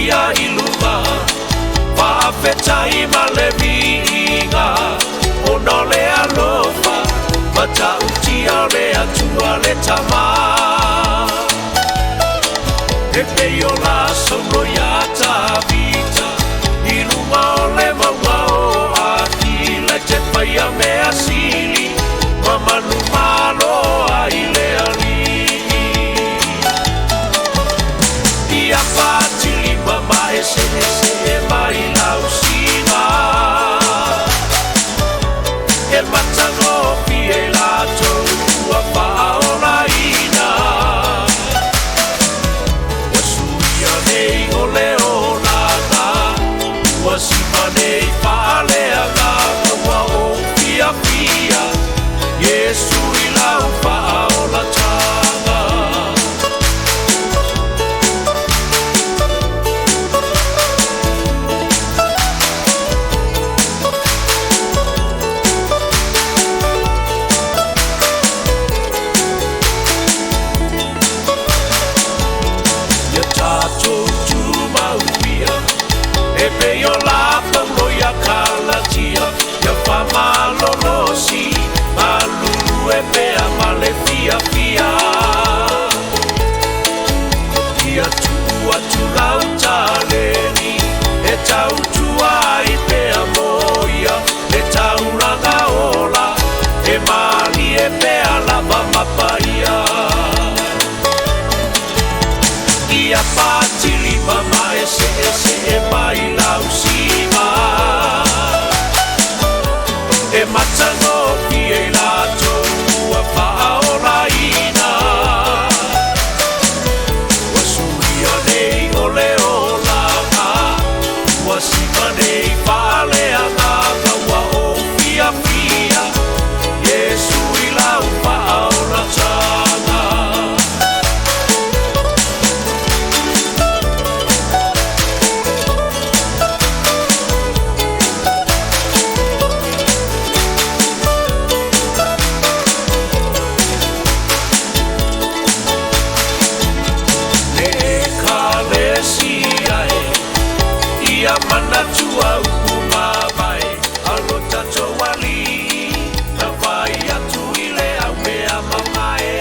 ia ilunga Whaafetai ma le vinga Ono le alofa Mata utia le atua le tama E peo la sono ia ta vita Ilunga o le maua o aki Le te paia me asili Mamanu malo a ile ali Ia patili mama ese e mai lausina E matango pie la tua paola ina Wasuia nei o leonana Wasima nei paaleanga Wa o pia pia Yesu ilau paola tanga Peo la pongo ya kalatia ya fama lolosi malulu e pea male fia fia ia tua tu lautaleni e tau tua i pea moia e tau ranga ola e mali e pea lava mapaia ia patili mama ese e mai lausima e matango pie la tua paola ina wasuia nei o leolanga wasima nei paleanga wa o pia pia Yesu ilau paola tanga Mana tua ukuma vai alota toali na vai atu ile au mea mamae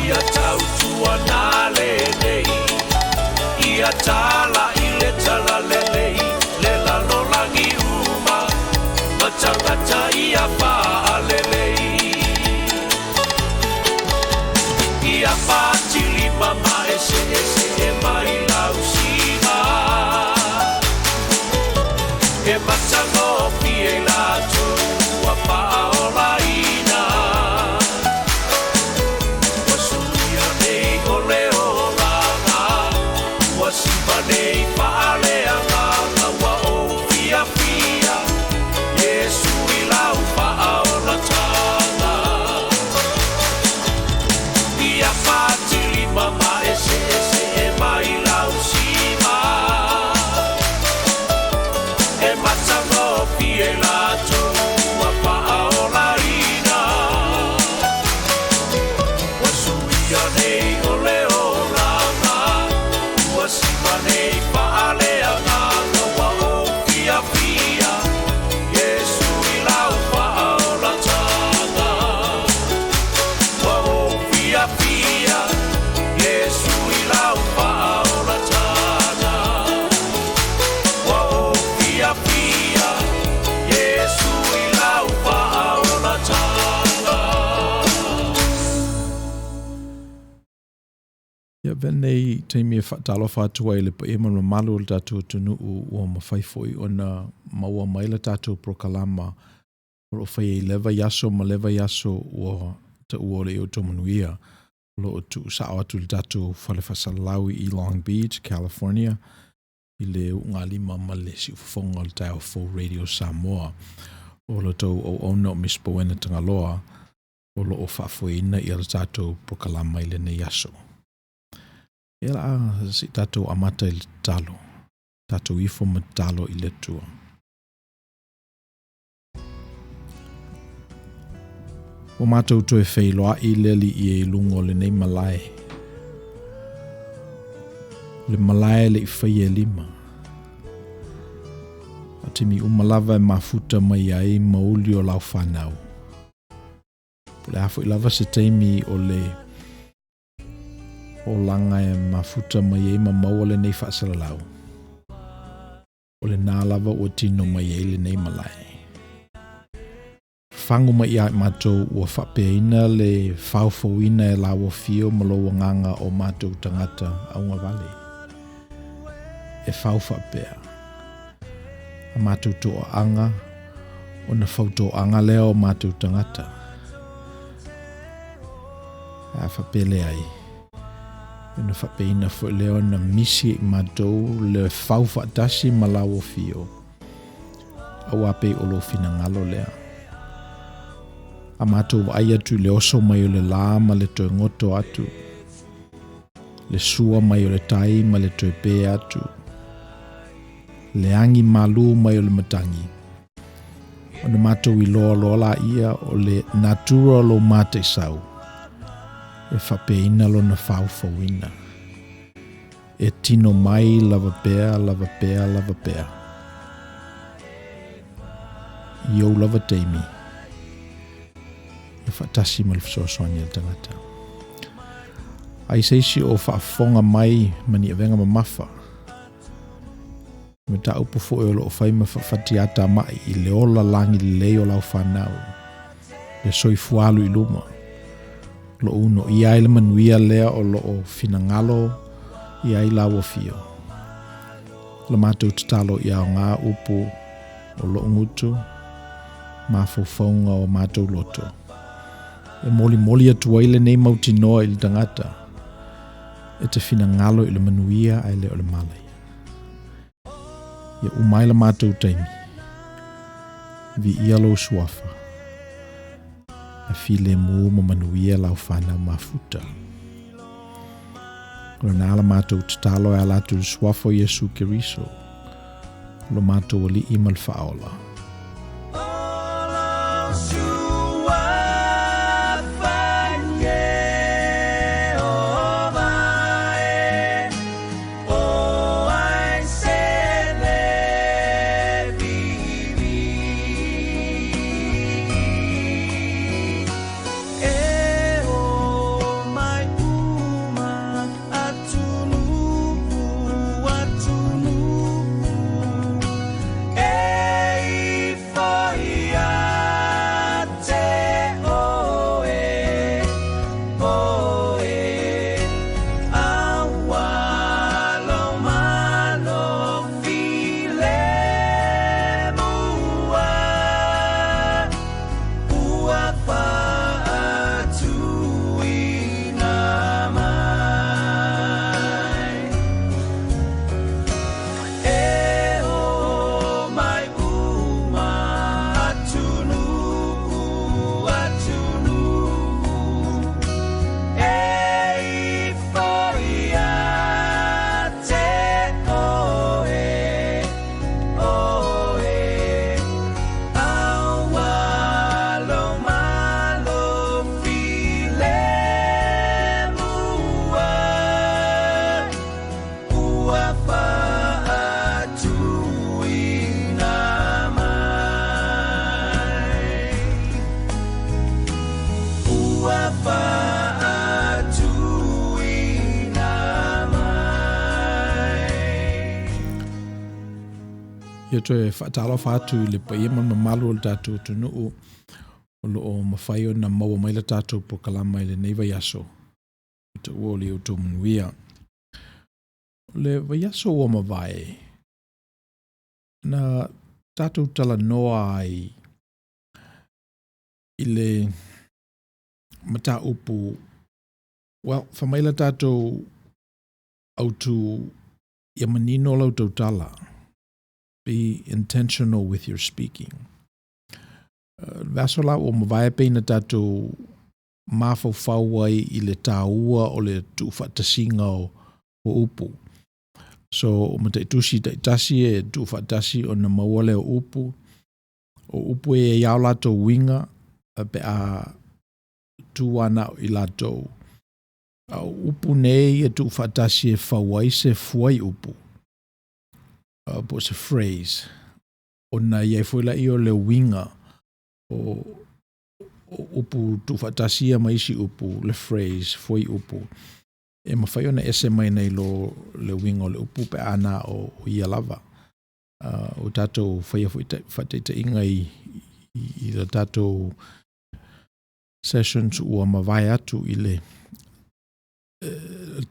ia tau tua na lelei ia tala ile tala lelei lela no langi uma matangata ia pa lelei ia patili mama ese e mai lausina e matango pie la tua paola ina wasuia nei o leolanga wasipa nei paaleanga wa o pia pia Yesu ilau paola tanga ia patili mama ese e mai lausima e matango pie la tua paola ina wasuia nei o leolanga wasima nei paaleanga wa o pia pia Yesu ilau paola tanga wa o pia pia Yesu ilau paola tanga wa o pia pia Yesu ilau paola tanga Ia venei taimia whaatalo whātua i le pa ema na malu le tātou tunu o mawhaifoi o na maua mai le tātou prokalama o whai e lewa yaso ma lewa yaso o ta ua le Outou Manuia lo tu sa atu le tātou whale whasalawi i Long Beach, California i le unga lima ma le si ufonga le tau Full Radio Samoa o lo tau o ono Miss Buena Tagaloa o lo o whaafuina i le tātou prokalama i le ne yaso. Ela a si tātou amata i le talo, tātou ifo ma talo i le tua. O mātou toe whailoa i leli i e lungo le nei malai. le malae le ifai e lima. Atimi umalava e mafuta mai ai mauli o lau whanau. Le hafo ilava se teimi o le o langa e mafuta mai ai ma maua le nei whaasala lau. O le nā lava ua tino mai ai le nei malae. Whangu mai ai mātou ua whapeina le whauwhauina e lawa fio malo nganga o mātou tangata aunga vale. E whauwhapea. A mātou toa anga o na whauto anga leo o mātou tangata. A whapele ai. E na whapeina fo leo na misi i mātou le whauwhatasi ma lawa fio. Au ape o lo fina ngalo lea. A mātou wa ai atu le oso mai o le lā ma le toi ngoto atu. Le sua mai o le tai ma le toi pē atu. Le angi malu mai o le matangi. O na mātou I loa loa la ia o le natura lo mate sau. E whapeina lo na whauwhauina. E tino mai lava pēa, lava pēa, lava pēa. Iou lava teimi. E whatasi ma le whasoasoani al tangata. Ai seisi o whaafonga mai mani awenga ma mafa. Me ta upu fo e o loo whai ma whatiata mai I le ola langi le leo lau whanau. Le soifualu I luma. Lo uno I ai le manuia lea o loo finangalo I ai lawa fio. Le mātou tatalo I au ngā upu o loo ngutu. Mawhauwhaunga o mātou loto. E moli atu ai le nei mauti noa I le tangata. E te finangalo I le manuia ai le o le malai. Ia umai la mātou taimi. Vi ia lo suafa. A file mu ma manuia lau whana mafuta. Lo nā la mātou tatalo e alatu suafo Yesu Keriso. Lo mātou ali imal whaola. Ia toe whaatalo whaatu I le paia man mamalu o le tātou tunuu o lo o mawhai o na maua mai le tātou po kalama I le nei vaiaso. Te ua o le Outou Manuia. Le vaiaso o mawai na tātou tala noa ai I le mata upu. Well, whamai le tātou Outou ia manino lau tau tala. Be intentional with your speaking. Vasola o mawai peina tātou mawhau ai I le tāua o le tuwhatasinga o upu. So, o mata itusi ta itasi e tuwhatasi o na mawale o upu. O upu e iau lato winga pe a tuana I lato upu nei e tu whatasi e whawai se fuai upu. Po se phrase. O na iai fuila i o le winga o upu tu whatasi a maisi upu, le phrase, fuai upu. E mawhai ona ese mai nei lo le winga o le upu pe ana o ia lava. O tātou whaia whateita inga i le tātou sessions ua mawai atu i le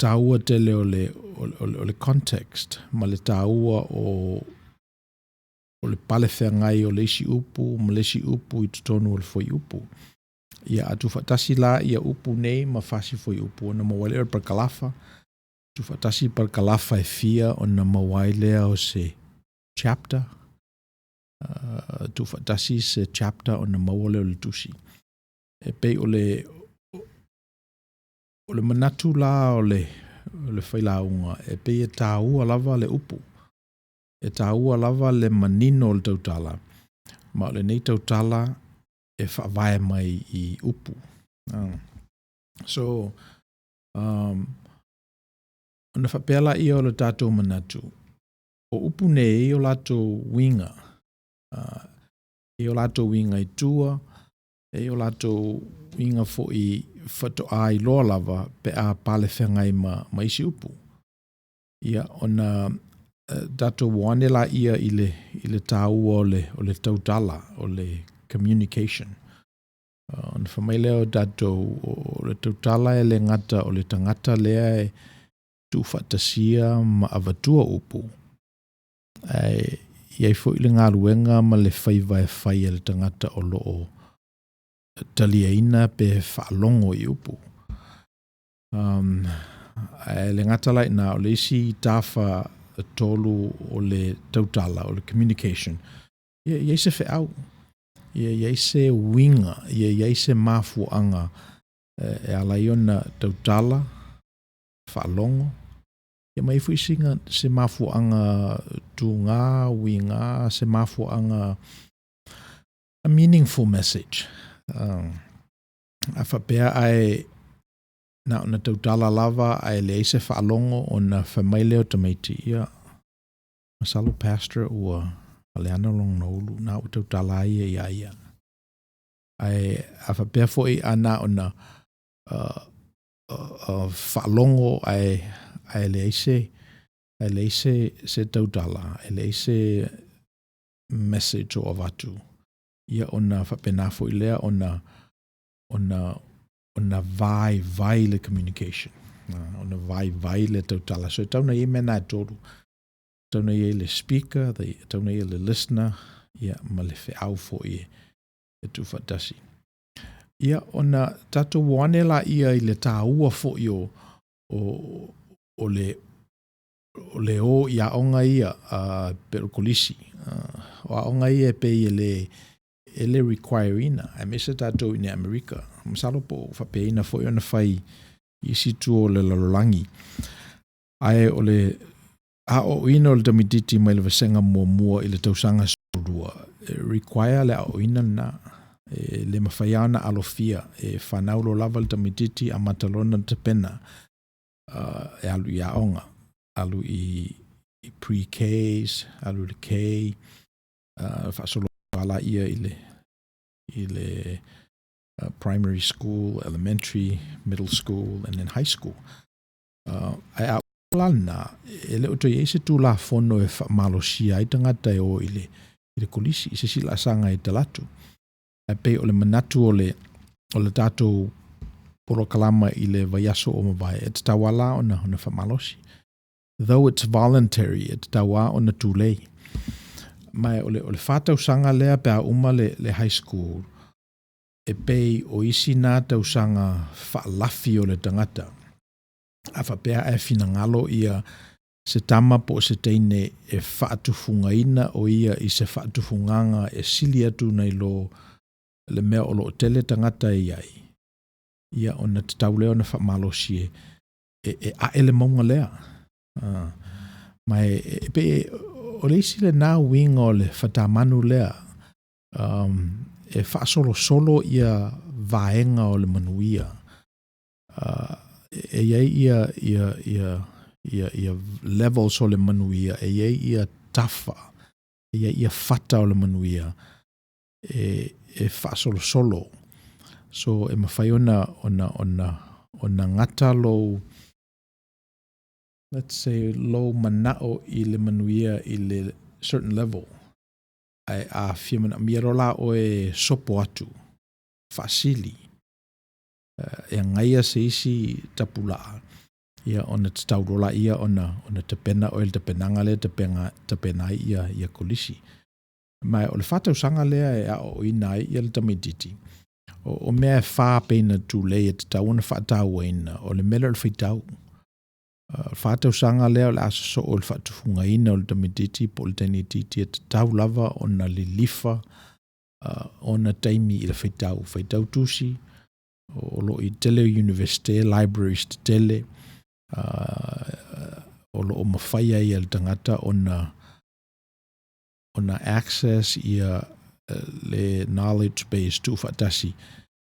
tāua tele o le context, ma le tāua o le pale whengai o le isi upu, ma le isi upu i tutonu o le foi upu. Ia atu whatasi la ia upu nei ma whasi foi upu, ona mawai o par kalafa, tu whatasi par kalafa e fia ona mawai lea o se chapter, tu whatasi se chapter ona mawale o le tusi. E pei o le manatu la o le whailaunga, e pei e tāua lava le upu. E tāua lava le manino o le tautala. Ma o le nei tautala e whaavae mai i upu. So, ona whapeala ia o le tātou manatu. O upu nei o lato winga. E o lato winga i tua, e o lato winga fo i whatoa i loa lava pe a pale whengai ma isi upu. Ia ona tato wane la ia i le tāua o le tautala, o le communication. Ona whamaile o tato o le tautala e le ngata o le tangata lea e tu whatasia ma avatua upu. Iai fo i le ngā ruenga ma le whaiva e whai e le tangata o loo taliaina pe whaalongo i upu. Le ngata lai na o le isi tāwha tolu o le tautala, o le communication. Iai se wheau. Iai se winga, iai se mafuanga e alaiona tautala, whaalongo. Ia mai fui singa se mafuanga tunga, winga, se mafuanga a meaningful message. A whapea ai na ona tautala lava ai le se whaalongo o na whamaile o tamaiti. Ia masalo pastor ua aleana long noulu na o tautala ia. Ai a whapea fo i ana ona whaalongo ai le se tautala, ai le se message o avatu. Ia ona whapena fo i lea ona vai le communication. Ona vai le tautala. So tauna i mena toru. Tauna i le speaker, tauna i le listener, ia ma le wheau fo i e tu whatasi. Ia ona tato wane la ia i le tāua fo i o le o ia onga ia pero kolisi. O a onga ia pe i ele require ina. A mesa tato i ne Amerika. Masalo po whape ina fo i ona whai i situ o le lalolangi. Ai o le a o ina o le tamititi mai le vasenga mua i le tausanga sorua. Require le a o ina na le mawhaiana alofia e whanaulo lava le tamititi a matalona te pena e alu i aonga. Alu i pre-Ks, alu i K, whaasolo ala ia i le primary school, elementary, middle school, and then high school. Ai a lana, e le oto i se tu la fono e whamalosia i tangata e o i le kolisi, i se sila sanga i talatu. Ai pe o le manatu o le tātou porokalama i le vaiaso o mawai, e te tawala o na whamalosi. Though it's voluntary, e te tawa o na tūlei. Mai o le whātau sanga lea pe a uma le high school, e pei o isi nā tau sanga whaalafi o le tangata. A whapea e finangalo ia se tama po se teine e whaatufungaina o ia i se whaatufunganga e sili atu nei lo le mea o lo tele tangata e iai. Ia o na te tauleo na whamalosie e a ele maunga lea. Mai e pe o le isi le nā winga o le whatamanu lea e whaasolo solo ia vaenga o le manuia. ia levels o le manuia, ia tafa, ia fata o le manuia, whaasolo. So, mawhai ona ngata lo, let's say, lo manao I le manuia I le certain level. Ai a whiamana miarola o sopo atu, whaasili. E ngaia se isi tapulaa. Ia ona te taurola ia ona te pena o te penanga lea te pena ia kolisi. Mai o le whātausanga lea o ina ia le tamaititi. O mea whā peina tū lei te tauana whaatau ina o le mele o le whaitau. Whātausanga lea o le asaso o le whaatufunga ina o le tamaititi po le tenititi te tau lava ona le lifa ona taimi I le whaitau tūsi o lo I tele university, libraries te tele, o lo o mawhaia I le tangata ona access ia le knowledge base tu whaatasi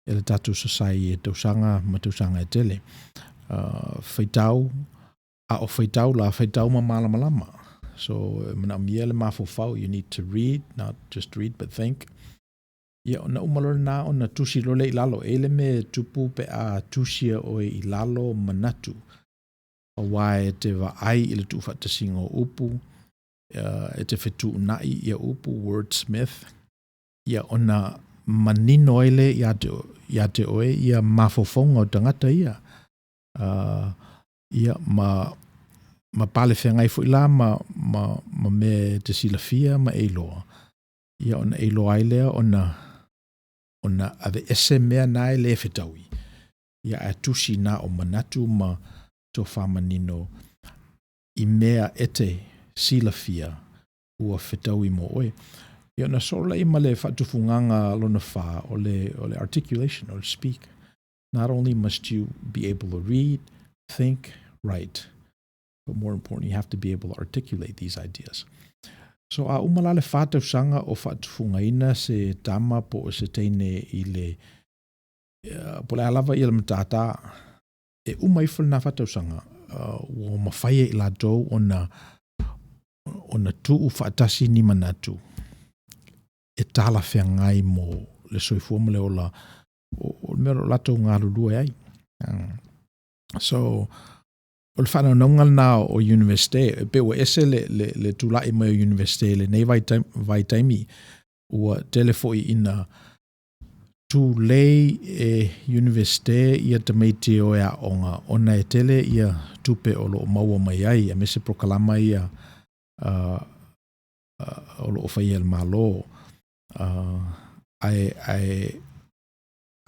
I le tatu sasai tausanga matausanga tele. Whaitau, o whaitau la whaitau ma malama. So, mana mia le mawhawhau, you need to read, not just read, but think. Ia ona umalore na ona tusi lole I lalo. Ele me tupu pe a tusia o I lalo manatu. A wae te wa ai I le tu whatasingo upu. E te whetu nai ia upu, wordsmith. Ia ona manino ele ia te oe, ia mawhawhonga o tangata ia. Ia ma pale whengai fu ila ma me te silafia ma eiloa. Ia ona eiloa ai lea ona ave ese mea nae le whetaui. Ia a tusi na o manatu ma to whamanino I mea ete silafia ua whetaui mo oe. Ia ona sola ima le whatufunganga lona wha o le articulation or speak. Not only must you be able to read, think, write, but more importantly, you have to be able to articulate these ideas. So a umala le whātausanga o whatufungaina se tama po o se teine I le po le alava I le matata e umaiful na whatausanga o mawhaia I la dou ona tu u whaatasi ni manatu e tala whengai mo le soifua mo le ola o mero lato ngā rurua ai. So, o le whanau naungal nā o universite, pe ua ese le tūlai mai o universite, le nei vai taimi, ua telefoi ina tū lei e universite ia tamaiti o ea onga, ona e tele ia tupe o lo maua mai ai, a mese prokalama ia o lo ofai el malo,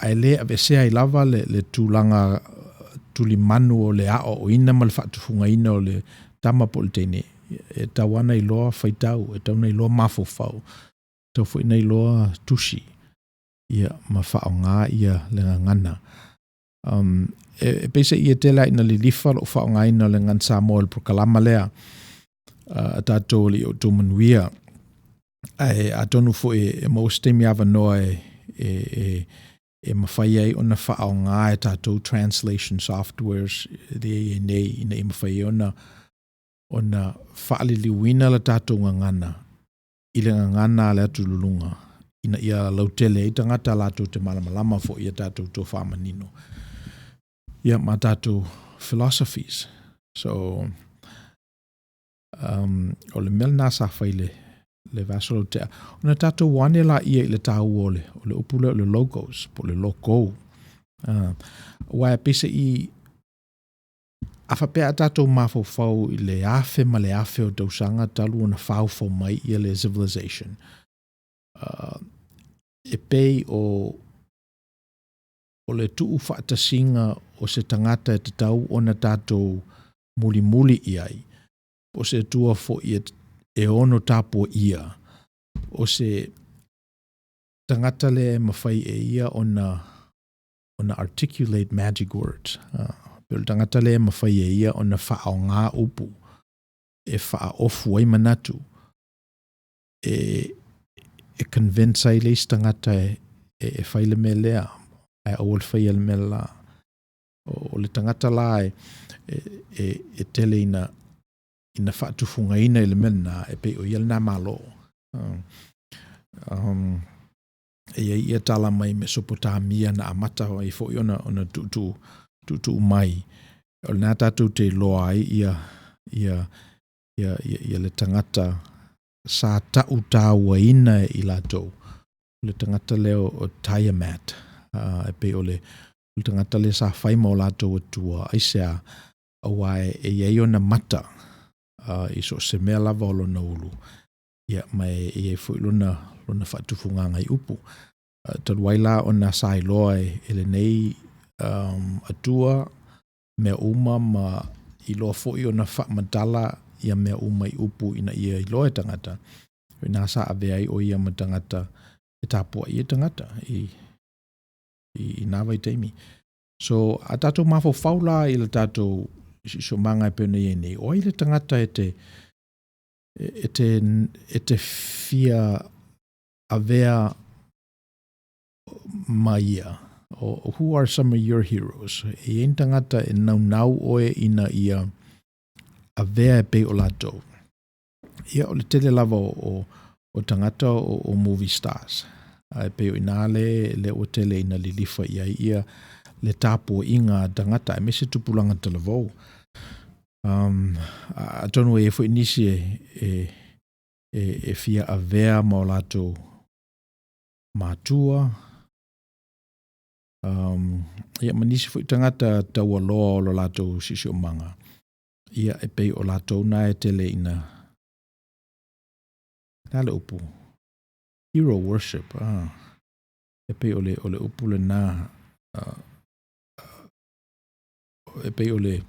ai le avesea I lava le tūlanga tuli manu o le ao o ina ma le whaatufunga ina o le tama po le teine. E tawana I loa whaitau, e tauna I loa mawhawhau, tau fo ina I loa tusi, ia ma whao ngā ia le ngana. E pesa ia tela ina li lifa lo whao ngā ina le ngan Samoa le prokalama lea, a tātou li Outou Manuia, a tonu fo e maustemi ava noa e mawhai ai ona whaao ngā e tātou translation softwares e nei ina I mawhai ona whaali liwina la tātou ngangana I le ngangana le atu lulunga ina ia lautele I tangata lātou te malamalama fo ia tātou tō whamanino ia ma tātou philosophies. So o le mel nasa whaile le vasolo te ona tātou wane la ia I le tāu o le upule o le logos po le logo wai pesa I awhapea tātou mawhawhau I le afe ma le afe o tausanga talu ona whawhau mai ia le civilization e pei o le tuu whaatasinga o se tangata e te tau ona tātou muli I ai o se tua fo I e ono tapo ia o se tangata le mawhai e ia ona articulate magic words pero tangata le mawhai e ia ona whaao ngā upu e wha ofu ai manatu e convince ai leis tangata e whaile me lea e awal whaile me la o le tangata la e tele ina whaatufunga ina ele mena e pe o ial nā malo. Ia tala mai Mesopotamia na amata o i fo ona tu mai. O nā tātou te loa ai ia le tangata sa tau tāua ina i latou. Le tangata leo o Tiamat. E pe o le tangata le sa whaima o latou atua aisea awae e iei ona mata i so se mea lava o lona ulu. Ia mai e iei fo lona whaatufunga ngai upu. Taluaila o na sailoa e le nei atua mea uma ma i loa fo'i o na whaamantala ia mea uma i upu ina ia i loa e tangata. Nā sa ave ai o ia ma tangata e tāpua i e tangata i nāwai teimi. So a tātou mafo whaula i le tātou so manga e pēne i nei. O i le tangata e te fia avea maia. Or who are some of your heroes? E ein tangata e nau oe ina ia avea e pe o latou. Ia o le tele lava o tangata o movie stars. E pe o ina le o tele ina lilifa ia le tapo inga tangata e mese tupulanga talavou. A tonu e fo inisi e fia avea ma o latou matua. Ia manisi fo tangata taua loa o lo latou sisi o manga. Ia e pe o latou na e tele ina nale upu. Hero worship. E pe o le upu le na e pe o le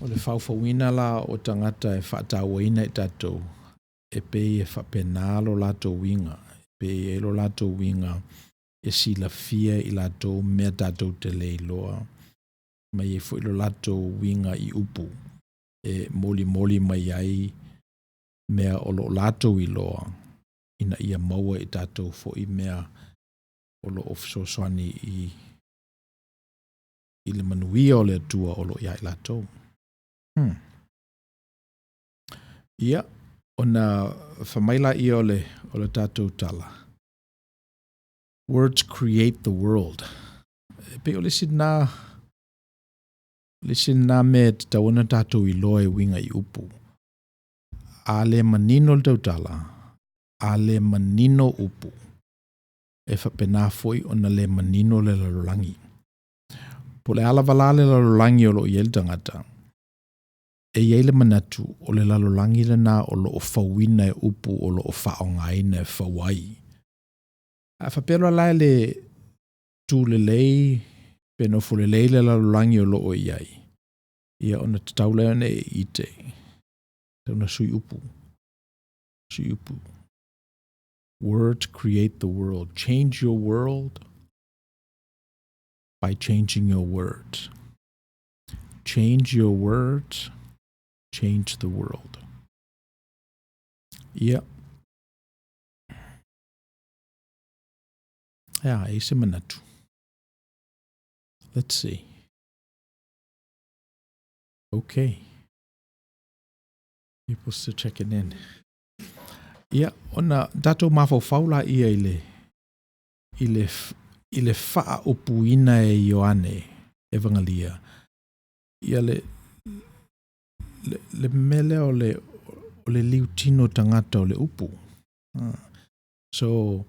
whauwhawina la o tangata e whaatawaina e tatou. E pe e whapena lo latou winga. E pe e lo latou winga e sila fia i latou mea tatou te leiloa. Mai e fwoi lo latou winga i upu. E moli mai ai mea o lo latou i loa. Ina ia maua i tatou fwoi mea o lo ofiso swani i le manuia o le atua o lo ia i latou. Ia, ona whamaila i o le tātou tala. Words create the world. Pe o lisi nā me te tawana tātou i loa e winga i upu. A le manino le tautala. A le manino upu. E whapena foi ona le manino le lalolangi. Po le ala wala le lalolangi o lo i el tangata. E iele manatu o le lalolangi le nā o lo o whawina e upu o lo o whaongaina e whawai. A whapelo lai le tū le lei peno fu le lei le lalolangi o lo o iai. Ia ona te taule ane e ite. Tauna sui upu. Sui upu. Words create the world. Change your world by changing your words. Change your words. Change the world. Yeah. Yeah, ese manatu. Let's see. Okay. People still checking in. Yeah, ona dato mafo faula ia ile faa upuina e Ioane evangelia. Ia le mele o le liutino tangata o le upu. So,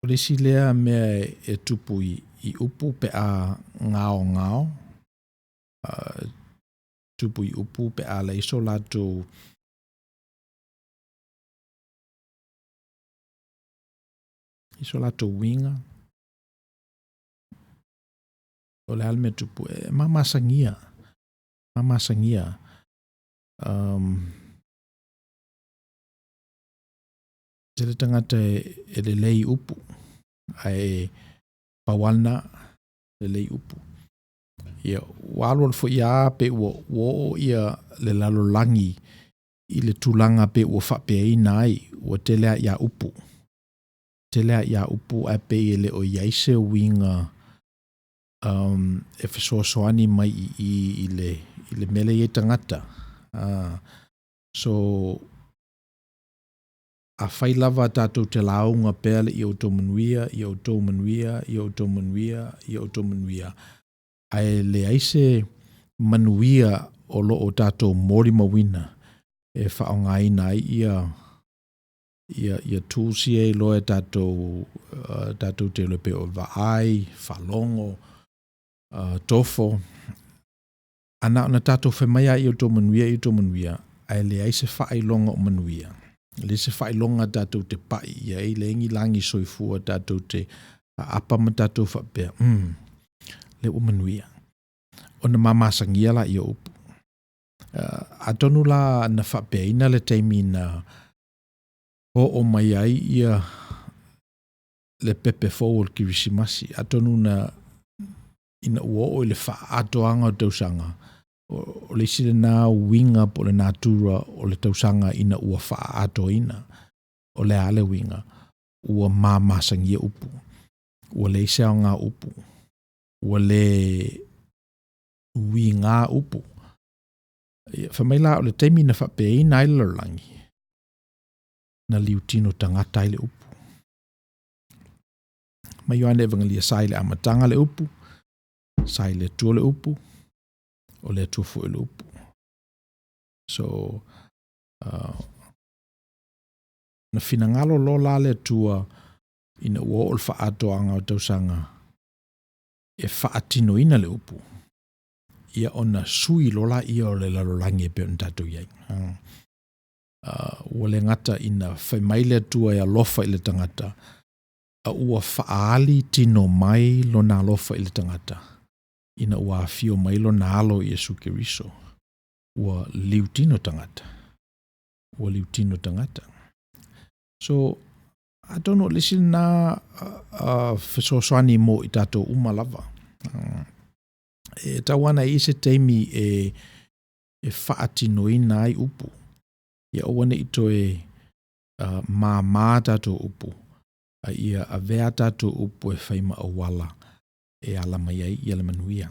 o le silea mea e tupu i upu pe a ngao. Tupu i upu pe a la iso lato winga. O le alme tupu mama sangia. Tele tangata e le lei upu. Ai pawana le lei upu. Ia walo fo ia pe wo ia le lalolangi i le tulanga pe wo fa pe ai nai wo tele ia upu. te lea ia upu a pe ele o iaise winga e fesoasoani mai i le mele i tangata. So a whai lava tātou te launga pēle i Outou Manuia, i Outou Manuia, i Outou Manuia, i Outou Manuia. Ai le aise Manuia o lo o tātou mori mawina e whaongaina ia tūsi e loe tātou te lepe o vaai, whalongo, tofo. Ana ona tātou whemaya i Outou Manuia, ai le aise whailonga o Manuia. Le se whailonga tātou te pai, ia e le ingi langi soifua tātou te apa ma tātou whapea. Le o Manuia. Ona mamasangia la i upu. Atonu la na whapea ina le teimi na o mai ai ia le pepe forward kirisimasi. Atonu na ina ua o le wha atoanga o tausanga. O le sile nā winga po le nātura o le tausanga ina ua wha ato ina. O le ale winga. Ua māmasangia upu. Ua le isao ngā upu. Ua le winga upu. Whamaila o le teimi na whapea ina i lalangi. Na liutino tangata i le upu. Mai yoane evangelia sai le amatanga le upu. Sai le tua le upu. O le tufu e le upu. So, na finangalo lo la le tua ina ua o le wha atoanga o tausanga e wha atino ina le upu. Ia ona sui lola ia o le lalolangi e pe on tatou iai. Ua le ngata ina whai le tua e alofa i le tangata. A ua whaali tino mai lo na alofa i le tangata. Ina ua fio mai lo na alo i Yesu Keriso. Ua liutino tangata. Ua liutino tangata. So, I don't know, listen na fesosoani mo i tatou umalava. E tawana i se teimi e whaatino ina ai upu. Ia owane ito e mā tatou upu. Ia a vea tatou upu e whaima o wala. E ala mai ai i ala Manuia.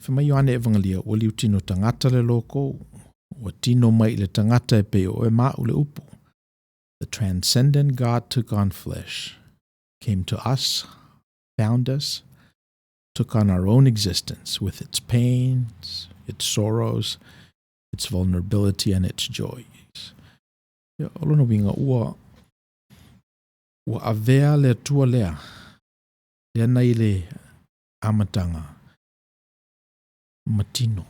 Whamai yoane evangelia, o liu tino tangata le loko, o tino mai le tangata e pe o e mau le upu. The transcendent God took on flesh, came to us, found us, took on our own existence with its pains, its sorrows, its vulnerability, and its joys. Ia olono winga ua avea le tua lea. Lea nei le amatanga matino.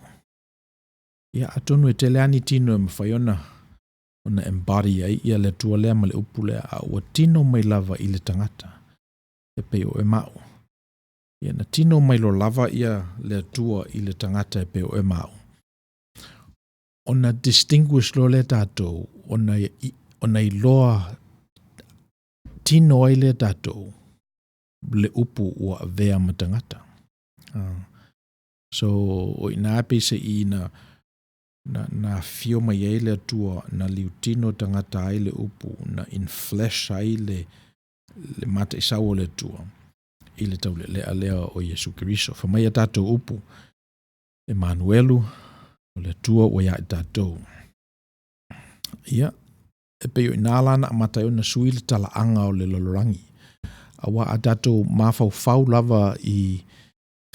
Ia atonu e te leani tino e mawhaiona ona embody ai ia le tua lea ma le upu lea a ua tino mai lava i le tangata. E pe o e mau. Ia na tino mai lo lava ia le tua i le tangata e pe o e mau. Ona distinguish lo le tātou, ona i loa tino ai le tātou. Le upu ua vea matangata. So, o ina ape se i na fio mai ai le tua, na liutino tangata ai le upu, na inflesh ai le mata isau o le tua, i le tau le alea o Yesu Keriso. Whamai a tātou upu, Emanuelu, o le tua o ia i tātou. Ia, e peo inalana a mata o na sui le tala anga o le lolorangi. Awa a tātou mawhau lava i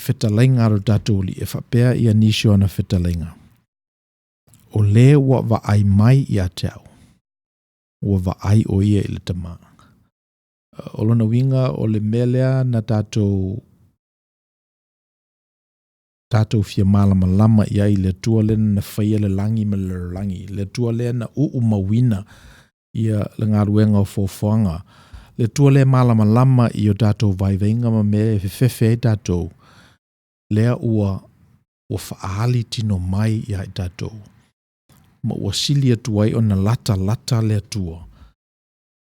whetalainga aro tātou li e whapea i anisio ana whetalainga. O le ua wa ai mai i a teau. Ua wa ai o ia i le tama. O lona winga o le melea na tātou fia malama lama i ai le tua le na whaia le langi ma le langi. Le tua le na mawina ia le ngaruenga o fofoanga. Le tua le malama lama i o tātou vaivenga ma me fefefe i tātou. Lea ua whaali tino mai i ai tātou. Ma ua sili atu ai o na lata le tua.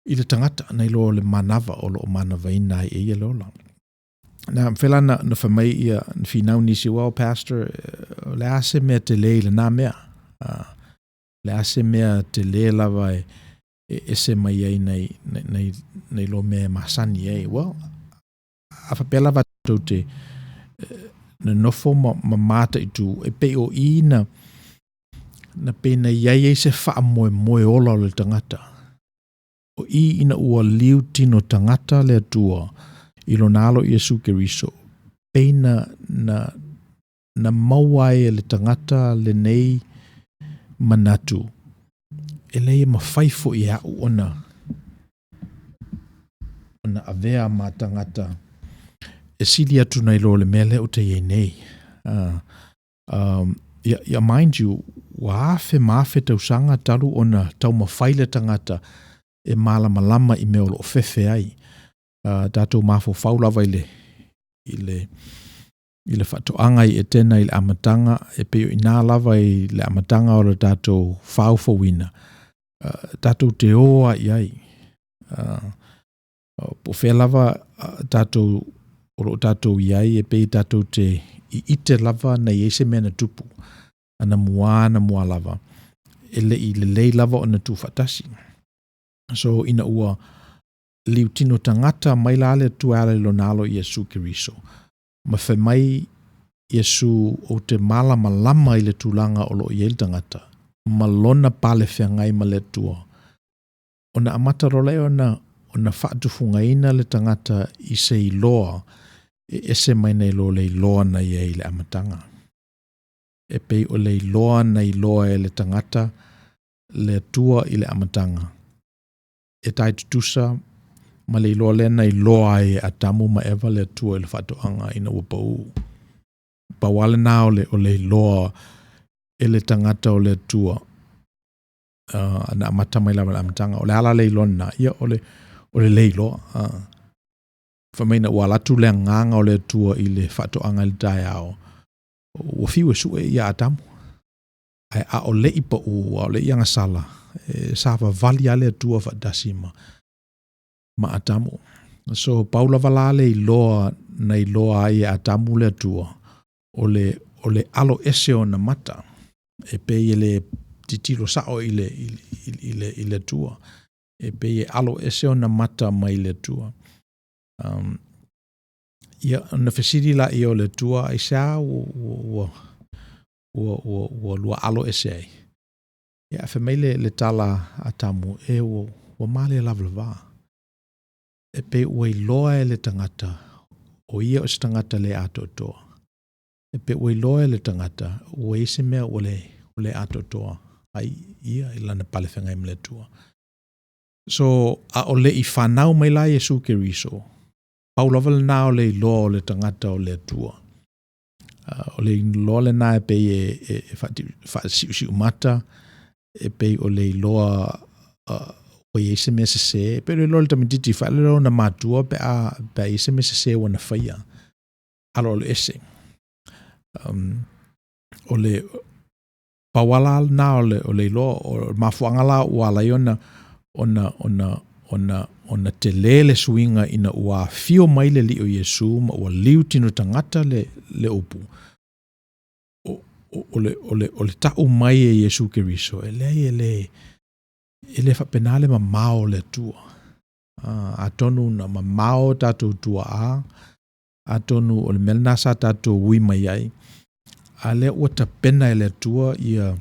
I le tangata na ilo le manava o lo manava ina i e lola. Na mwhela na whamai ia whinau nisi wao pastor, le ase mea te le na mea. Le ase mea te le lava e se mai ai nei lo me masani ai. Well, a whapela watu te na nofo ma mata i tu e pe o I na pena iai e se wha moe ola o le tangata. O I ina ua liu tino tangata le atua I lo nalo Iesu Keriso. Pena na mauai e le tangata le nei manatu. E leia mawhaifo I au ona avea ma tangata. E sili atu nei lo le mele o te iei nei. Ya mind you, maafe tausanga talu ona tau mawhaile tangata e malama I mea o lo fefe ai. Tatou mafo faulawa I le whatoanga I e tena I le amatanga e peo I nā lava I le amatanga o le tatou whaufawina. Tatou te oa I ai. Po whea lava tatou o tatou I ai e pei tatou te I ite lava na I ese mena tupu. Ana mua lava. E I le lei lava o na tu whatasi. So ina ua liu tino tangata mai lale tu ale lo nalo Iesu Keriso. Ma whai mai Iesu o te malama I le tūlanga o lo I ele tangata. Ma lona pale whengai ma le tua. Ona amata role ona whaatufungaina le tangata I se I loa e ese mai nei lo le loa na I le amatanga. E pei o le loa na I loa e le tangata le tua I le amatanga. E tai tutusa ma le loa le na I loa e atamu ma eva le tua I le whatoanga ina wapau. Pawale na o le loa e le tangata o le tua. Na amata mai la amatanga. O le ala le loa na ia o le loa. Whamaina ua latu le nganga o le tua I le whatoanga le tai ao. Ua fiu e sue ia atamu. Ai a o le ipa o le ianga sala. Sawa vali ale tua whadasima. Ma atamu. So paula valale I loa ai atamu le tua. O le alo ese o na mata. E pe le titilo sao I le tua. E pe alo ese o na mata mai le tua. Ia na fesiri la I o le tua ai sa o lua alo ese ai. Ia fe mai le tala atamu e o male lavlava. E pe ua iloa e le tangata o ia o se tangata le ato toa. E pe ua iloa e le tangata ua ise mea o le ato toa. Ai ia ilana pale whengai mle tua. So a o le I whanau mai la Iesu Keriso. Paulaval na o le iloa o le tangata o le tua. O le iloa le na e pe wha mata. E pe o le iloa o ese me se pe le iloa le tamititi wha le na matua pe ese me se wana whaia. Alo le ese. O le pawala na o le iloa o mafuangala wala iona ona te lele suinga ina ua fio mai le li o Yesu ma ua liu tino tangata le upu. O le tau mai e Yesu Keriso. E le whapenale ma mao le tua. Atonu na ma mao tatou tua a. Atonu o le melna sa tatou ui mai ai. A le ua ta pena e le tua ia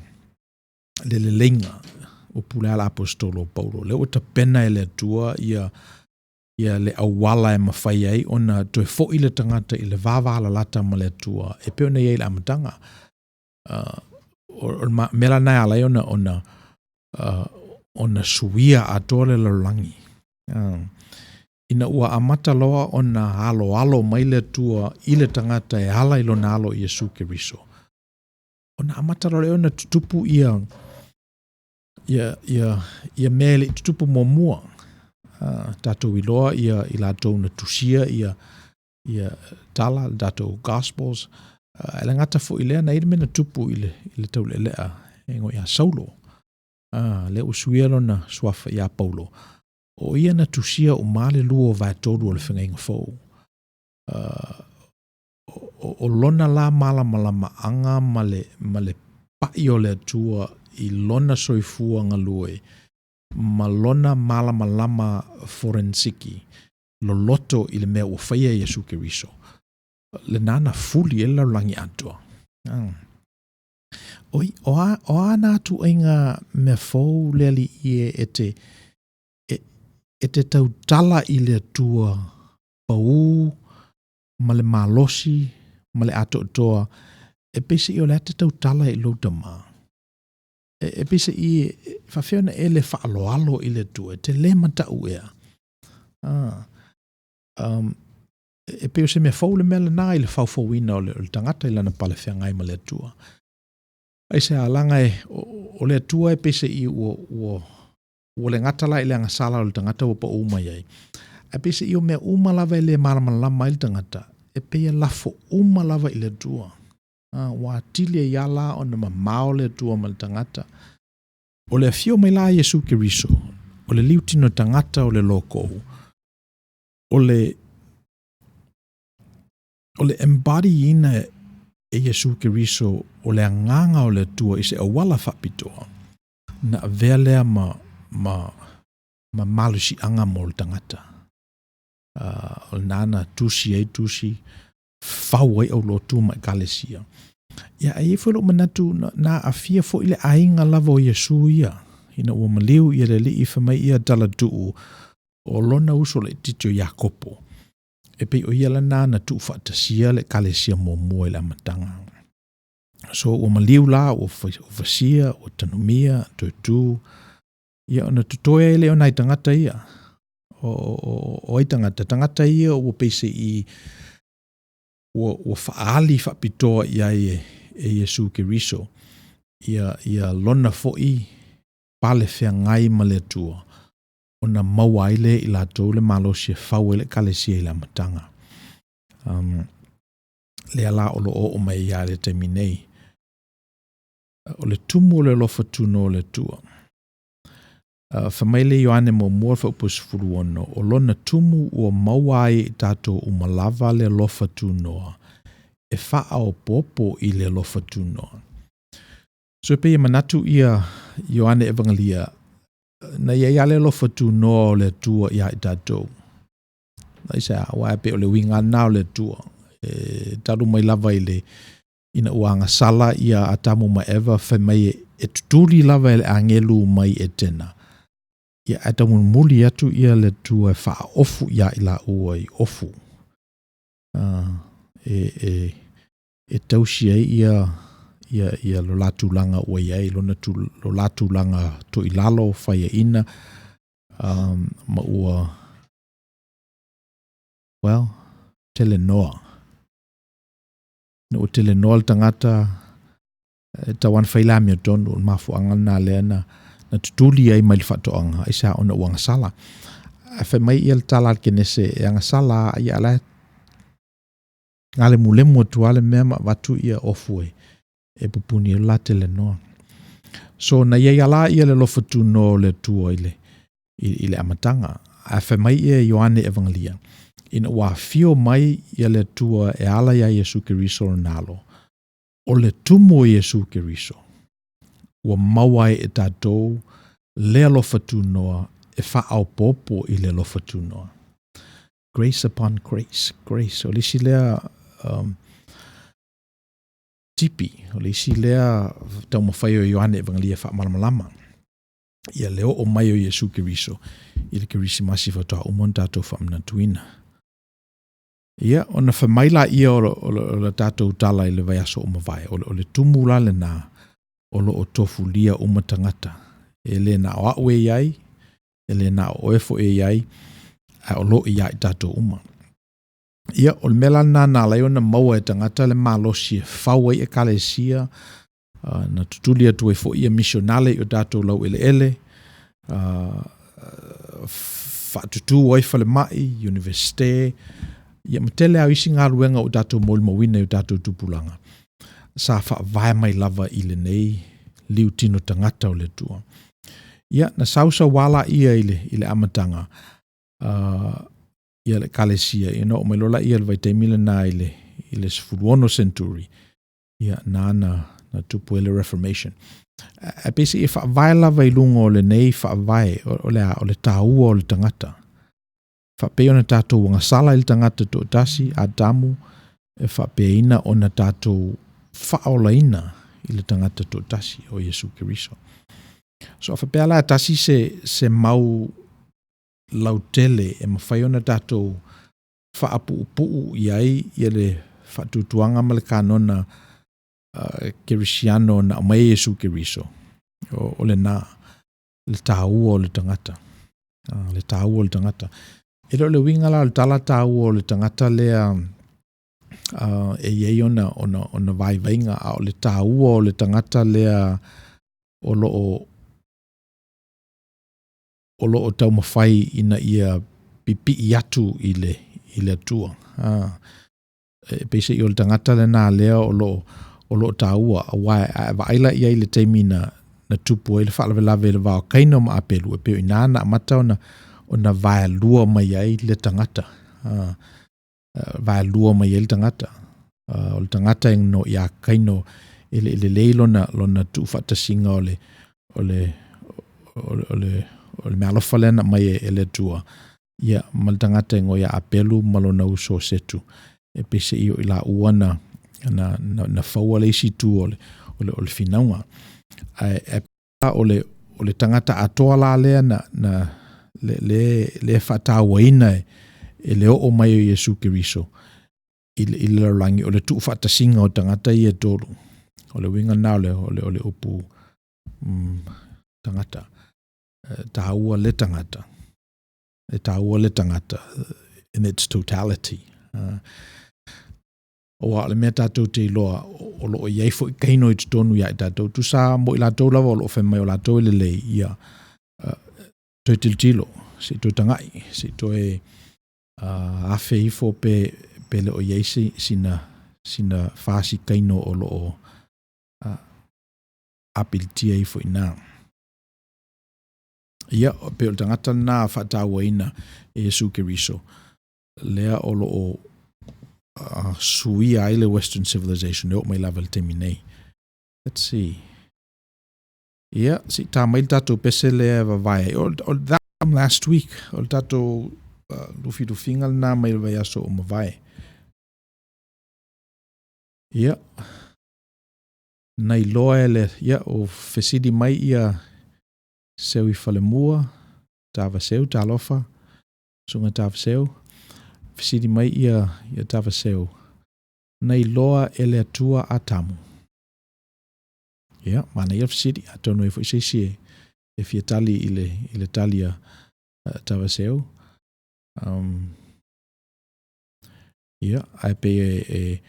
le lenga. O pule ala apostolo Paulo. Le ua ta pena e le tua ia le awala e mawhai ai. Ona toe fo I le tangata I le vāwala lata ma le tua. E peo nei ai le amatanga. Mela nai alai ona suia atole lalangi. Ina ua amata loa ona alo mai le tua I le tangata e ala I lo nalo Iesu Keriso. Ona amata loa ona tutupu ia mele tutupu momua. Tatou iloa ia I latou na tusia ia tala tatou Gospels. Ele ngata fo ilea na irme na tupu ile tau lelea. Engo ia Saulo. Le usuielo na swafa ia Paulo. O ia na tusia o male luo vai todo o le whenga inga fau. O lona la malama anga male pai o le tua I lona soifua nga lue. malona malama forensiki lo loto i le mea ua whaia Iesu Keriso. Le nana fuli e laulangi atua. Oi, o ana atu inga me fau leli ie e te tautala i le tua pau, ma le malosi, ma le ato toa, e pese i o le te tautala i louta maa. E pese i whawhiona e le whaaloalo i le tua, te le mata uea. E peo se mea fau le mea le nā i le whauwhauina o le tangata i lana pale whiangai ma le tua. Ai se alanga o le tua e pese i o le ngatala i le angasala o le tangata o pa uma iai. E pese i o mea uma lava i le malamalama i le tangata, e pea lafo uma lava i le tua. Wa tilia i ala o na mamao le tua ma le tangata. O le fio mai la Iesu Keriso, o le liutino tangata o le loko, o le embody ina e Iesu Keriso o le anganga o le tua i se awala whapitoa na velea ma malusi anga mo le tangata. O nana tusi whawai au lotu ma kalesia. Ia e whelo manatu na a fia fo ile ainga lava o Iesu ia. Ina ua maliu ia le li i whamai ia tala tuu o lona uso le titio Iakopo. E pei o ia lana na tuu whaatasia le kalesia mo mua le amatanga. So ua maliu la o fasia, o tanomia, tutu. Ia ona tutoia ele o nai tangata ia. O ai tangata ia ua peise i ua whaali whapitoa ia e Iesu Keriso. Ia lona fo'i pale whiangai ma le tua. Ona mawaile i la tau le malosia whau ele kalesia i la matanga. Le ala o lo o mai ia le teminei. O le tumu o le lofa tuno o le tua. Whamaile Ioane mo mua whaupus furuono o lona tumu ua mawai i tato umalava le lofa tunoa. E wha o popo i le lofa tunoa. So pe ia manatu ia Ioane Evangelia na ia le lofa tunoa o le tua ia i tato. Na isa wa pe o le winga na o le tua. Taru mai lava i le ina uanga sala ia atamu ma eva whamai e tuturi lava ele angelu mai e tena. Ia atamu muli atu ia le tua wha ofu ia ila ua i ofu. E tausia ia lo latu langa ua iai, lo latu langa to ilalo whaia ina, ma ua, telenoa. No telenoa le tangata, tawan whaila mea tonu, on mafu angana leana, na tutuli ai mai le whatoanga, isa ona uanga sala. Whai mai ia le tala kenese, e anga sala, ia ala, ngale mulemu atuale mea ma watu ia ofue. E pupuni la telenoa. So na ia la ia le lofa tuno le tua ile amatanga. A whai mai ia Ioane Evangelia. Ina ua fio mai ia le tua e ala ia Iesu Keriso nalo. O le tumo Iesu Keriso. Ua mawai e tatou le lofa tunoa e wha au popo i le lofa tunoa. Grace upon grace. Grace. O lisi lea tipi. O lisi lea tau mawhai o Ioane Evangelia wha malamalama. Ia leo o mai o Iesu Keriso. I le kerisi masi whatoa umon tatou wha mnatuina. Ia, ona whamaila ia o le tatou tala i le vaiaso o mawai. O le tumula le nā. O lo o tofu lia umatangata. E le na o aue iai. E le na o efo e iai. A o lo iai tatou uma. Ia, o le mela nā lai ona maua e tangata le malosi e whawai e kalesia. Na tutulia tu e fo ia missionale o tatou lau ele. Whatutu o ifa le mai, universite. Ia matele au isi ngā ruenga o tatou molmawina o tatou tupulanga. Sa wha vai mai lava i le nei, liu tino tangata o le tua. Ia, na sausa wala ia i le amatanga. Ia le kalesia, o mai lola ia le vaitaimila nā i le sfuruono centuri. Ia, nāna na tupu ele Reformation. A pesi e whaavai lava I lunga o le nei whaavai o le tāua o le tangata. Whapea ona tātou wanga sala I le tangata tō tasi a tamu e whapea ina ona tātou whaola ina I le tangata tō tasi o Yesu Kiriso. So whapea la tasi se mau lautele e mawhai ona tātou whaapu-upu iai I le whatutuanga ma le kanona Kirisiano na mai Yesu Kiriso. O le na le tāua o le tangata. Le tāua o le tangata. E le winga la le tala tāua o le tangata lea e iei ona vai vainga a o le tāua o le tangata lea o loo tau mawhai ina ia pipi atu I le tua. Pese I o le tangata le nā lea o loo tāua a waila ia I le teimi na tupu e le whaalawelawe le wao kaino ma apelu e peo ina na amata ona vai lua mai ai le tangata. Vai lua mai ai le tangata. O le tangata no ia kaino ele leilo lona tu whatasinga o le mealofa lena mai ele tua. Ia ma le tangata ngo ia apelu malona uso setu. E pese I o ila uana na faua leisi tu o le finaunga. O le tangata atoa la lea na le whatawaina e le o mai o Yesu Kiriso I le rangi o le tu whatasinga o tangata I e tolu. O le winga nao o le upu tangata. Tāua le tangata. E tāua le tangata in its totality. O le mea tātou te iloa o loo iei fo I kaino I tonu ia I tātou. Tu sa mo I lātou lava o loo whemai o lātou le lei ia toi tiltilo, si toi tangai, si toi awhi ifo pe le o iei sina whasi kaino o loo apilitia ifo ina. Ia, pe o tangata nā whataua ina e Yesu Kiriso. Lea o loo suia ai le Western civilization, o mai lava le temi nei. Let's see. Ia, si tā mai tātou pese lea vavai. O that last week, o tātou lufi-lufinga nā mai le vai aso o mawai. Ia. Nei loa ele, ia, o fesidi mai ia seu I whalemua, tāwa seu, tālofa, sunga tāwa seu. Fesidi mai ia tāwa seu. Nei loa ele atua atamu. Ia, mana ia fesidi, atonu e fwisi e fia tali I le talia tāwa seu. Ia, ai pe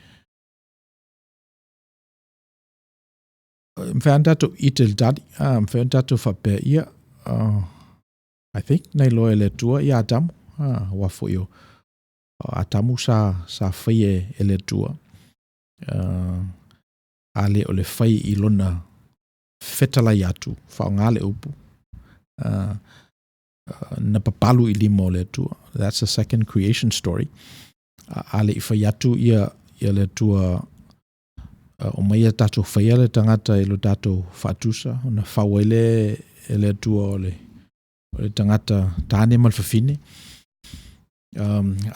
mwhantato itel tadi, mwhantato whapea ia, I think, nei loa ele tua ia atamu, wafo io. Atamu sa whaie ele tua. Ale o le whai I lona whetala atu, whaongale upu. Na papalu I lima o le tua. That's the second creation story. Ale I whai atu ia le tua o mai a tātou whaia le tangata I lo tātou whatusa, ona whawele ele tua o le tangata tāne malwhawhine.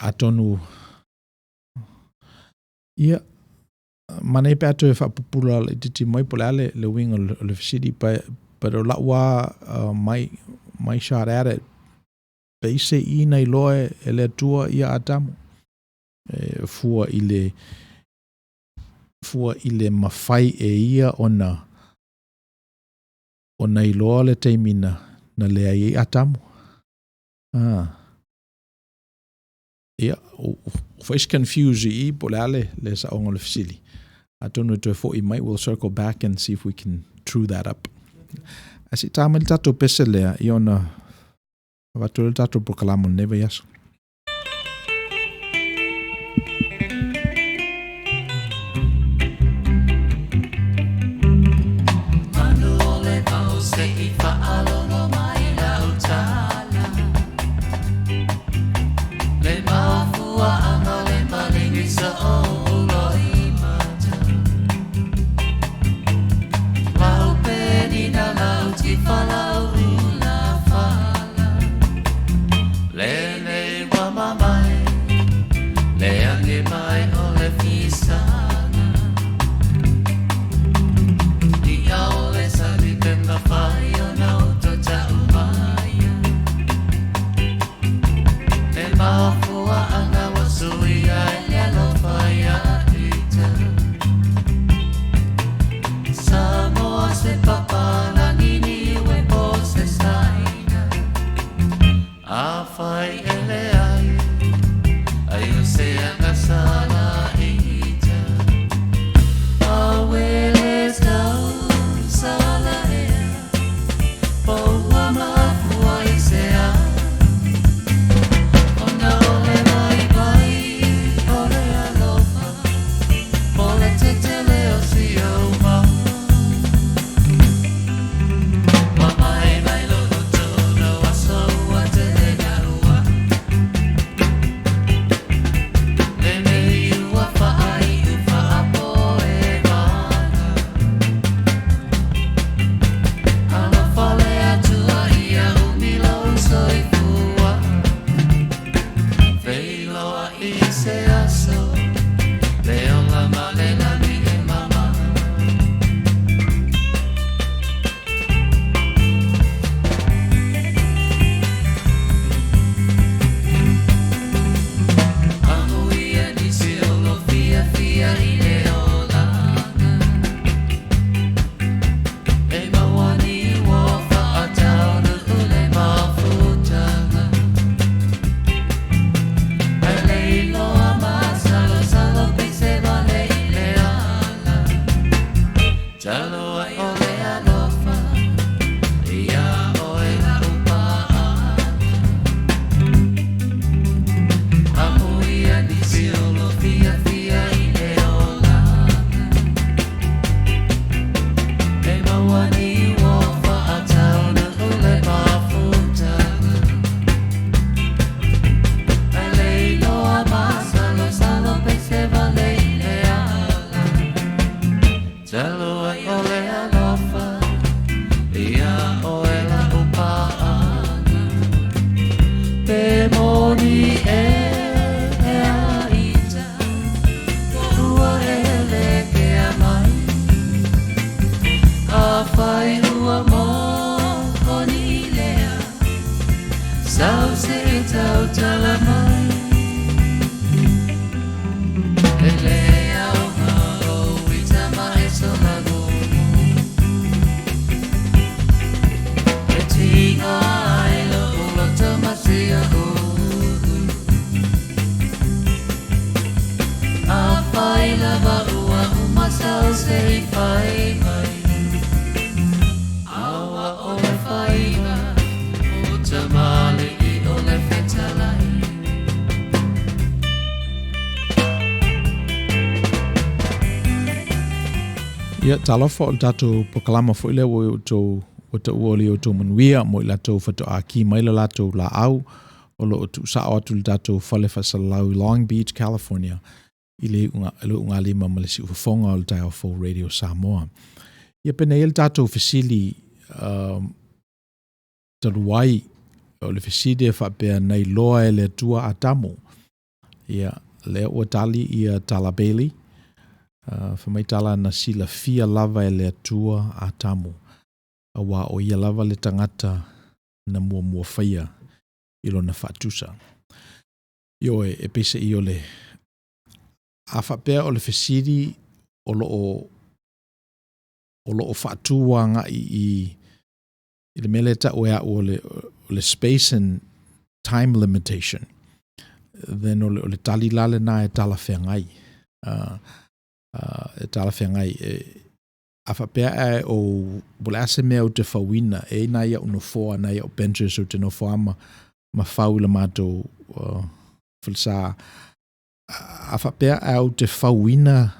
Atonu ia mana I pe atu e whapupula le titi mai pole ale le wing o le city pero la wa mai shot at it peise I nei loe ele tua ia atamu fua I le mawhai e ia ona I loa le teimina na lea I atamu. Ia, whais confuse I pole ale le sa ongo le fisili. Atonu to fo I might we'll circle back and see if we can true that up. Asi tāmali tātou pese lea I ona watu le tātou prokalamo neva yaso. Ia talofa o le tatou pakalama fo ile o ta ua le o tau Manuia mo i latou fato a ki mai le latou la au o lo tu sa o tu le tatou fale fasalau Long Beach, California i le unga lima malesi ufonga o le tai o Radio Samoa. Ia pene i le tatou fasili taruai o le fasili e whapea nei loa e le tua a tamu. Ia le ua tali ia Tala Bailey. Whamaitala na sila fia lava e le atua a tamu. Awa o ia lava le tangata na mua whaia ilo na whatusa. Io e pese i o le a whapea o le whesiri o lo o whatua nga i le mele ta oea o le space and time limitation. Then o le tali lale na e tala whengai. E tala whengai a whapea e o bole ase mea o te whawina e na ia unofoa na ia o benches o te nofoa ma whau la mātou whalsa a whapea e o te whawina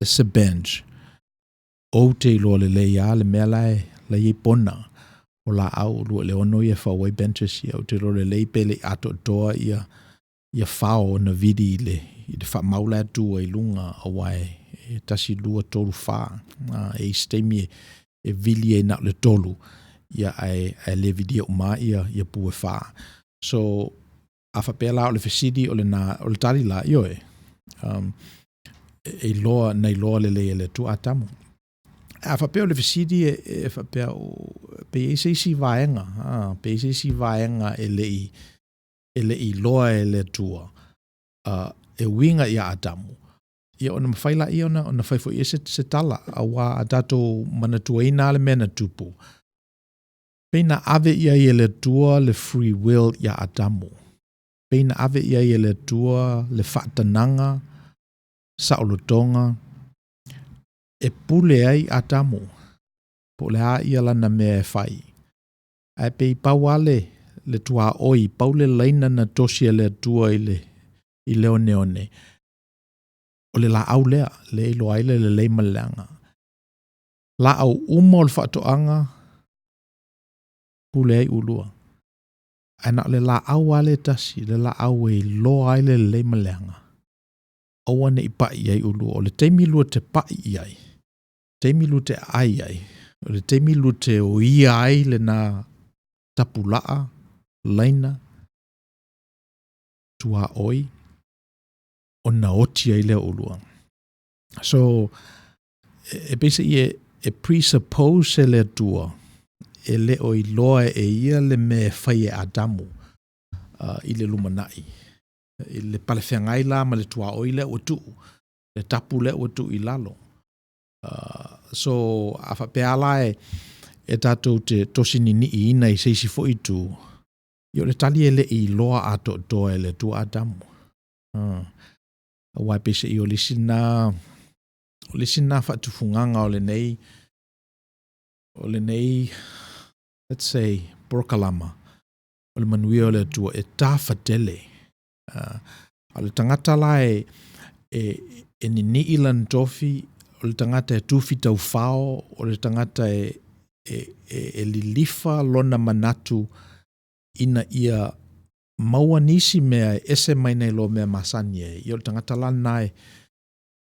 se bench o te ilo le leia le mea lai le i pona o la au lua le ono ia whawai benches ia o te ilo le lei pele ato toa ia whao na vidi le i te wha maula tua i lunga awai e tasi lua toru wha e stemi e vili e na le tolu ia ai le video ma ia pu fa so afa pela o le fesidi o le tali la io e loa nei loa le tu atamu afa pe o le fesidi e fa pe o pe si vaenga pe si vaenga e le loa e le tua e winga ia atamu ia ona mawhaila ia ona whaifo ia se tala awa a tato manatua ina le mena tupu. Peina ave ia le tua le free will ia atamu. Peina ave ia le tua le whaatananga sa olotonga e pule ai atamu. Po le a ia lana mea e whai. Ai pe i pauale le tua oi, paule leina na tosia le tua i leone one. O le la au lea, le ilo aile le leima leanga. La au umo le whaatoanga, pule ai ulua. Ana le la au ale tasi, le la au e lo aile le leima leanga. Aua ne i pai ai ulua, o le teimi lua te pai ai. Teimi lua te ai ai. O le teimi lua te o ia ai le na tapulaa, leina, tua oi. O na oti ai lea ulua. So, e pese e presuppose le tua, e le o i loa e ia le me whai e adamu i le lumanai. I le palewhengai la ma le tua oi le Outou, le tapu le Outou i lalo. So, a whapeala e tatou te tosinini i ina i seisi fo i tu, i o le tali e le i loa ato toa e le tua adamu. Wai pese i o lisina whaatufunganga o le nei, let's say, Brokalama, o le Manuia o le tua e tā whatele. O le tangata la e nini ilan tofi, o le tangata e tufi tau whao, o le tangata e lilifa lona manatu ina ia maua nisi mea ese mai nei lo mea masani e. I o le tangata la nai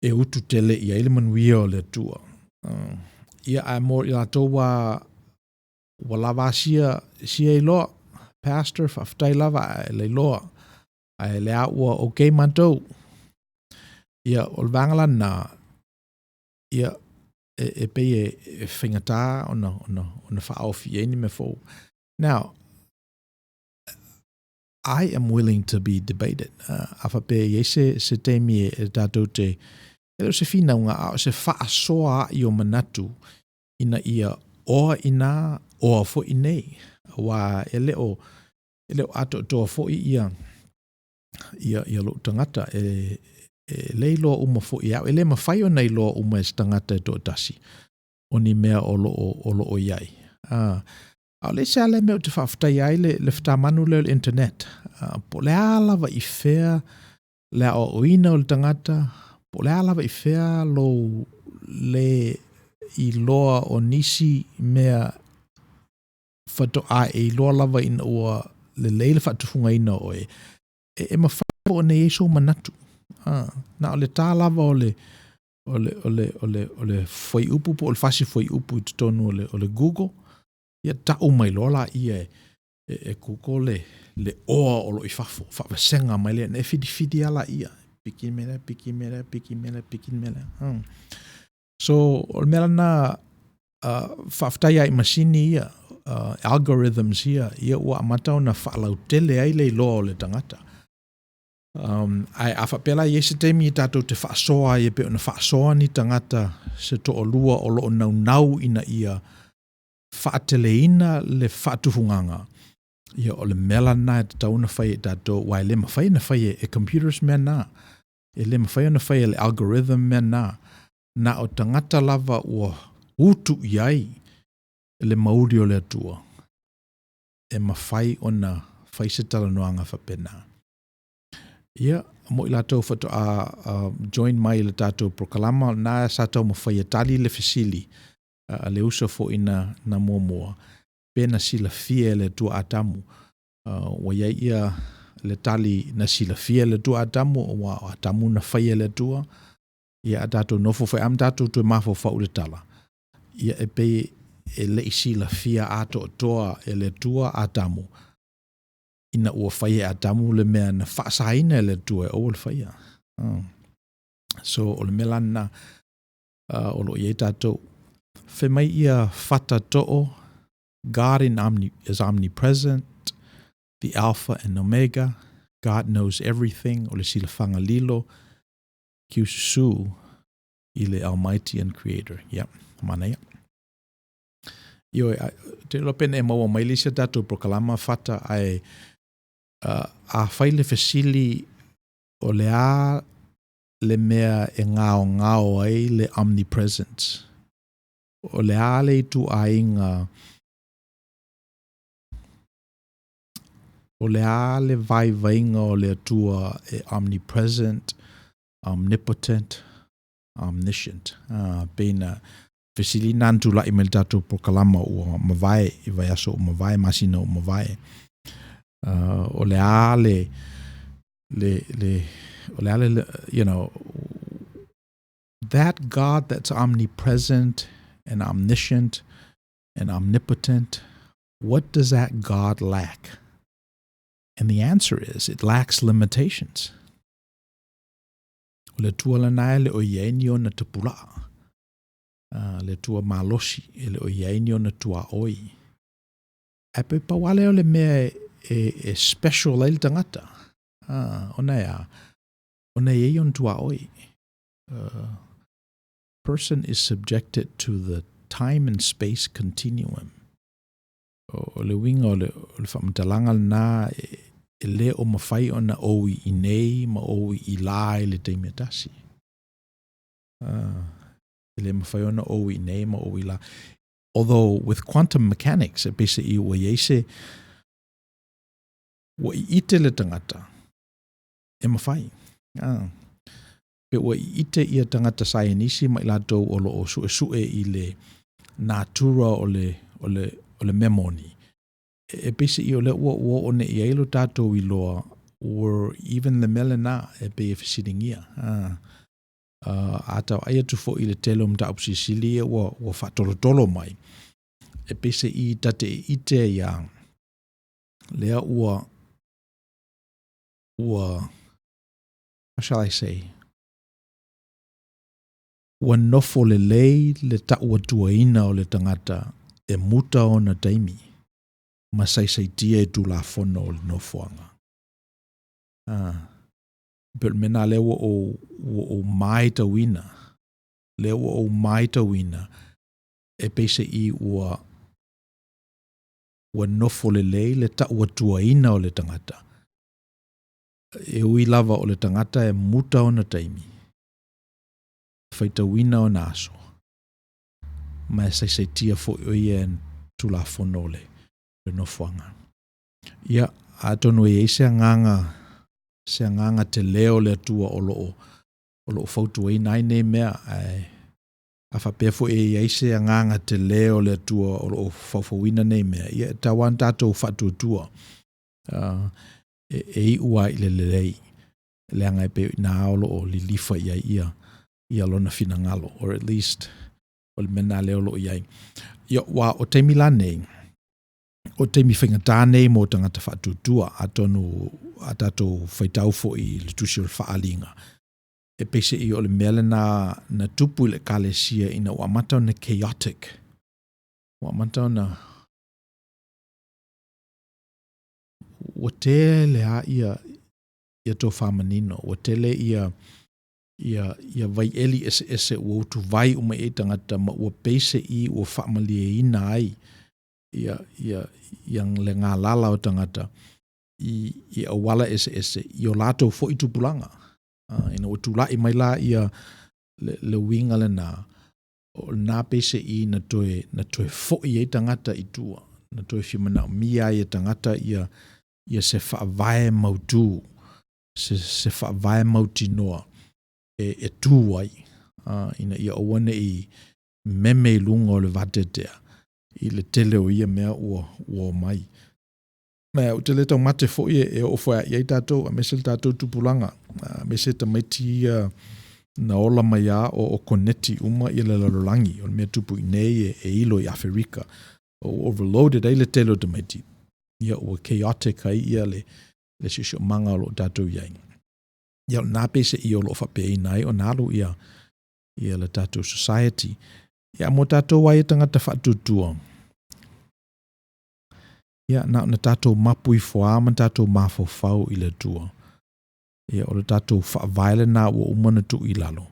e utu tele ia ile Manuia o le tua. Ia a mo i la toa wa lava sia i loa, pastor, whaftai lava e le loa. Ai le a ua okay mantou. Ia o le vangala na ia e pe e whingata ona whaofi e ni me fo. Now, I am willing to be debated. Afa pe ye se temi e tatou te e se fina unga a se whaasoa i o manatu ina ia oa ina oa fo i nei. Wa e leo ato toa fo i ia lo tangata e leilo uma fo i au. E le mawhai o nei loa uma e tangata e to tasi. O ni mea o lo o iai. A le se ale meo te whaftai ai le whtamanu leo le internet. Po le alawa i whea le o oina o le tangata. Po le alawa i whea lo le i loa o nisi mea whato a e loa lava ina ua le leile whatufunga ina o e mawhai o ne eiso manatu. Na o le tā lava o le whai upu po o le whasi whai upu i tonu o le Google. Ia tau mai lola ia e kuko le oa o lo i whafo, whawasenga mai lea, ne whidi ala ia, piki mele. So, o mea na whaftai ai masini ia, algorithms ia ua amatau na whaalau tele ai le loa o le tangata. Ai a whapela i ese temi i tātou te whaasoa i pe o na whaasoa ni tangata se to o lua o lo nau ina ia whaateleina le whaatuhunganga. Ia o le mela na e tauna whai e tato, wai le mawhai na whai e computers mea na. E le mawhai na whai le algorithm mea na. Na o tangata lava ua utu iai le mauri o le atua. E mawhai o na whai se talanoanga whapena. Ia, mo i lato whato a join mai le tato Brokalama na sa tau mawhai e tali le fesili. Le uso fo ina na moa pena sila fie le tua atamu wa ia le tali na sila fie le tua atamu wa atamu na fai le tua ia atato no fo am tato tu mafo fa ule tala ia e pe e le isi la fia ato toa e le tua atamu. Ina ua whaia atamu le mea na whaasaina e le tua e o le whaia. So o le melana o lo iei tātou. Whe mai ia whata to'o, God is omnipresent, the Alpha and Omega. God knows everything. O le sila whangalilo, kiususu i le Almighty and Creator. Yep, mana ia. Io te lopene e maua mai lisa tātou prokalama whata ai a whaile fesili o le a le mea e ngao ai le omnipresence. O le a le tu a inga o le a le vai vainga o le atua e omnipresent, omnipotent, omniscient. Pena fesili nantu la imel tātou prokalama ua mawai i vai aso o mawai masina o mawai. O le a you know, that God that's omnipresent and omniscient and omnipotent, what does that God lack? And the answer is, it lacks limitations. Le tua lanai le o ienio na tupula. Le tua malosi le o ienio na tua oi. E pe pawale o le mea e special le tangata. Ona e on tua oi. Person is subjected to the time and space continuum. O le winga o le whamtalanga na e le o mawhai o na owi I nei ma owi I la e le teimea tasi. E le mawhai o na owi I nei ma owi la. Although with quantum mechanics, e pese I ua iese, ua I ite le tangata, e mawhai. Pe ua I ite ia tangata sainisi ma I latou o lo o sue I le natura o le memoni. E pese I o le ua o ne I ailo tātou I loa, or even the melana e pe e fesiringia. Atau aia tufo I le telo mta upsisilia ua whatolotolo mai. E pese I tate ite ia lea ua how shall I say? Ua nofo le lei le ta ua tuaina o le tangata e muta o na taimi. Ma saisaitia e tu la fono o le nofoanga. But mena le o mai ta wina. Le o mai ta wina. E pese I ua nofo le lei le ta ua tuaina o le tangata. E ui lava o le tangata e muta o na taimi. Faita wina o na aso. Ma e saisaitia fo oia en tu la fono le nofoanga. Ia, atonu e se anganga te leo le tua o lo fautu e nai ne mea a whapefo e se anganga te leo le tua o lo faufawina ne mea. Ia, tawan tātou whatu tua. E ua I le lei. Le anga e pe na o lo o li lifa ia lona fina ngalo. Or at least, o le mena leo lo iai. Ia, wa o te mila nei. O te mi whaingatā nei mō tangata whatutua atonu atatou whaitau fo I le tusi o le whaalinga. E pese I o le mele na tupu le kalesia ina ua matau na chaotic. Ua matau na ua te le a ia tō whamanino. Ua te le ia vai eli ese ua utu vai uma e tangata ma ua pese I ua whamalie ina ai. Yang le ngā lala o tangata I awala ese I o lātou fo I tupulanga. Ina o tūlai mai la ia le winga le nā pese I na toe fo I e tangata I tua. Na toe whimana mia I tangata ia se whaavae mautu. Se whaavae mautinoa e tū ai. Ina ia awane I meme lunga o le vatetea. I le tele o ia mea ua mai. Mea o te le tau mate fo e o whaia iei tātou, a mese le tātou tupulanga. A mese ta maiti na ola mai o koneti uma i le lalolangi, o le mea tupu i nei e ilo i Afrika, o overloaded ai le telo te maiti, ia o chaotic ai ia le sisio manga o lo tatou iai. Ia nā pese i o lo whapea nai o nālu ia le tatou society, ia mo tatou ai tangata whatutua. Ia na tatou mapu i whaa, man tatou mafau i le tua. Ia o le tatou whaavaile nā ua umana tu i lalo.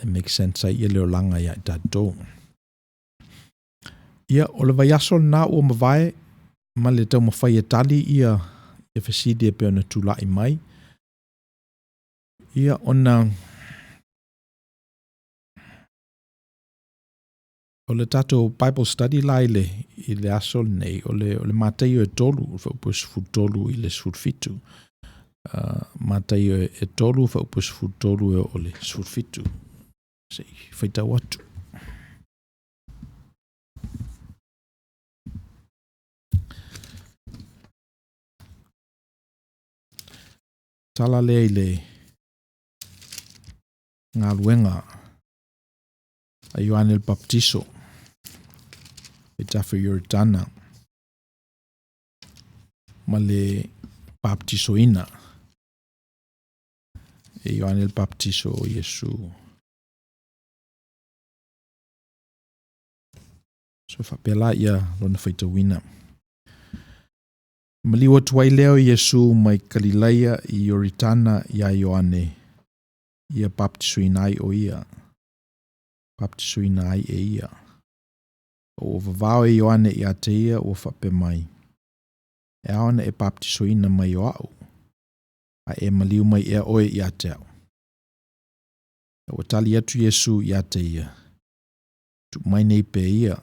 It makes sense ai ia leo langa ia i tatou. Ia o le vaiaso nā ua mawai, ma le tau mawhai e tali ia fesidi e peo na tūlai mai. Ia o le tatou Bible study la i le aso nei, o le mātai o e tolu, o whaupus futolu i le sfutfitu. Mātai o e tolu, whaupus futolu o le sfutfitu. Sei, whaitau atu. Tala lea i le ngā luenga a Ioane el Baptiso e tafu Yoritana ma le baptiso ina e Ioane el Baptiso o Yesu. So whapela ia lona whaitawina. Maliwa tuai leo Yesu mai Galileia i Yoritana ia Ioane ia baptiso inai o ia. Baptiso inai e ia. O vavao e Ioane i ate ia o whape mai. E aona e baptiso ina mai o au. A e maliu mai e oe i ate au. O tali atu Yesu i ate ia. Tu mai nei pe ia.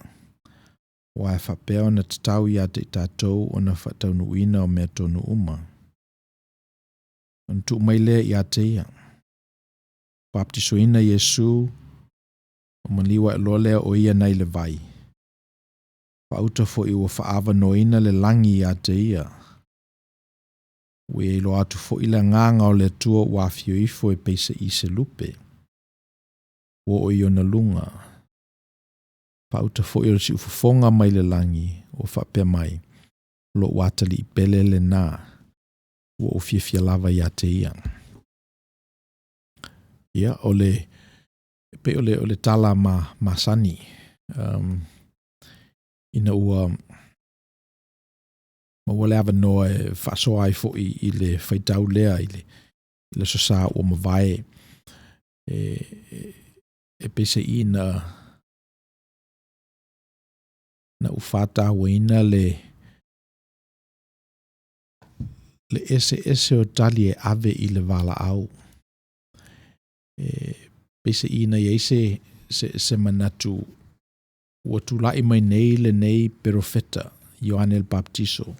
O ai whapea na tatau i ate i tātou o na whataunu uina o mea tonu uma. Tu mai lea i ate ia. Baptiso ina Yesu o maliwa e lolea o ia nei le vai. Whauta fo i ua whaava noina le langi i ate ia. Ue e lo atu fo i le nganga o le tua wafio ifo e peisa i se lupe. O i ona lunga. Pauta fo i o si ufufonga mai le langi o whapea mai. Lo watali i pele le nā. O fiafia lava i ate ia. Ia o le tala ma sani. Ina ua ma wale ava noa e whaasoa ai fo i le whaitau lea i le sosa o mawai e pese i na ufata waina le ese o tali e ave i le vala au. Pese i na yeise se manatu ua tulai mai nei le nei perofeta Ioane el Baptiso.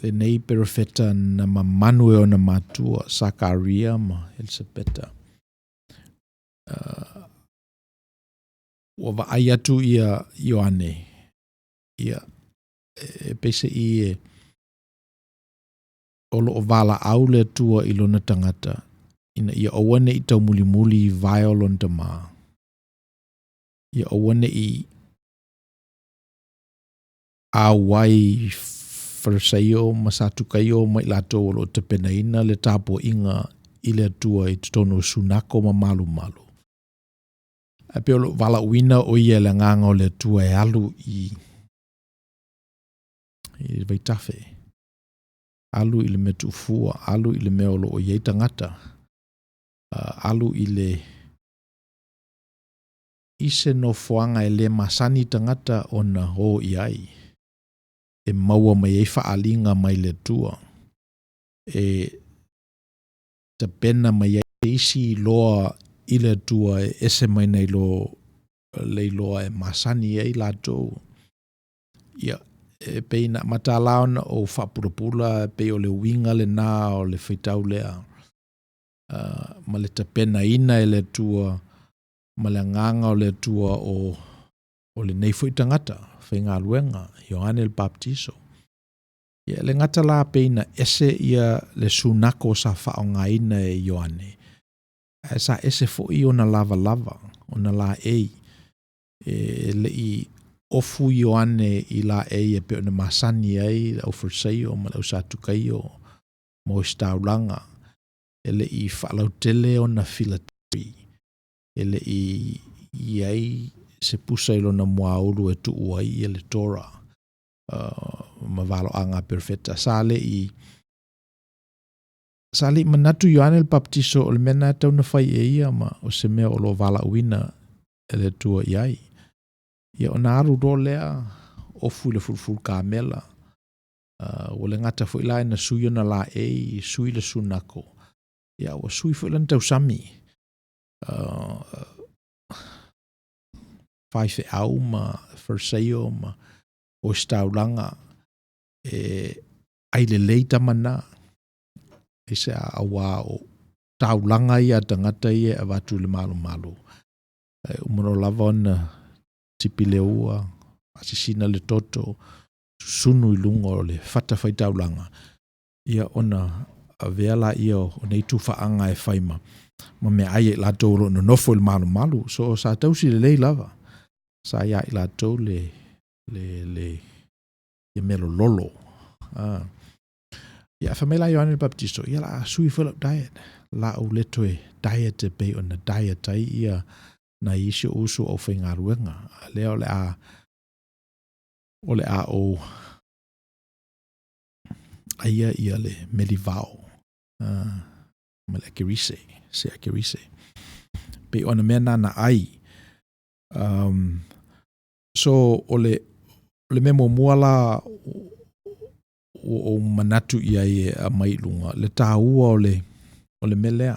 Le nei perofeta na Manuia o na matua Sakaria ma Elisabeta. Ua vaai atu ia Ioane. Ia pese i olo o vala au le tua ilona tangata. Ina ia owane i tau muli vai o lonta maa. Ia owane i awai farsaio masatukaio mai lato o te penaina le tapo inga i le tua i tono sunako ma malu. A pe o vala uina o ia le nganga o le tua e alu i vaitafe. Alu i le metu fua, alu i le meolo o iei tangata. Alu i le ise no fuanga e le masani tangata o na ho iai. E maua mai e faalinga mai le tua. E te pena mai e isi loa i le tua e ese mai nei le loa e masani e lato. Ia e peina matalaona o whapurapula pe o le winga le nā o le whaitau lea. Ma le te pena ina e le tua ma le nganga o le tua o le nei fui tangata, whainga luenga, Ioane el Baptiso. Ia le ngata la peina ese ia le sunako sa whaonga ina e Ioane. sa ese fo'i ona lava, ona la ei, le i ofu i o ane i la ei e pe ona masani ai, au forsei o ma lau sa tukai o mo staulanga, le i whalautele ona filatari, le i ai se pusa i lona mua ulu e tu uai e le tora, ma valo anga perfetta, sa le i manatu Ioane le baptiso o le mena tau na fai e ia ma o se mea o lo vala uina e le tua iai. Ia o na aru do lea ofu le fulful ka mela. O le ngata fu ila na sui na la e sui le sunako. Ia o sui fu ilan tau sami. Fai fe au ma ferseo ma o staulanga ai le leita mana. Ese a awa o taulanga ia tangata ia a watu le malu. Umano lava ona tipi le ua, asisina le toto, sunu i lunga o le fata fai taulanga. Ia ona a veala ia o nei tufaanga e faima. Ma mea aie la tau no nofo le malu. So sa tausi le lei lava. Sa ia i la tau le melo lolo. Ia whamela Ioane le Baptisto, ia la sui Philip diet. La au leto e diet e pe o na diet ai ia na isi usu o whainga ruenga. Lea o le a o aia ia le melivao. Ma le akirise, se akirise. Pe o na mena na ai. So o le memo muala o manatu ia e a mailunga. Le tāua o le melea,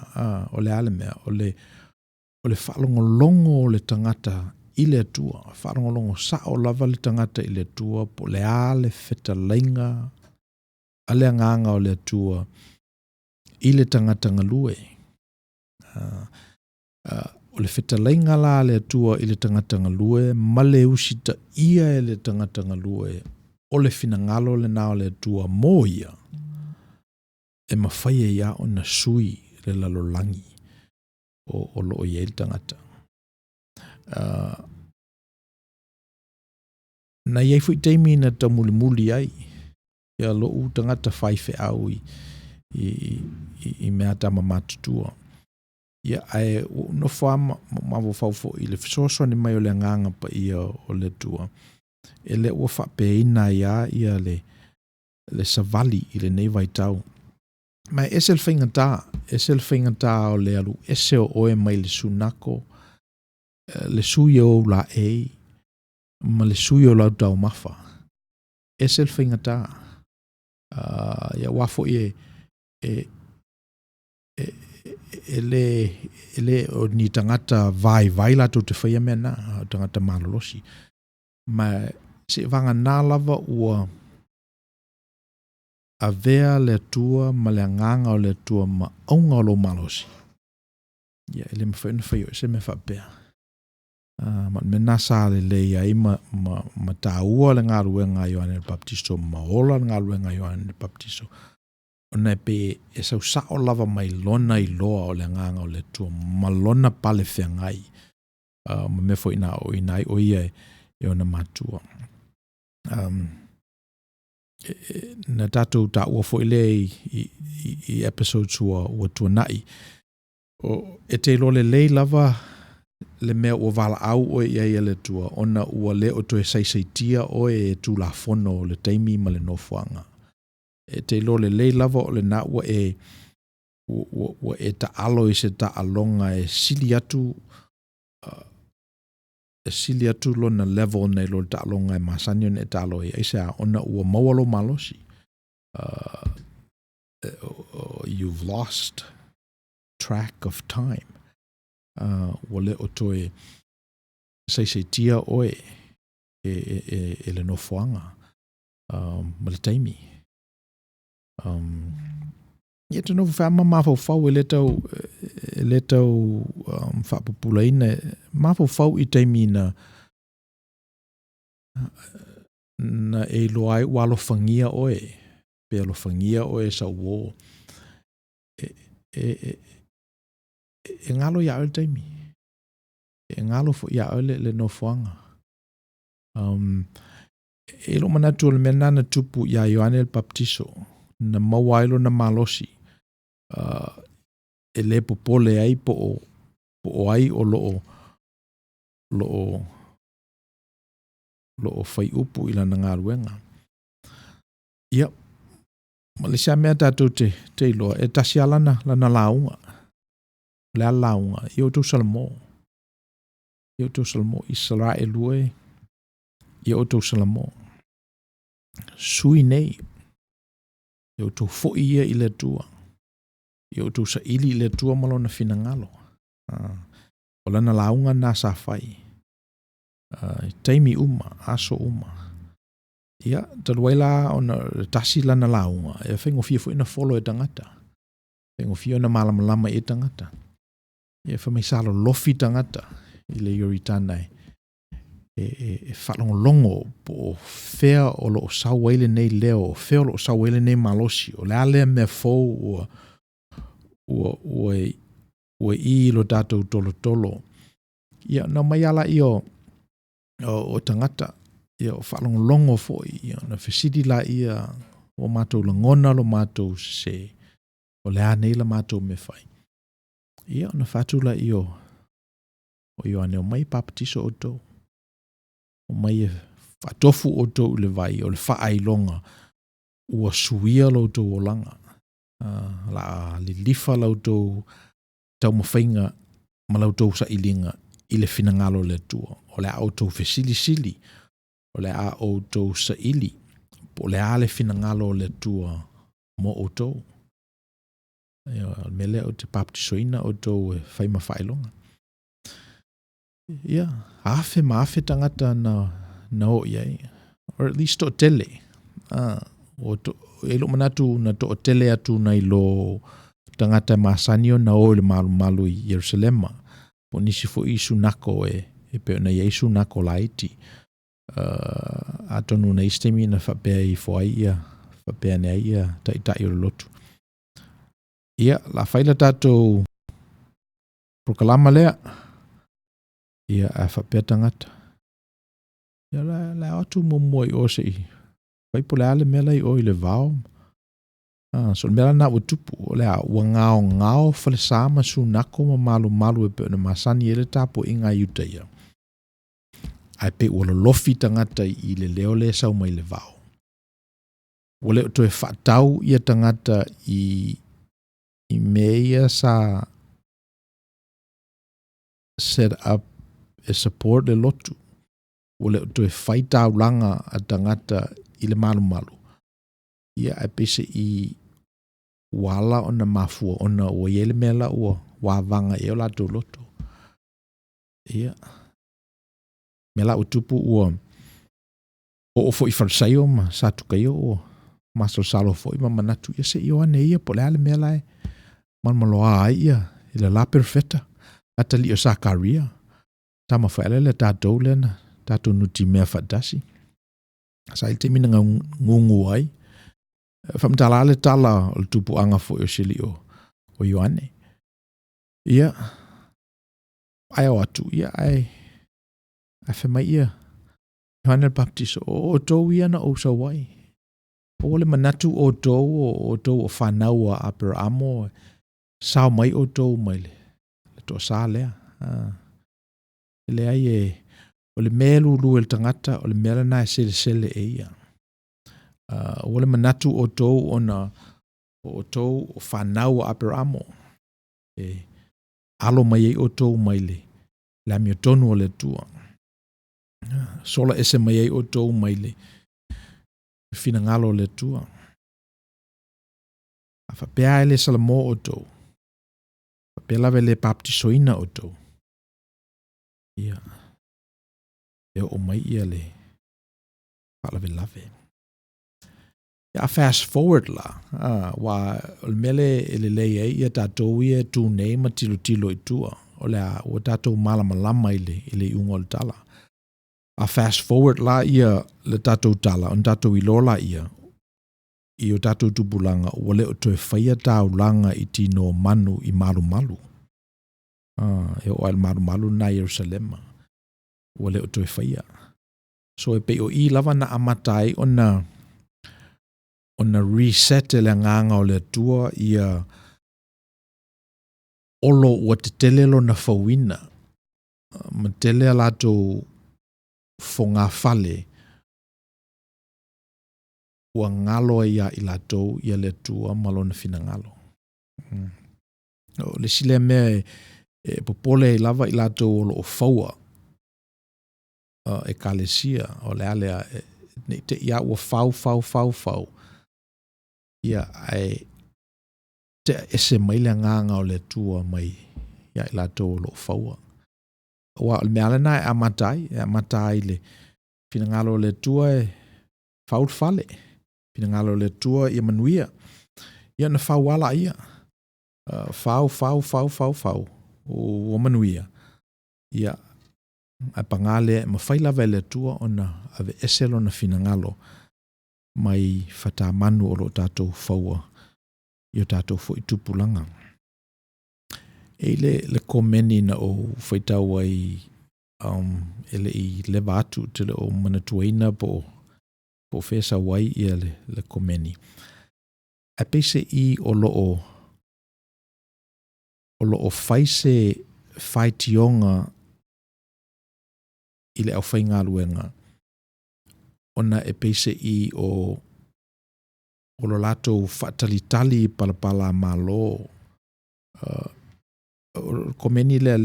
o le ale mea, o le whalongolongo o le tangata i le atua. Whalongolongo sa o lava le tangata i le atua, po le ale feta lainga, ale anganga o le atua, i le tangata ngalue. O le feta lainga la le atua i le tangata ngalue, ma le usita ia e le tangata ngalue, o le finangalo le nao le atua mo ia, e mawhai e ia o na sui le lalolangi o loo ia il tangata. Na iei fui teimi na tamuli ai, ia loo tangata whaife au i mea tama matutua. Ia ai no whaama mawo whauwho i le fisoso ni mai o le nganga pa ia o le tua. E le ua whapeina ia le savali i le nei vaitau. Mai ese le whaingata o le alu, ese o oe mai le sunako, le sui o la ei, ma le sui o lau tau mafa. Ese le whaingata. Ia wafo i ele o ni tangata vai la to te whaia mena, tangata malolosi. Ma se vanga nā lava ua a vea le tua ma le nganga o le tua ma aunga o lo malosi. Ia, ele me whaio, se me whapea. Ma me nasa le leia i ma tāua le ngā ruenga Ioane le Baptisto, ma ola le ngā ruenga Ioane le Baptisto. Ona pe e sau sao lava mai lona i loa o le nganga o le tua, ma lona pale whengai. Ma me fo ina o inai o ia e ona matua. Na tātou tā ua fo ile i episode ua tua nai. E te lo le lei lava le mea ua vala au o ia ia le tua, ona ua le o to e saisaitia o e tu la fono le taimi ma le nofuanga. E te lo le lei lava o le na ua e ta alo i se ta alonga e sili atu lo na level nei lo ta alonga e masanyo ne ta alo e se a ona ua mawalo malosi. You've lost track of time. Wale o to e saisaitia oe e le nofuanga ma le taimi. Ia te nofu whaama mawhau e le tau whapupulaina mawhau i taimi na e loai walo whangia oe pe alo whangia oe sa uo e ngalo ia ole taimi. E ngalo fo ia ole le no fuanga. E lo manatu le mena na tupu ia Ioane le Baptiso na mawailo na malosi. E le popole ai po ai o lo fai upu ila na ngaruenga. Ia, malisia mea tātou te iloa, e tasi alana lana launga. Le a launga, i Outou Salamo. I Outou Salamo, i Israelue, i Outou Salamo. Sui nei, i Outou fo'i ia i le tua. I Outou sa ili i le tua malo na finangalo. O lana launga na sa fai. Taimi uma, aso uma. Ia, taluaila ona tasi lana launga. E whengo fia fo ina folo e tangata. Whengo fia na malamalama e tangata. Ia whamaisalo lofi tangata. Ile yori tanai. E whalongolongo po whea o lo sauwele nei leo. Whea o lo sauwele nei malosi. O lea lea mea fau ua I lo tātou tolo tolo. Ia, na mai ala I o tangata. Ia o whalongolongo fo ia na whesidi la ia o mātou langona lo mātou se. O lea nei la mātou me whai. Ia na whatula I o Ioane o mai Baptiso Outou. O mai e whatofu Outou le vai o le whaailonga. Ua suia lo Outou o langa. La li lifa la Outou tau mawhainga ma la Outou sa ilinga I le finangalo le tua. O le a Outou whesili sili. O le a Outou sa ili. Po le a le finangalo le tua mo Outou. Mele o te Baptisoina Outou e whaima whailonga. Ia, afe maafe tangata na o iai. Or at least to tele. E lo manatu na to tele atu na ilo tangata masanio na o le malu malu I Jerusalema. Po nisi fo isu nako e pe na Yesu nako laiti. Atonu na istemi na whapea I fo ai ia. Whapea ne ai ia tai o lotu. Ia, la whaila tātou prokalama lea. Ia a whapea tangata. Ia la atu momoi o se I. Whaipole ale mela I o I le vao. So mela na utupu. O lea ua ngao whale sama su nako ma malu e pe na masani ele tapo inga yuta ia. Ai pe ua lofi tangata I le leo le sau mai le vao. Ua leo to e whaatau ia tangata I meia sa set up e support le lotu. Ua leo to e whaitau langa a tangata I le malu. Ia ai pese I wala ona mafua ona ua iele mela ua wavanga e o lato loto. Ia. Mela utupu ua o fo I farsaio ma satu kaio o masol salo fo I manatu ia se Ioane ia po le ale mela e malmaloa ai ia ila la perfetta atali o Sakaria tama whaele le tātou lena tātou nuti mea whadasi sa il te mina ngungu ai whamtala ale tala o tupu anga fo o sili o Ioane ia ai o atu ia ai whamai ia Ioane le Baptiso o Outou ia na ousa wai o le manatu Outou o whanau a Abrahamo sao mai Outou mai le to sa lea le ai o le melu lu el tangata o le mela na sele e ia o le manatu Outou ona Outou o whanau a Abrahamo alo mai Outou mai le amiotonu o le tua sola ese mai Outou mai le finangalo le tua a whapea ele salamo Outou whapea lawe le Baptisoina Outou ia e o mai ia le whalawe lawe ia fast forward la wa o mele ele lei ai ia tātou ia tū nei ma tilo I tua o lea o tātou malamalama ile ungo le tala a fast forward la ia le tātou tala on tātou ilola ia I o tātou tupulanga o le o toe whaia tāulanga I tino manu I malu e o al malu na Jerusalem o le o toi whaia. So e pe o I lava na amatai ona reset le nganga o le tua ia olo ua te telelo na whawina. Ma tele alato whonga whale ua ngalo ia I lato ia le tua malona fina ngalo. Le sile mea e popole I lava I lato olo o whaua e kalesia o le alea te ia ua whau. Ia ai te ese mai le nganga o le tua mai ia I lato olo o whaua. Ua le mea lena e amatai le fina ngalo le tua e whau fale. Fina ngalo le tua ia manuia. Ia na whau ala ia. Whau. O manuia. Ia a pangale mawhaila vele tua ona ave eselo na fina ngalo mai whata manu o lo tātou whaua I o tātou fo I tupulanga. E le komeni na o whaitau ai ele I lewa atu te le o manatuaina po fesa wai ia le komeni. A pese I o loo whaise whaitionga I le au whainga luenga. Ona e pese I o lo lato whaatalitali palapala malo. Komeni le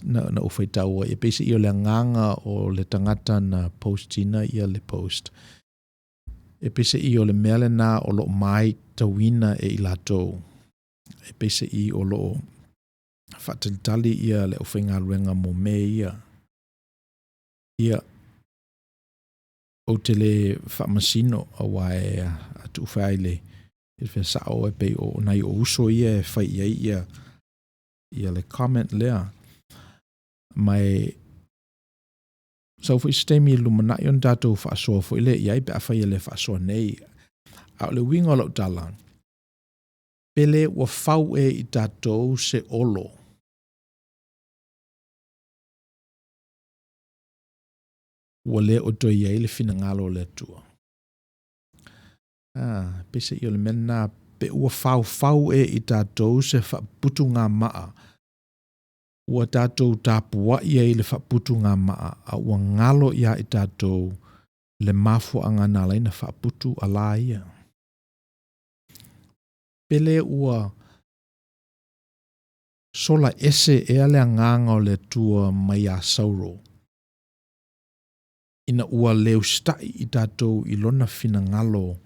na o whaitau e pese I o le nganga o le tangata na postina ia le post. E pese I o le mele na o lo mai tawina e I lato. E pese I o lo whaatalitali ia le o whainga luenga mo me ia. Ia o te le whamasino a wae atu whaile e wha sao e pe o nai o uso ia e whai ia le comment lea mai sau fo istemi lumana ion tātou whaasoa fo ile iai pe a whai le whaasoa nei a le winga o lau talang pele wa whau e I tātou se olo ua le o toi iai le fina ngalo le tua. Pese I o le mena pe ua whau e I tātou se whaputu ngā maa. Ua tātou tāpua iai le whaputu ngā maa a ua ngalo ia I tātou le mafu anga nā leina whaputu ala ia. Pele ua sola ese ea le nganga o le tua mai a sauro. Ina ua leo stai I tātou I lona fina ngalo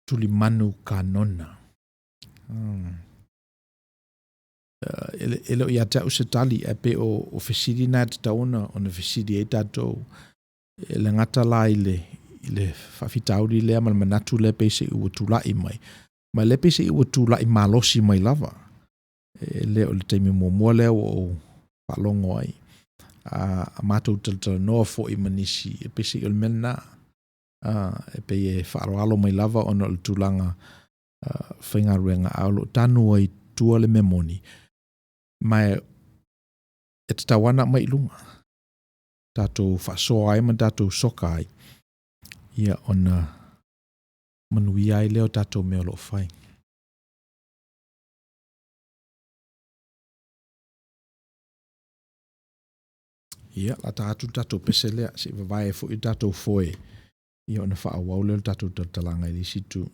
tuli manu kanona. Ele o ia tau se tali e pe o fesidi na te tauna o na fesidi e tātou le ngata la I le whawhitauri lea mal manatu le pese I ua tūlai mai. Ma le pese I ua tūlai malosi mai lava. Le o le teimi mua leo o whalongo ai. A mātou tala noa fo I manisi e pese I o le mena e pe e whaaro mai lava ona o le tūlanga whaingaruenga aolo tanu ai tua le memoni mai e te tawana mai lunga tātou whaasoa ai man tātou soka ai ia ona manuia ai leo tātou mea lo whai. Ia, la tātou pese lea, se vavai e fo I tātou foe. Ia ona wha awau leo tātou talanga I situ.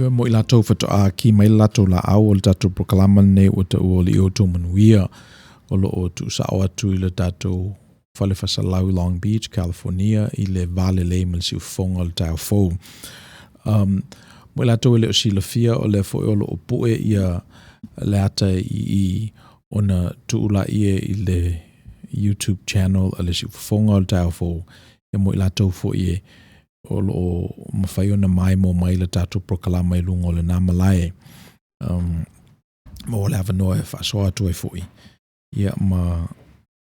mo i latou fatoa ki mai latou la au o le tatou proklama nei ua taʻua o le Outou Manuia o loo tuusaʻo atu i le tatou fale fasalau i Long Beach, California i le valelei ma le siufofoga o le taofou. Mo i latou e le o silafia o le foʻi o loo puʻe ia le ata i ona tuulaʻia i le YouTube channel a le siufofoga o le taofou ia mo i latou foʻi e o loo mawhai ona mai mo mai le tatou proklama i lunga o le nā malae. Mo le awanoa e whaasoa atu ai fwoi. Ia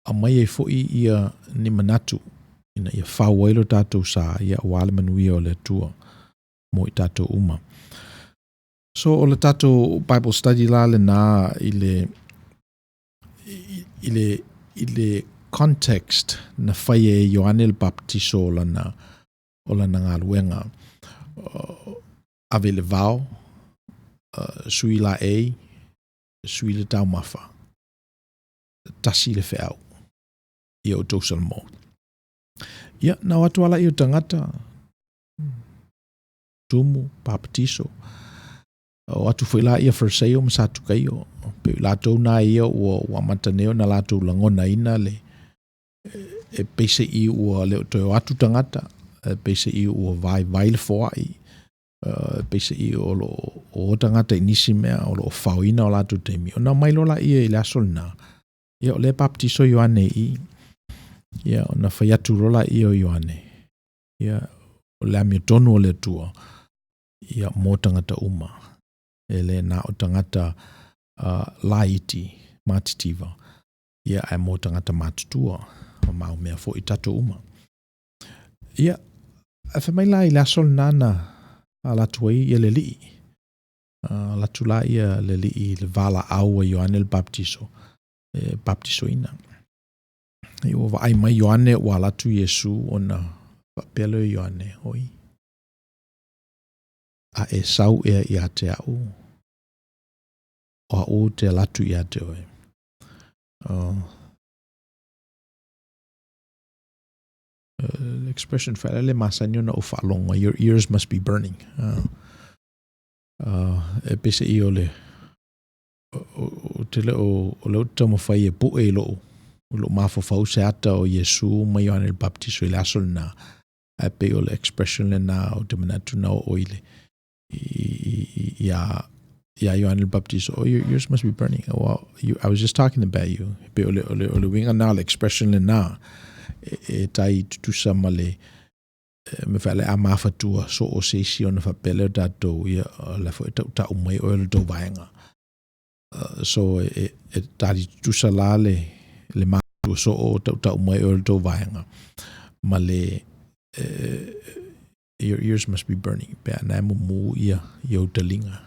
a mai ai fwoi ia ni manatu. Ina ia whau ailo tatou sa ia wale manuia o le tua mo i tatou uma. So o le tatou Bible study la le nā i le context na whai e Ioane le Baptiso o lana galuega ave le vao sui la ei sui le taumafa tasi le feʻau ia outou Samoa ia na atu ala i o tagata tumu papatiso o atu foi la ia fariseo ma satukaio pe latou na ia ua mataneo na latou lagona ina le e peise i ua le toe atu tagata peise i ua vai le foaʻi peise i o tagata i nisi mea o loo fauina o latou taimi ona mai lo laʻia i le aso lenā ia o le papatiso Ioane i ia ona fai atu lo laʻia o Ioane ia o le amiotonu o le atua ia mo tagata uma e lē na o tagata laiti matitiva ia ae mo tagata matutua ma maumea foʻi tatou uma ia e whamai la i le aso lenā na a latu ai ia le lii. Latu la ia le lii le vala au a Ioane le Baptiso. Baptiso ina. I o va ai mai Ioane ua latu Iesu ona pelo Ioane hoi. A e sau ea i a te au. O a o te latu i a te oi. Expression whaere le masanyo na o whaalonga. Your ears must be burning. E pese i o le o te le o leo tamawhai e pu e lo mafofau se ata o Iesu ma Ioane le Baptiso i le aso na e pe o le expression le na o te manatu na o ile ia Ioane le Baptiso your ears must be burning. I was just talking about you. Pe o le winga na le expression le na e tai tutusa ma le me fale a mafatua so o seisi ona whapele o tatou ia la fo e ta umai o le tau vaenga. So e tari tutusa la le mafatua so o ta umai o le tau vaenga. Ma le your ears must be burning. Pe anai mu ia o talinga.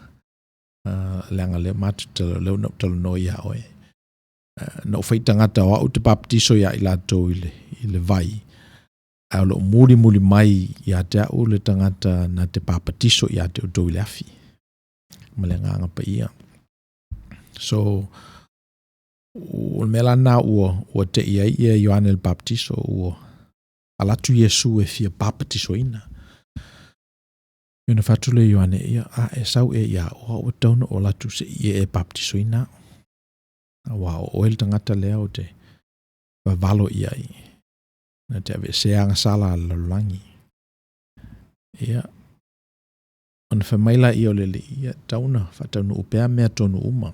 Leanga le matutalo leo na utalo no ia oe. Na ufai tangata o au te baptiso ia i latou i le vai. Au lo muri mai ia te au le tangata na te papatiso ia te utou i le afi. Ma le nganga pa ia. So, o mela na ua te ia Ioane le Baptiso ua alatu Iesu e fia papatiso ina. Iona fatule Ioane ia e sau e ia o tauna o latu se ia e baptiso ina. Wow, o el tangata lea o te valo ia i. Na te ave seanga sala lalangi. Ia. Ona whamaila i o lele ia tauna whataunu upea mea tonu uma.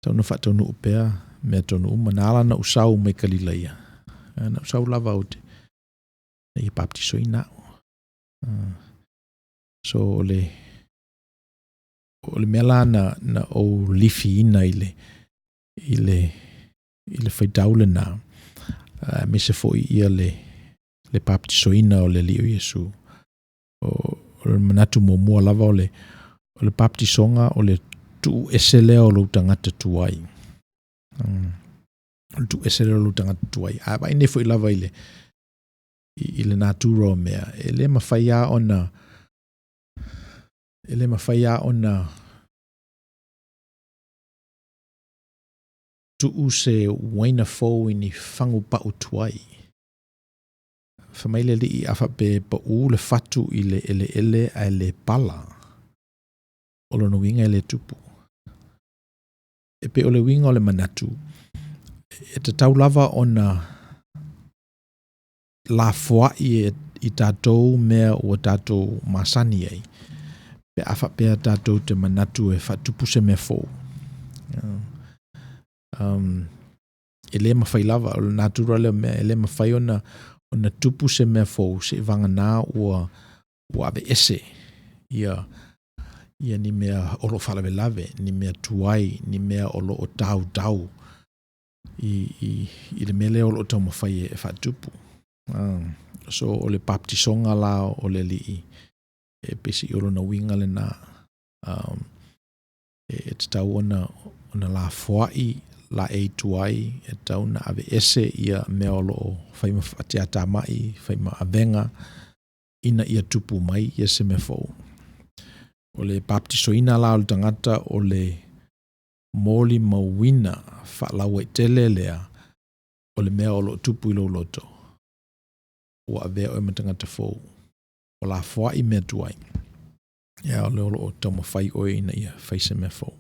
Tauna whataunu upea mea tonu uma. Na ala na usau mai kalila ia. Na usau lava o te. Na i baptiso i nao. So ole mela na o lifi ina ile whaitaule na me se foi ia le baptiso ina o le lio Iesu o le manatu mua lava o le baptisonga o le tu esele o lo tangata tuai tu esele o lo tangata tuai a vai ne foi lava ile natura o mea ele mawhaia ona tu se waina fōu ini whangu pa utuai. whamaile li I awha pe pa le fatu I le ele ai le pala. O lona winga le tupu. E pe o le winga o le manatu. E te tau lava ona la foai I tātou mea o tātou masani ai. Pe awha pea tātou te manatu e whatupu se mea fōu. E le mawhai lava, o le nātura leo mea, e le mawhai ona tupu se mea fōu, se vanga nā ua ave ese. Ia ni mea olo whalawe lave, ni mea tuai, ni mea olo o tau. I le mele olo o tau mawhai e whatupu. So o le baptisonga la o le li e pesi olo na winga le na e te tau ona la foai la e tuai e tau na ave ese ia mea olo o whaima whatiata mai, whaima avenga ina ia tupu mai ia se me fōu. O le baptisoina la o le tangata o le moli mawina whaalaua I tele lea o le mea olo tupu ilo loto. O avea o matangata fōu. O la foai mea tuai. Ia o le olo o tau mawhai oe ina ia whaise mea fōu.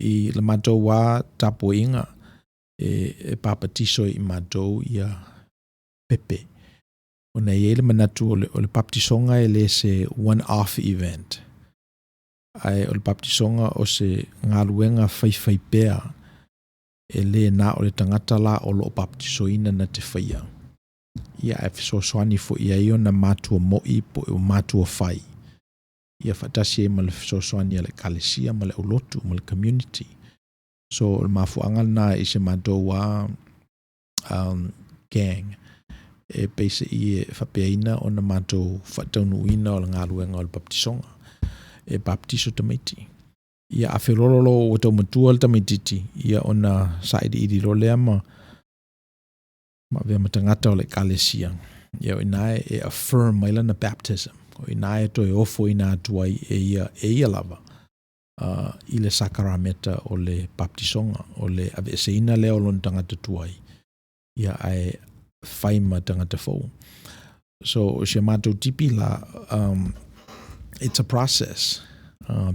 I le mātou wā tapo inga e papatiso I mātou ia pepe. O nei e le manatu o le baptisonga e le se one-off event. Ai o le baptisonga o se ngaluenga whai pea e le na o le tangata la o lo baptisoina na te whaia. Ia e fisosoani fo ia io na mātua mo'i po e o mātua whai. Ia whatasi e ma le fisosoani a le kalesia, ma le ulotu, ma le community. So le mafuanga na I se mātou wā gang. E peise I e whapeaina o na mātou whataunuina o le ngaluenga o le baptisonga. E baptiso tamaiti. Ia a whelololo o tau matua le tamaititi. Ia o na saidi iri rolea ma vea matangata o le kalesia. Ia o inae e affirm maila na baptism. O inae to e ofo ina atuai e ia lava. I le sakarameta o le baptisonga. O le ave seina leo lon tangata tuai. Ia ai whaima tangata fōu. So se mātou tipi la it's a process.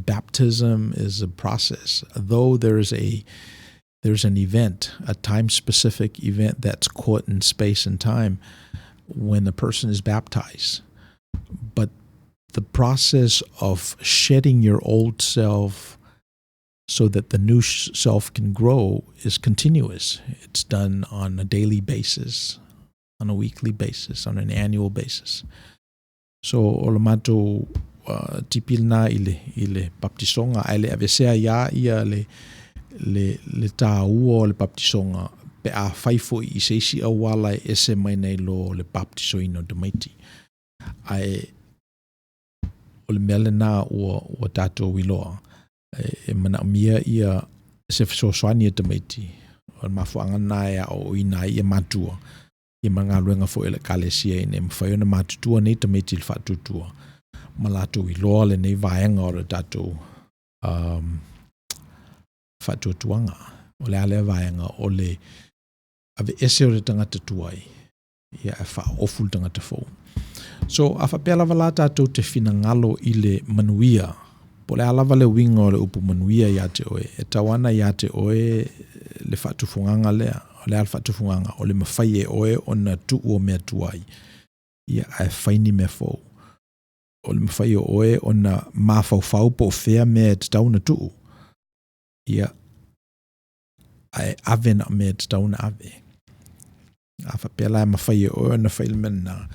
Baptism is a process. Though there's an event, a time-specific event that's caught in space and time when a person is baptized. But the process of shedding your old self so that the new self can grow is continuous. It's done on a daily basis, on a weekly basis, on an annual basis. So, o le mātou tipil na I le baptisonga, ai le avesea ia le tā ua o le baptisonga pe a whaifo I seisi a wala e ese mai nei lo le baptisoina o tamaiti. Ai o le mele nā ua tātou wiloa e mana mia ia se fisosoani e tamaiti. O le mafuanga nā e o ina ia matua. Ia mga luenga fo ele kalesia ine mwhai na matutua nei tamaiti le whatutua. Malato wiloa le nei vaenga o le tātou whatuatuanga. O le ale vaenga o le ave ese o le tangata tuai. Ia e wha oful tangata fōu. So, a whapea lava la tātou te whina ngalo I le Manuia. Po le alava le winga o le upu Manuia ia te oe. E tawana ia te oe le whatufunganga lea. O le al whatufunganga. O le mawhai e oe o na tu o mea tuai. Ia e whaini mea fōu. O le mawhai o oe o na mawhau po whea mea te tauna tuu. Ia e ave na mea te tauna ave. A whapea la mawhai e oe o na whailmena.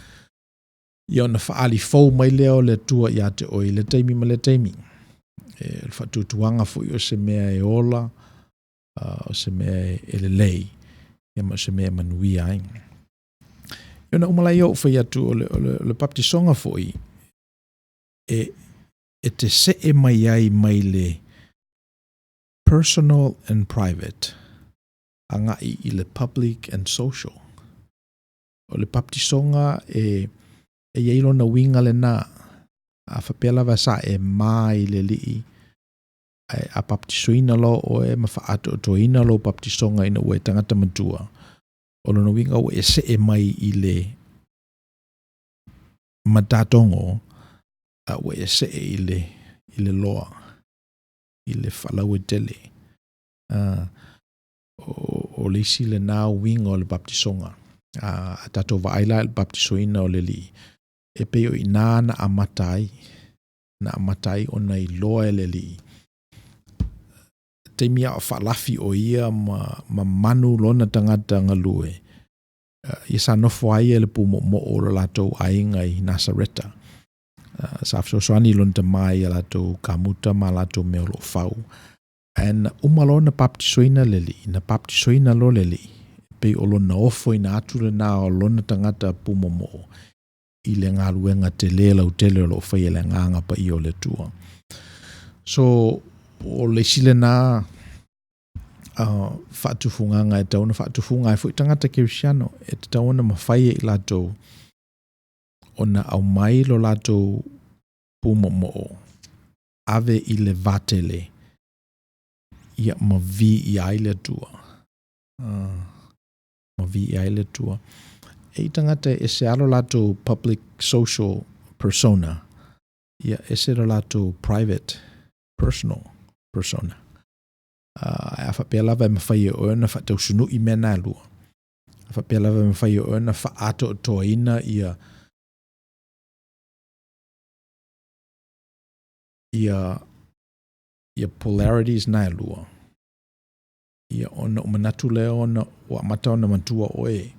Ia na whaali fau mai leo le tua ia te oi le teimi ma le teimi. E le whatutuanga fo I o se mea e ola, o se mea e le lei, ia ma se mea Manuia ai. Ia na umalai au whai atu o le baptisonga fo I, e te se e mai ai mai le personal and private, anga I le public and social. O le baptisonga e yeilo na winga le na a whapela wasa e mai le lii a baptisoina lo o e mawhaato o toina lo baptisonga ina ue tangata matua o lona winga o e se e mai I le matatongo ua ia se i le loa, i le whalau e tele. O le isi le nā winga o le baptisonga. A tatou vaaila le baptisoina o le li. E peo i nā na amatai. Na amatai o na i loa e le li. Te mia o whaalafi o ia ma manu lona tangata ngalue. Ia sa nofo ai e le pumo mo o le latou ainga i Nasareta. Sa afsoswani lona te mai e latou kamuta ma latou meo lo fau. And umalo na baptisoina le li. Na baptisoina lo le li. Pe o lona ofo ina atu le nā o lona tangata pumo mo i le ngā luenga te lela u tele o lo whai e le nganga pa i o le tua. So, o le sile nā whaatufunganga e tauna whaatufunga e fui tangata Kirisiano e te tauna mawhai e i lato o na au mai lo lato pumo mo ave i le vatele ia ma vi i aile tua. Ma vi i aile tua. E tangata e se alo lato public social persona. Ia e se alo lato private personal persona. A whapea lava e mawhai e oena whatau sunu i mena lua. A whapea lava e mawhai e oena whaato o toina ia polarities na lua. Ia ona umanatu leo ona o amata ona mantua oe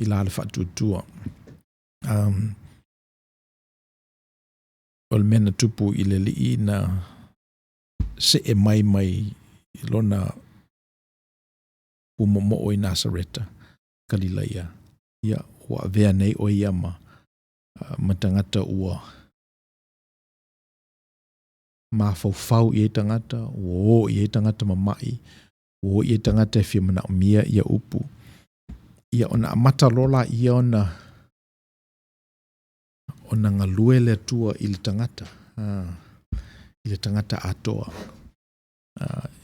i la le whaatutua. O le mena tupu i le li na se e mai lona pumo mo o i Nasareta, Galileia. Ia ua vea nei o ia ma tangata ua ma faufau i e tangata, ua i e tangata mamai, ua i e tangata e whiamana o mia ia upu. Ia ona amata lola ia ona ngalue le tua i le tangata. I le tangata atoa.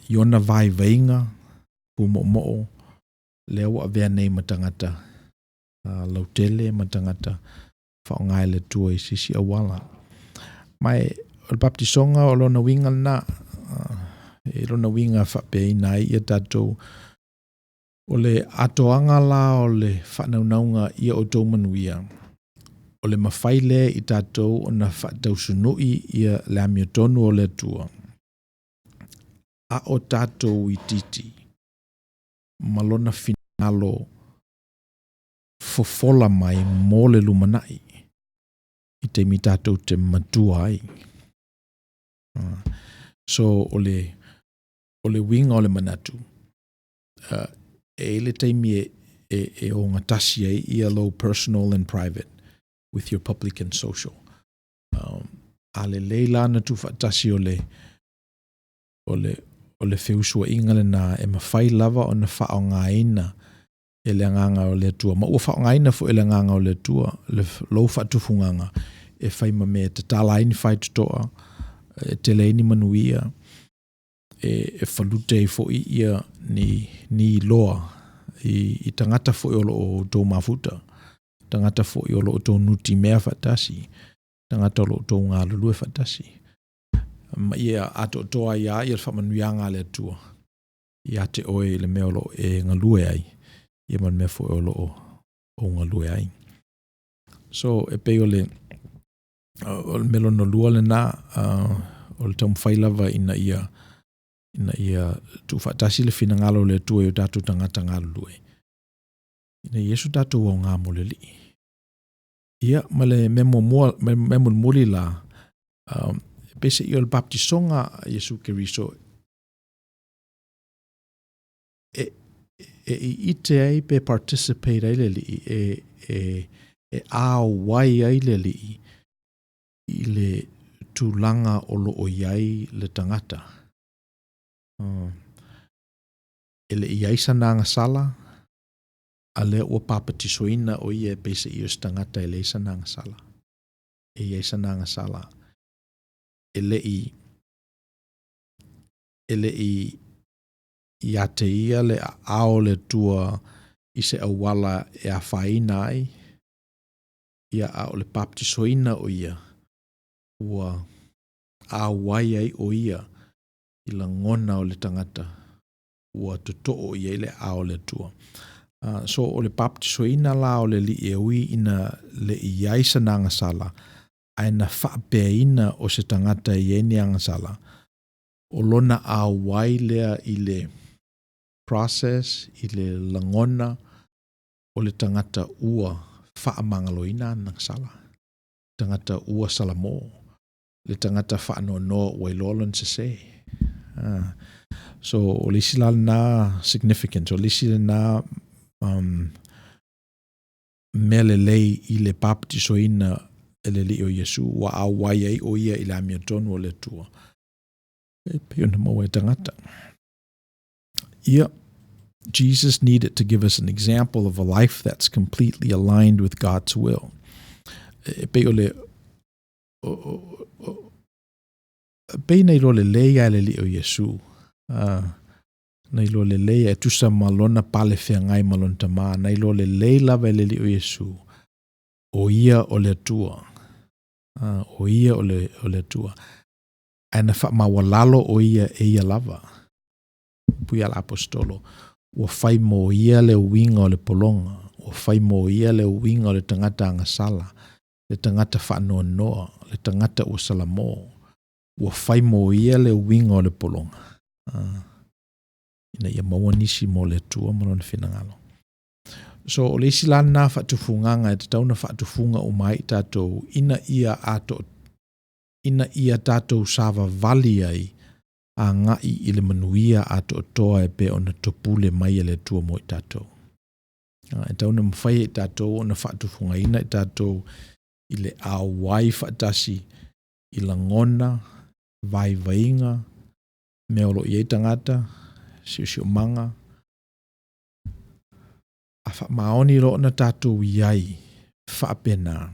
I ona vai veinga, pumo mo lea ua vea nei ma tangata lautele, ma tangata whaongai le tua i sisi awala. Mai o le baptisonga o lona winga na e lona winga whapea i nai ia tatou o le atoanga la o le whanaunaunga ia Outou Manuia. O le mawhaile i tatou o na whatau sunui ia le amiotonu o le tua. A o tatou i titi. Malona finalo fofola mai mo le lumanai. I te mi tatou te matua ai. So o le winga o le manatu. E le teimi e o ngatasi ai ia low personal and private with your public and social. A le leila na tu whatasi o le whiusua inga le na e mawhai lava o na whaongaina e le nganga o le tua. Ma ua whaongaina fu e le nganga o le tua, le low whatufunganga e whai ma me te talaini whai tutoa, e te leini manuia, e whalute i fo i ia ni loa, i tangata fo i olo o tō mafuta, tangata fo i olo o tō nuti mea whatasi, tangata olo o tō ngā lulue whatasi. Ma ia ato toa ia i al whamanuianga le tua. Ia te oe le mea olo e ngalue ai, ia man mea fo i olo o ngalue ai. So e pei o le melo no lua le na, o le tamu whailava ina ia tu whatasi le whina ngalo le tua i o tatu tangata ngā lulue. Ina Iesu tatu o ngā mole li. Ia ma le memo muli la, pese i o le baptisonga Iesu Keriso e ite ai pe participate ai le li, e ao wai ai le li i le tūlanga o lo o iai le tangata. E le iai sananga sala, a le ua papatisoina o ia pese i o stangata e le sananga sala. E iai sananga sala. E le i ate ia le ao le tua i se awala e a whaina ai, ia a o le baptisoina o ia ua a wai ai o ia i la ngona o le tangata ua totoo ia i le a o le tua. So o le baptisoina la o le li e ui ina le iai sananga sala ai na whaapeaina o se tangata i eni anga sala o lona a wai lea i le process, i le langona o le tangata ua whaamangaloina nang sala. Tangata ua salamo. Le tangata whaanono wailolon se se. So o le sila na significance, o le sila na mele lei i le baptisoina e le li o Yesu wa a wai ai o ia i le amia tonu o le tua. E peo na maua e tangata. Ia, Jesus needed to give us an example of a life that's completely aligned with God's will. E peo le pei nei lo le leia le li o Yesu. Nei lo le leia e tusa malona pale fea ngai malon tama. Nei lo le leila ve le li o Yesu. O ia o le tua. O ia o le tua. Aina wha mawalalo o ia e ia lava. Pui ala apostolo. Ua whai mo ia le winga o le polonga. Ua whai mo ia le winga o le tangata angasala. Le tangata whaanoa noa. Le tangata ua salamo. Ua whai mo ia le winga o le polonga. Ina ia mawanisi mo le tua malona whinangalo. So o le isi lana na whaatufunganga e te tauna whaatufunga o mai tātou ina ia tātou sava vali ai a ngai i le manuia a to toa e pe ona topule mai e le tua mo i tātou. E tauna mwhai e tātou ona whaatufunga ina i tātou i le awai whaatasi i la ngona, vai vainga, meolo i eitangata, siu manga, a wha maoni ro na tātou iai whaapena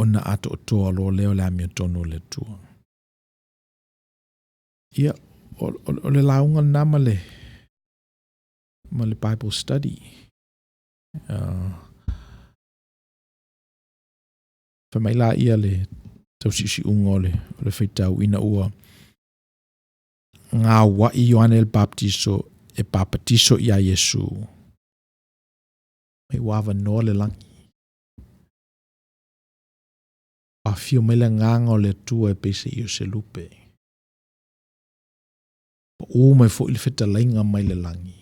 ona ato o toa lo leo le amia tonu le tua. Ia, o le launga na ma le Bible study. Whamaila ia le tausisi unga o le whaitau ina ua ngā wa i Ioane el Baptiso e papatiso ia Yesu. Mai wawa noa le langi. A fio mai le nganga o le tua e pese i o se lupe. O mai fo ili feta lainga mai le langi.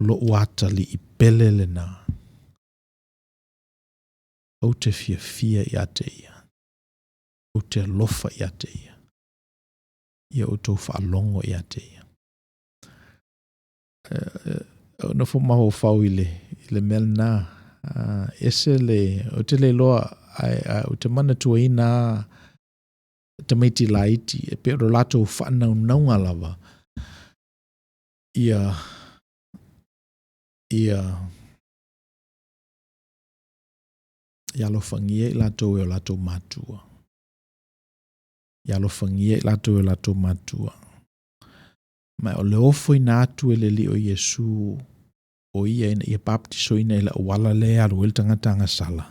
Lo uata li i pele le na. O te fia i ate ia. O te lofa i ate ia. Ia o tau whaalongo i ate ia. No fo maho whau i le mel na. Ese le, o te le loa, o te mana tua ina te meiti laiti, e pe ro lato whanau naunga lava. Ia lofangia i lato e o lato matua. Ia lofangia i lato e o lato matua. Mai o le ofo i nātu e le li o Yesu o ia ina ia baptiso ina ila wala le alu il tangata sala.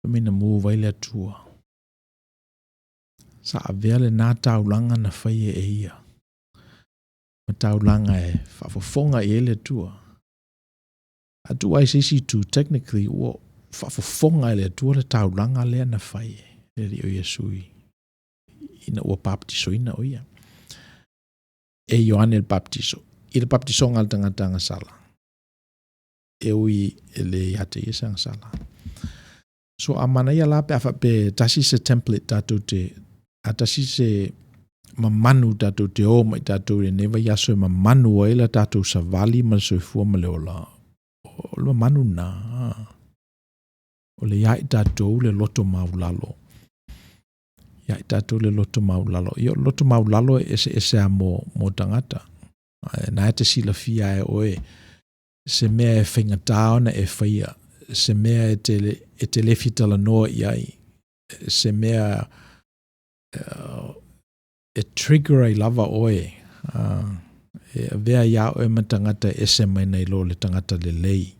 Mina mu vai le atua. Sa avea le nā taulanga na whaie e ia. Ma taulanga e whafofonga i ele tua. Atua i sisi tu technically o whafofonga i le atua le taulanga lea na whaie. Le li o Yesu ina ua baptiso ina o ia. E Ioane el Baptiso. I le baptiso ngal tangata sala. E ui ele iate isa sala. So amana ia la pe afa pe tasi se template tato te atasi se mamanu tato te o mai tato e neva yaso e mamanu o ela tato sa vali ma so fua ma leola. O le mamanu na. O le iai tato le loto maulalo. Iai tato le loto maulalo. Io loto maulalo ese a mo tangata. Na ete sila fia e oe. Se mea e whaingatao na e whaia. Se mea e te lefitala noa iai. Se mea e trigger ai lava oe. vea iao e matangata ese mai nei lo le tangata le lei.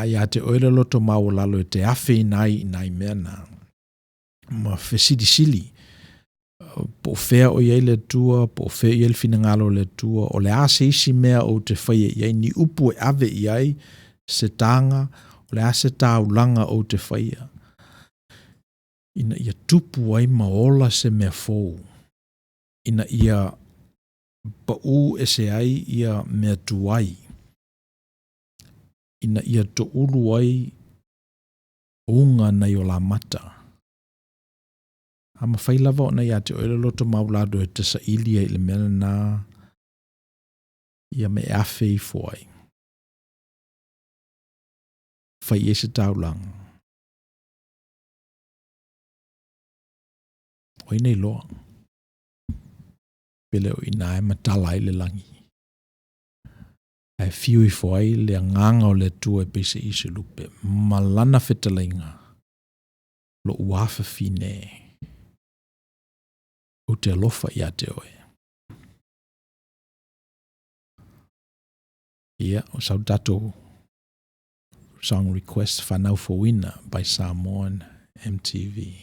Ia te oile loto mau lalo e te afe nai mea na ma fesidi sili. Po fea o iei le tua, po fea iei le finangalo le tua, o le ase isi mea o te whaia iei ni upu e ave iei se tanga, o le ase taulanga o te whaia. Ina ia tupu ai maola se mea fou. Ina ia pau e se ai ia mea tuai. Ina ia to ulu ai unga na i o la mata. Ama whai lava o na ia te oile loto maulado e te sa ilia i le mena na ia me afe i fuai. Whai e se taulanga. O ina i loa. Pele o ina e matala i le langi. Ai fiu i fuai le nganga o le tua e pese i se lupe. Malana whetalainga. Lo uafa fine. O te alofa i a te oe. Ia, o sau tato song request Whanau for Winner by Samoa and MTV.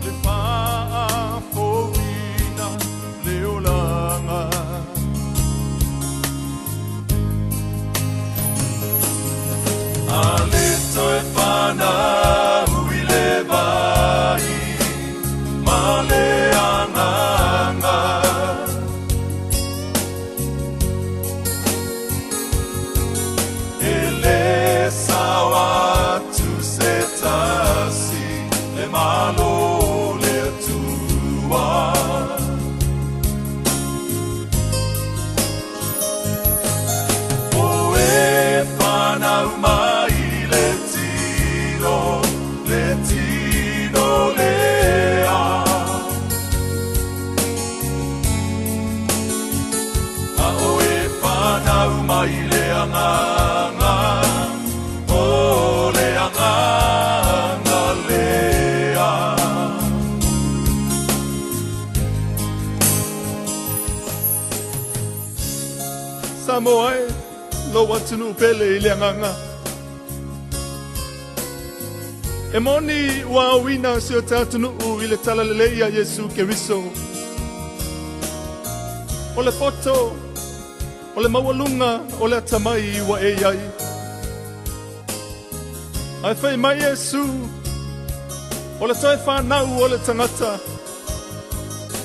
Lepa, Fowina, Leola. mai le anganga, o le anganga lea. Samoa e, lo watunu pele i le anganga. E moni wa wina si o tātunu u i le tala leleia Yesu Keriso. O le foto, o le mawalunga, o le atamai wa e iai. Ai whai mai Yesu, o le toi whanau o le tangata,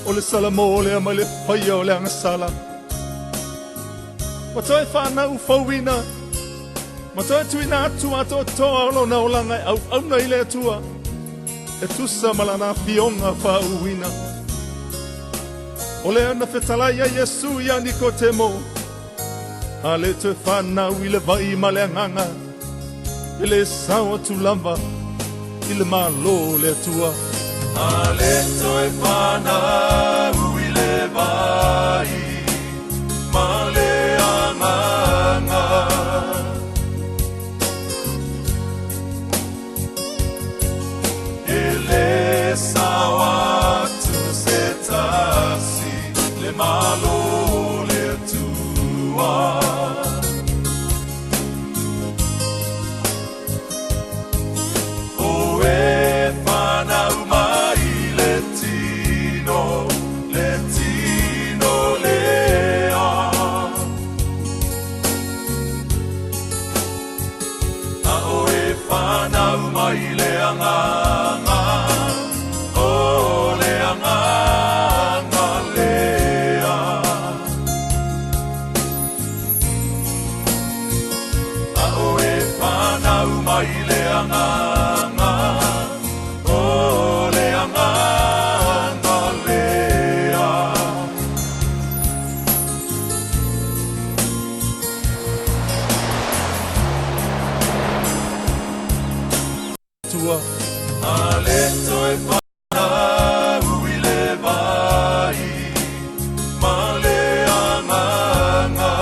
o le salamo o le amai le whaia o le angasala. Ma toi whanau whauina, ma toi tuina atu ato toa olo na olanga au na ile atua, e tusa malana fionga whauina. O le ana whetalaia Yesu ia Nikotemo, a le te whanau i le vai ma le anganga, e le sawa tu lamba, i le malo le atua. A le toi whanau i le vai, ma le anganga. E le sawa tu se tasi, le malo le atua. O e whanau mai le tino lea. A o e whanau mai le anganga, o le anganga lea. A o e whanau mai le anganga, o le anganga lea. Tua, A le toi whanau i le vai, ma le anganga.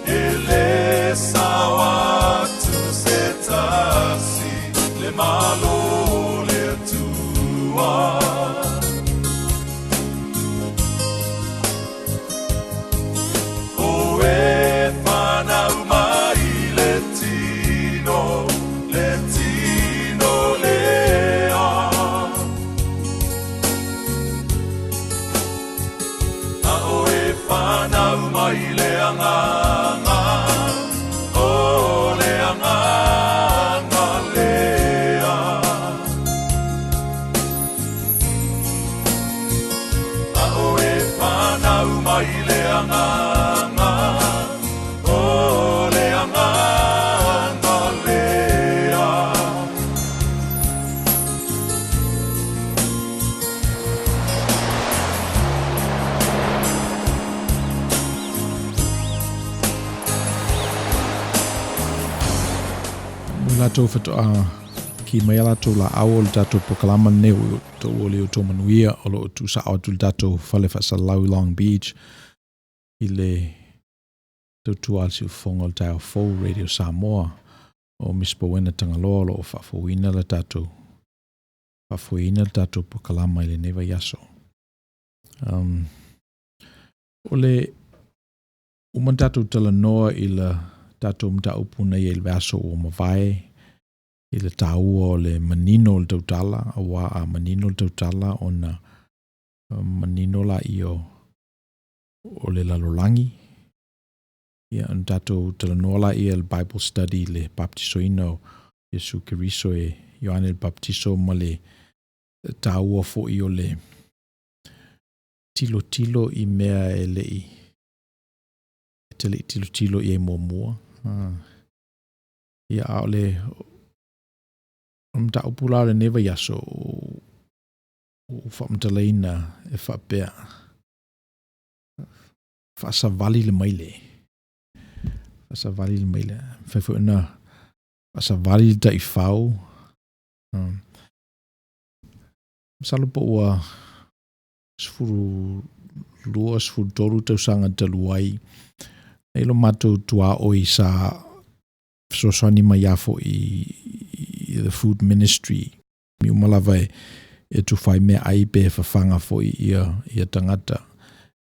E le sawa tu se tasi, le malo le atua. O e whanau mai le tino lea. A o e whanau mai le anganga, o le anganga lea. A o e whanau mai le anganga, o le anganga lea. Lato whatoa ki mai lato la au o le tato pokalama neu to o le Outou Manuia o lo tu sa atu le tato whale whasalau Long Beach i le tautua al si ufonga o le taio fou Radio Samoa o mispawena Tagaloa lo o whafuina le tato pokalama i le neva yaso. O le uman tato tala noa i le tato mta upuna i le vaso o mawai i le taua o le manino o le tautala, a wā a manino o le tautala o na manino la i o le lalolangi. Ia an tatou talanoa la i le Bible study le baptisoina o Yesu Keriso e Ioane le baptiso ma le taua fo i o le tilo i mea e le i tele tilo i e mua. Ia a le mta upula le neva yaso o whamtaleina e whapea whasavali le maile. Whasavali le maile. Whaifuina whasavali le tai whau. Salapo ua sfuru lua sfuru toru tausanga taluai. Elo matou tua o I sa sosani mai afo I the food ministry. Mi umalava e tu fai mea ai pe fafanga fo ia tangata.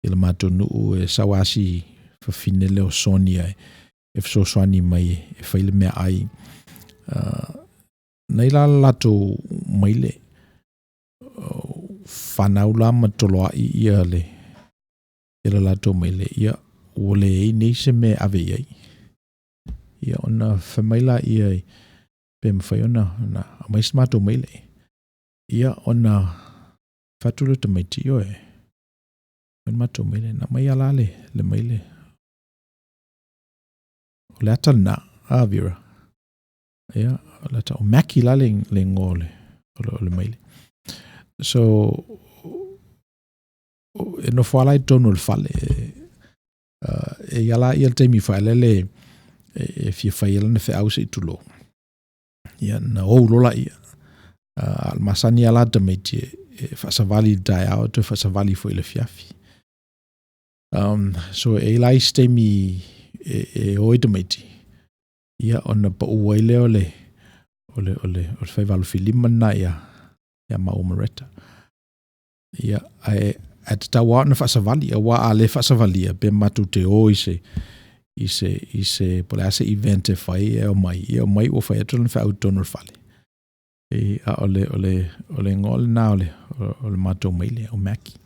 Ilo matou nuu e sawasi fafinele o sonia e sosani mai e faile mea ai. Nei la lato maile whanau la matoloa I ia le ila lato maile ia ole ei nei se me ave iai. Ia ona whamaila ia pe mwhai ona mais mato maile. Ia ona whatule te maiti oe. Men mato maile na mai ala le maile. O le ata na Vera. Ia o le ata o maki la le ngole o le maile. So e no whalai tonu le fale e yala ia te mi whaelele e fia whaela na wha ausa I tulo. Ia na ou lola ia. Almasani ala te meiti e whasavali dai au te whasavali fo ile fiafi. So e lai ste mi e oi te meiti. Ia ona pa uwaile ole whaivalu filima na ia maumareta. Ia at tawa na whasavali a wa ale whasavali pe matu te o I se pole ase event e whai e o mai o whai atu na whau tono whale. A ole ngole na ole matou maile o maki.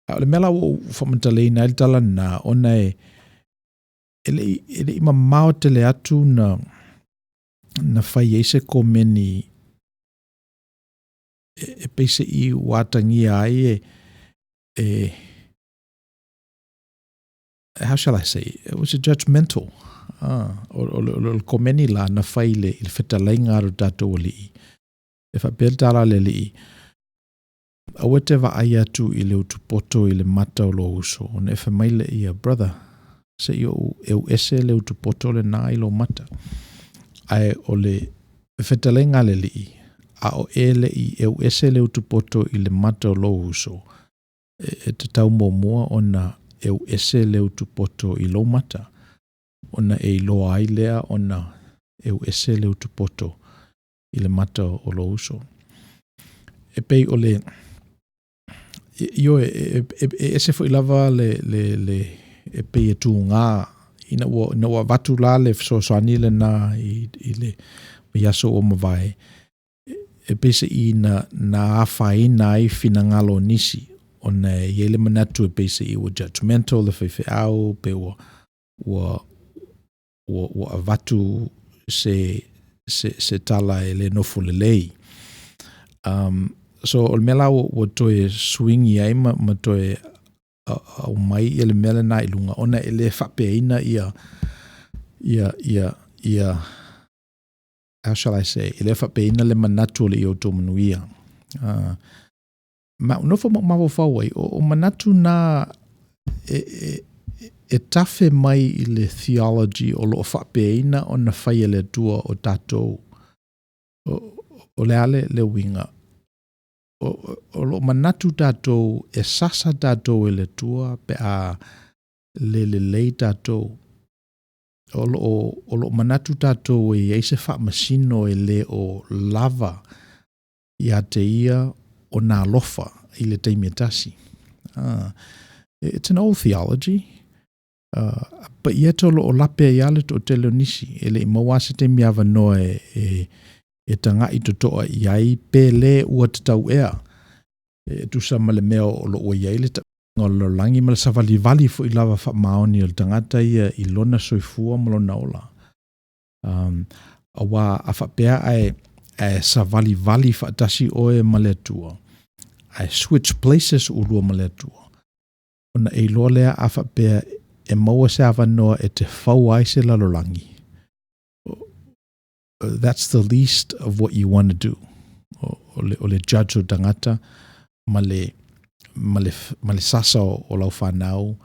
A ole mela o whamatale na il tala na ona ele ima mao tele atu na whai eise ko meni e peise I watangi ai how shall I say? It was a judgmental. O komeni la na whaile I whetalai ngāru tātou o li'i. E whapeltara le li'i. Awe te wa ai atu I le utupoto I le mata o lo uso. O ne whamaile ia, brother, se I o ese le utupoto le nā I lo mata. Ai o le whetalai ngā le li'i. A o ele I ese le utupoto I le mata o lo uso. E te tau mua ona ese le utupoto I lo mata. Ona lo ai lea ona ese le utupoto I le mata o lo uso. E pei o le io ese fo I lava le e pei e tu ngā ina wa watu la le soani le na I le yaso o mawai. E pese I na awhai na I fina ngalo nisi. Ona yele manatu e pese I wa judgmental le whaiwhi au pe wa avatu se tala e le nofo le lei. So o le mela o toe swing I ai ma toe au mai e le mele na ilunga. Ona e le whapeina ia how shall I say? E le whapeina le manatu le I Outou Manuia. Ma unofo mawo whawai, o manatu na e tafe mai I le theology o lo whapeina o na whaia le tua o tātou. O le ale le winga. O lo manatu tātou e sasa tātou e le tua pe a le lei tātou. O lo manatu tātou e eise wha masino e le o lava I a te ia o nā lofa I le teimia tasi. It's an old theology. But yet o lape I ale to te leo nisi. Ele I mawase te miawa noa e tanga I to toa I ai pe le ua te tau ea. E tu sa male mea o lo ua iai le ta ngolo langi male sa vali fo I lava wha maoni o le tangata ia I lona soifua malo naola. Awa a whapea ai sa vali wha tasi oe male tua. I switch places urua male tua. Ona e loa lea a whapea e maua se awa noa e te whau ai se lalolangi. That's the least of what you want to do. O le judge o tangata, male sasa o lau whanau,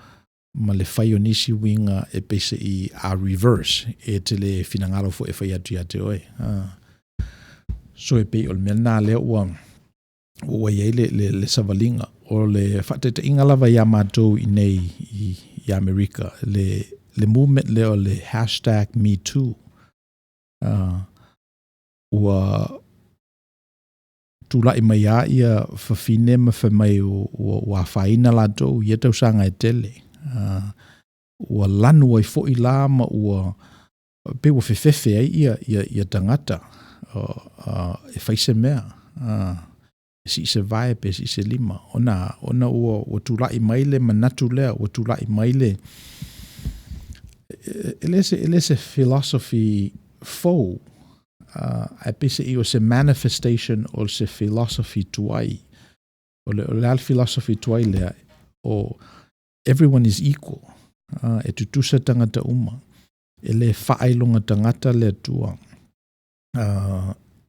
male whai o nisi winga e pese I a reverse, e te le finangalo fo e whai atu te oe. So e pei o le mea nā leo ua iei le savalinga, o le whatete inga lava ia mātou I nei I Amerika, le movement leo le hashtag #MeToo. Ua tūlai mai a ia whawhine ma whamai o whaina lātou ia tau sanga e tele. Ua lanu ai fo I la ma ua pe ua whewhewhe ai ia tangata e whaise mea. Si se vai pe si se lima. Ona ua tūlai mai le manatu lea, ua tūlai mai le ele se philosophy faux. Ai pese I o se manifestation o se philosophy tuai. O le al philosophy tuai lea o everyone is equal. E tutusa tangata uma. Ele whaailonga tangata le tua.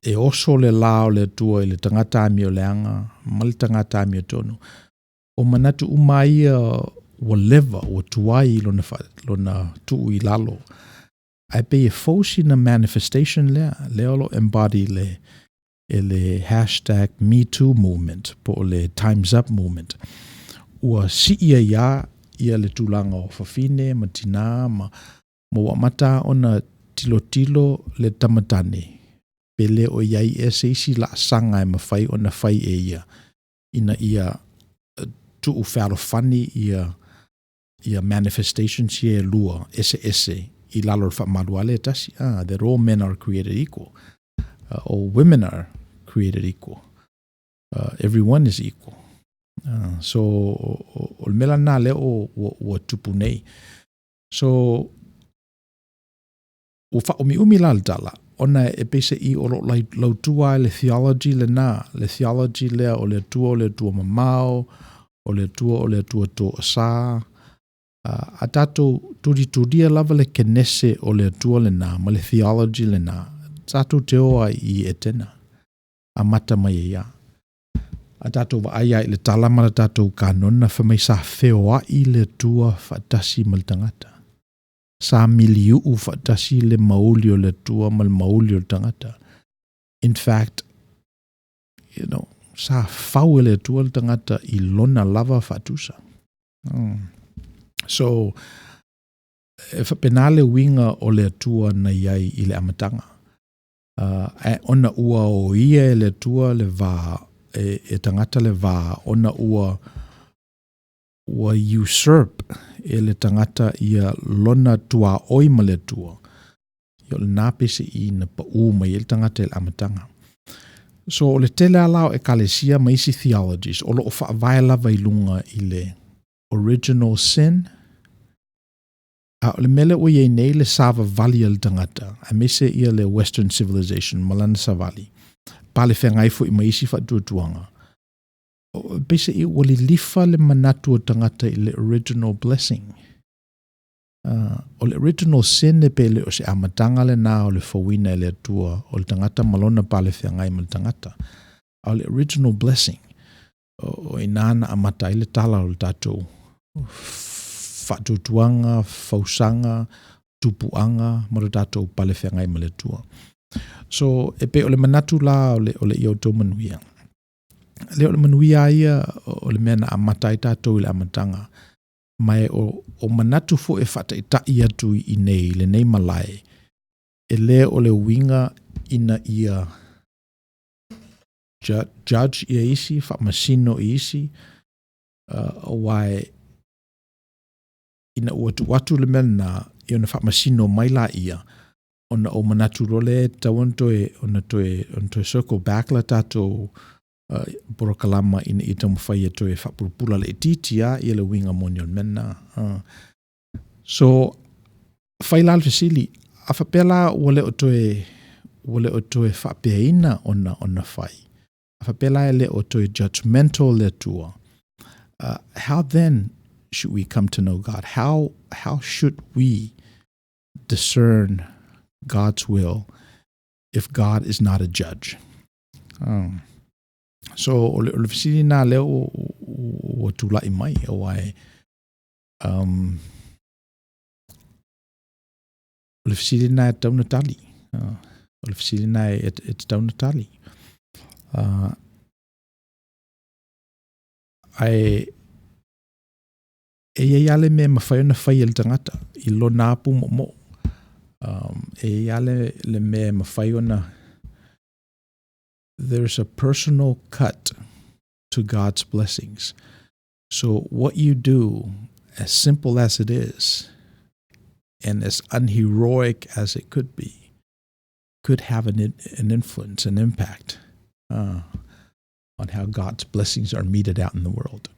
E oso le lao le tua I le tangata ami o leanga, mali tangata ami o tonu. O manatu uma ia o leva, o tuai lona tuu I lalo. Ai pe e fausi na manifestation lea lo embody le hashtag #MeToo movement po le Time's Up movement. Ua si ia le tulanga o whawhine, ma tina, ma wamata ona tilo le tamatane. Pele o iai e se isi la sanga e mawhai ona whai e ia. Ina ia tuu whalofani ia manifestations ia lua, ese. I lalo whamaluale tasi. That all men are created equal. All women are created equal. Everyone is equal. So, o mela nā leo o tupu nei. So, o umi laltala, ona e pese I o lautua le theology le nā. Le theology lea o le tua mamao, o le tua to asa. A tātou tudia lava le kenese o le tua le nā, ma le theology le nā. Tātou te oa I e tena. A mata mai e ia. A tātou wa aia I le talama le tātou kanona whamai sa wheoa I le tua whatasi mal tangata. Sa miliu whatasi le mauli o le tua mal mauli o le tangata. In fact, sa whau le tua le tangata I lona lava whatusa. So, e whapenale winga o le tua na iai I le amatanga. Ona ua o ia le tua le vā, e tangata le vā, ona ua usurp e le tangata ia lona tua oima le tua. Yo le nāpese I na pa mai e le tangata le amatanga. So, o le tele alao e kalesia maisi theologies, o lo o whaavai lava I lunga I le original sin. O le mele o iei nei le sava vali al tangata. A mese ia le Western civilization, malana sa vali. Pale whengai fo I maisi whatuatuanga. Pese I o le lifa le manatu o tangata I le original blessing. O le original sin e pele o se amatanga le nā o le fawina le atua o le tangata malona pale whengai mal tangata. O le original blessing. O inana amata I le tala o le tātou. Whatutuanga, fausanga, tupuanga, mara tātou pale whengai male tua. So, e pe o le manatu la o le Outou Manuia. Le o le Manuia ia o le mena amatai tātou I le amatanga. Mai o manatu fo e whata I tai atu I nei, le nei malai. E le o le winga ina ia judge ia isi, whamasino isi, wai ina watu le mena I ona whamasino mai la ia ona o manatu role tauan toe ona toe circle back la tātou porokalama ina I tamu whai e toe whapurupula le titia I le winga moni o mena. So, whai lal fesili, a whapela wale o toe whapeaina ona whai. A whapela le o toe judgmental le tua. How then should we come to know God? How should we discern God's will if God is not a judge? So, o le fisili nā leo o tūlai mai o ai. O le fisili nā e tauna tali. O le fisili nā e tauna tali. ia le me mawhai ona whai le tangata I lo nāpu mo. Ia le me mawhai ona there's a personal cut to God's blessings. So what you do, as simple as it is, and as unheroic as it could be, could have an influence, an impact on how God's blessings are meted out in the world.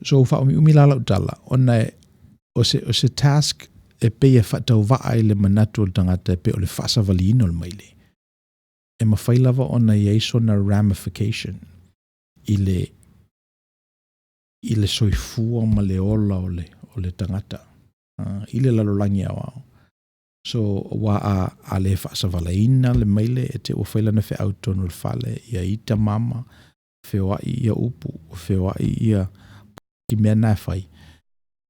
So umilala utala ona o se task e pe e whatau waa le manatu o tangata e pe o le whasawaliino le maile. E mawhai lava ona yeso na ramification I le soifua ma le ola o le tangata. I le lalolangi au. So wa a le whaasawalaina le maile e te o whailana whi autonu le whale ia ita mama, whiwai ia upu, whiwai ia ki mea nai whai.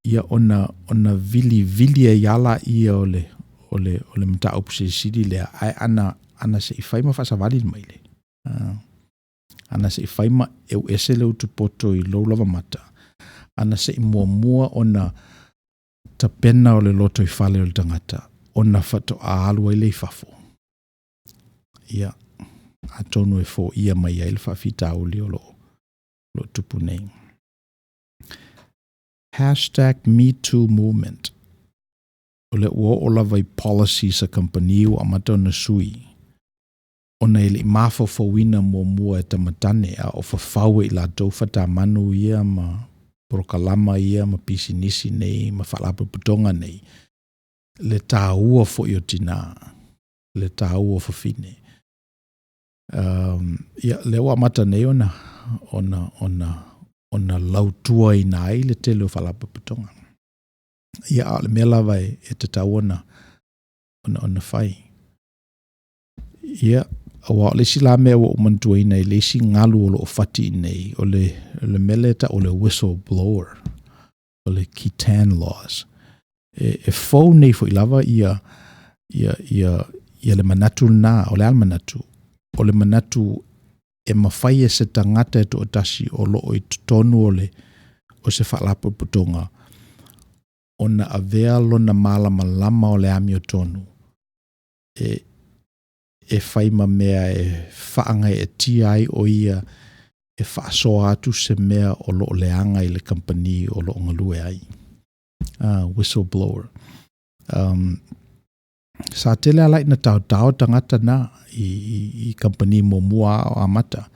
Ia ona vili e yala ia o le mta upu se siri lea ai ana se I whaima whaasawali le maile. Ana se I whaima eu ese leu tu poto I loulava mata. Ana se I mua ona ta pena o le loto I whale o le tangata. Ona whato a alua I le whafo. Ia, a tonu e fo ia mai ai le whawhita uli o lo tupu nei. #MeToo movement. O le ua o lava I policy sa company o amata na sui. Ona ili mafo wina mua e tamatane a o whawhaue I la tau whata manu ia ma prokalama ia ma pisinisi nei ma whalapu putonga nei. Le tāua fo I o tina. Le tāua fo fine. Ia lewa mata nei ona lautua I nai le tele o whalapu putonga. Ia le mea lawa e te tāua ona whai. Ia awa le sila mea o mantua I nei le si ngalu o lo whati nei o le meleta o le whistleblower o le Kitan laws. E fau nei fo I lava ia le manatu na o le almanatu o le manatu e mawhai e se tangata e to otasi o lo o I tonu o se whalapu putonga ona avea lona malama o le ami o tonu e whaima mea e whaanga e tiai o ia e whaasoa atu se mea o lo leanga I le company o lo ngalue ai. Whistleblower. Sa tele alai na tau tangata na I company mo mua o amata.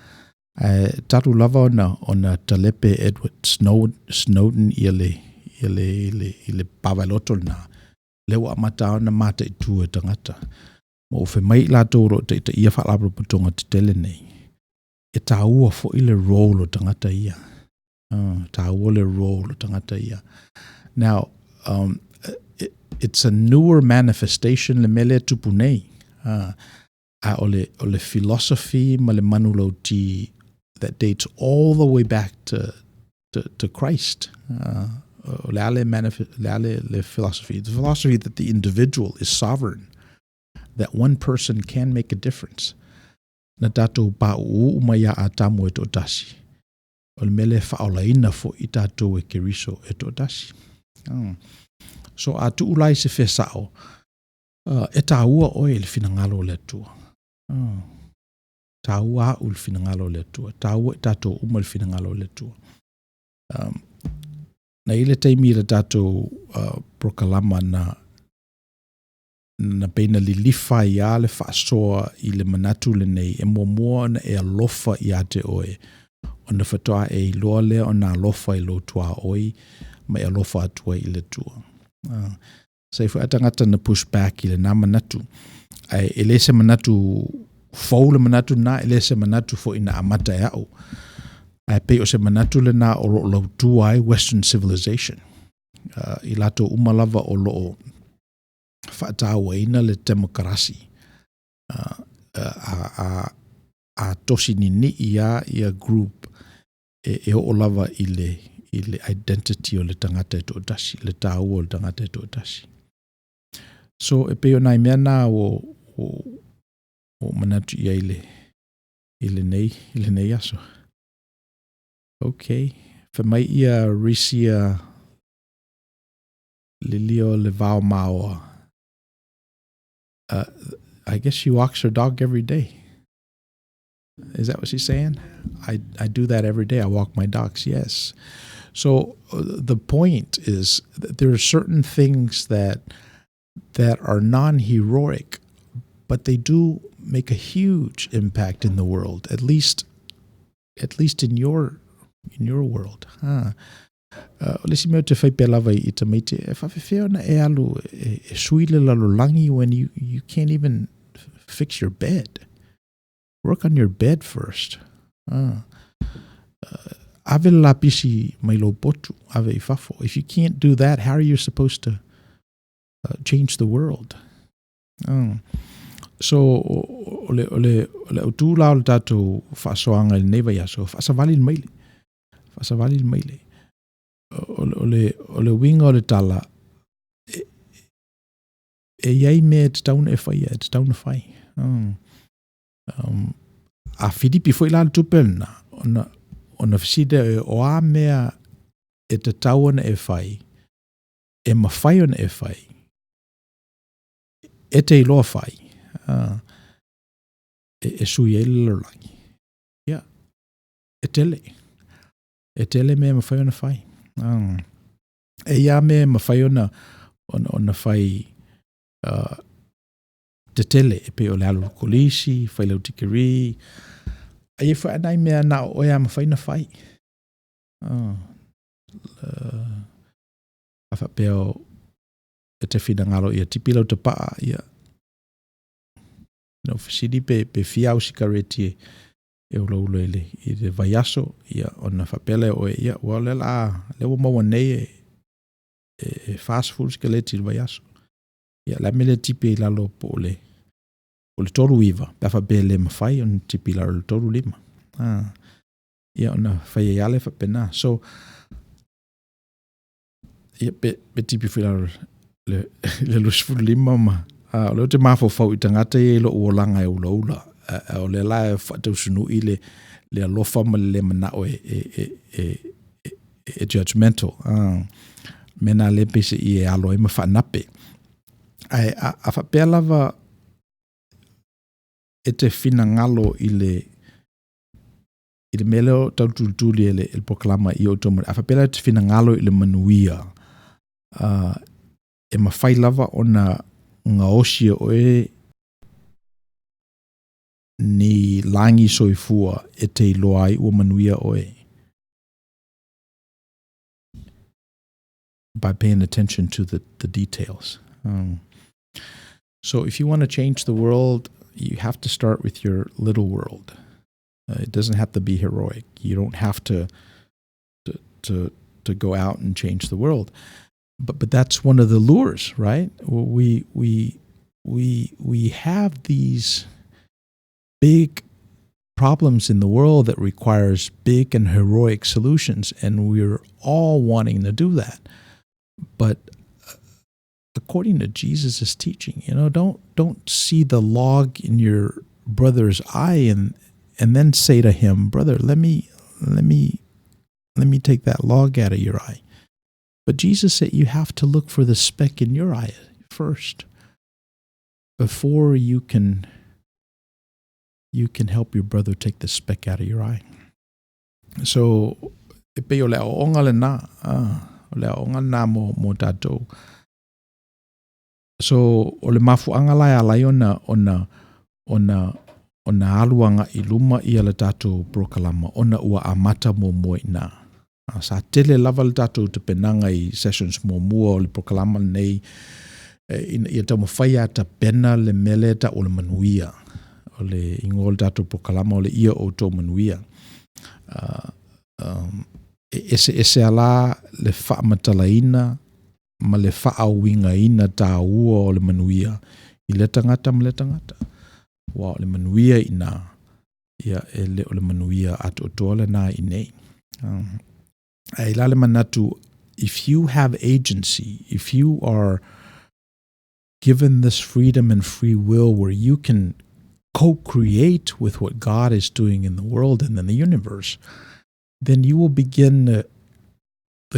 Tatu lava ona talepe Edward Snowden I le pavaloto na. Lewa amata ona mata I tua tangata. Mo fe mai la toro te ia whalapu putonga te tele nei. E tāua fo I le role o tangata ia. Tāua le role o tangata ia. Now, it's a newer manifestation le mele tupu nei. O le philosophy ma le manulauti that dates all the way back to Christ. Le philosophy. The philosophy that the individual is sovereign. That one person can make a difference. Na tatou pa'u umaya a tamu e to tasi. O le mele whaolaina fo I tatou e keriso e to tasi. So a tu ulai se whesao. E tāua oe le finangalo le tua. Tāua au le finangalo le tua. Tāua e tatou uma le finangalo le tua. Na ile teimi le tatou prokalama na beina li lifa ia le whaasoa I le manatu le nei e mua na e alofa I ate oe. O na whatoa e loa lea o na alofa I lo tua oe ma e alofa atua I le tua. Sei fu atangata na push back I le na manatu. E le se manatu fau le manatu na e le se manatu fo ina amata e au. Pe o se manatu le na o lo tua ai Western civilization. I lato umalava o lo whaatawa ina le demokrasi. A tosi ni ia group e o lava I le identity o le tangata e to otasi, le tāua o le tangata e to otasi. So e peo nai mea nā o manatu ia I le nei aso. Okay, mai ia risia lilio le vao maoa. I guess she walks her dog every day. Is that what she's saying? I do that every day. I walk my dogs, yes. So the point is that there are certain things that are non-heroic, but they do make a huge impact in the world, at least in your world. Lesi meo te whai pelava I te meite, e whawhewheo na e alu e suile lalolangi when you can't even fix your bed. Work on your bed first. Ave la pisi mai lo potu, ave I whafo. If you can't do that, how are you supposed to change the world? So, ole Outou lao le tātou whaasoanga le neva yaso, whaasawali le maile. Whaasawali le maile. Ole winga o le tala, e iai mea te tauna e whai, te tauna whai. A whiripi fwoi la le tupelna, ona fisida e o a mea e te tauna e whai, e mawhai ona e whai, e te iloa whai, e sui e lalolangi. Ia, e tele mea mawhai ona whai. E ia mea mawhai ona whai te tele e pe o le alu kolisi, whai lau tikiri, a ie whai anai mea na o ea mawhai na whai. A wha peo e te whina ngalo ia tipi lau te paa ia. No whisidi pe whiau sikareti e ula ele I te vaiaso ia ona whapele o ia ua le la lewa maua nei e fast food sikareti le vaiaso. Ia la mele tipi lalo po le toru iwa, pa bele mawhai on tipi lalo le toru lima. Ia ona whai e ale whapena. So, ia pe tipi whi lalo le lusfuru lima ma. Leo te mafo fau I tangata e lo uolanga e ula ula. O le la e whatau sunu I le alofa ma le manao e judgmental. Mena le pese I e alo e mawhanape. A whapea lava e te whina ngalo I le meleo tau tultuli e le proklama I Outou. A whapea te whina ngalo I le Manuia. E mawhai lava ona nga osia oe ni langi soifua e te iloa I ua Manuia oe. By paying attention to the details. So if you want to change the world, you have to start with your little world. It doesn't have to be heroic. You don't have to go out and change the world. But that's one of the lures, right? We have these big problems in the world that requires big and heroic solutions, and we're all wanting to do that. But according to Jesus' teaching, don't see the log in your brother's eye and then say to him, brother, let me take that log out of your eye. But Jesus said you have to look for the speck in your eye first before you can help your brother take the speck out of your eye. So, e pe o le aonga le na mo tātou. So, o le mafuanga lai alai ona aluanga I luma I ala tātou prokalama, ona ua amata mo moina. Sa tele lava le tātou te penanga I sessions mo mua o le prokalama nei, ia tau mawhaia ta pena le mele ta o le Manuia, o le ingo le tātou prokalama o le ia Outou Manuia. Ese ala le whaamatalaina, ma le whaawingaina tā ua o le Manuia, I le tangata ma le tangata. Wa o le Manuia ina, ia ele o le Manuia atu otoa le nā I nei. Ai lale manatu, if you have agency, if you are given this freedom and free will where you can co-create with what God is doing in the world and in the universe, then you will begin to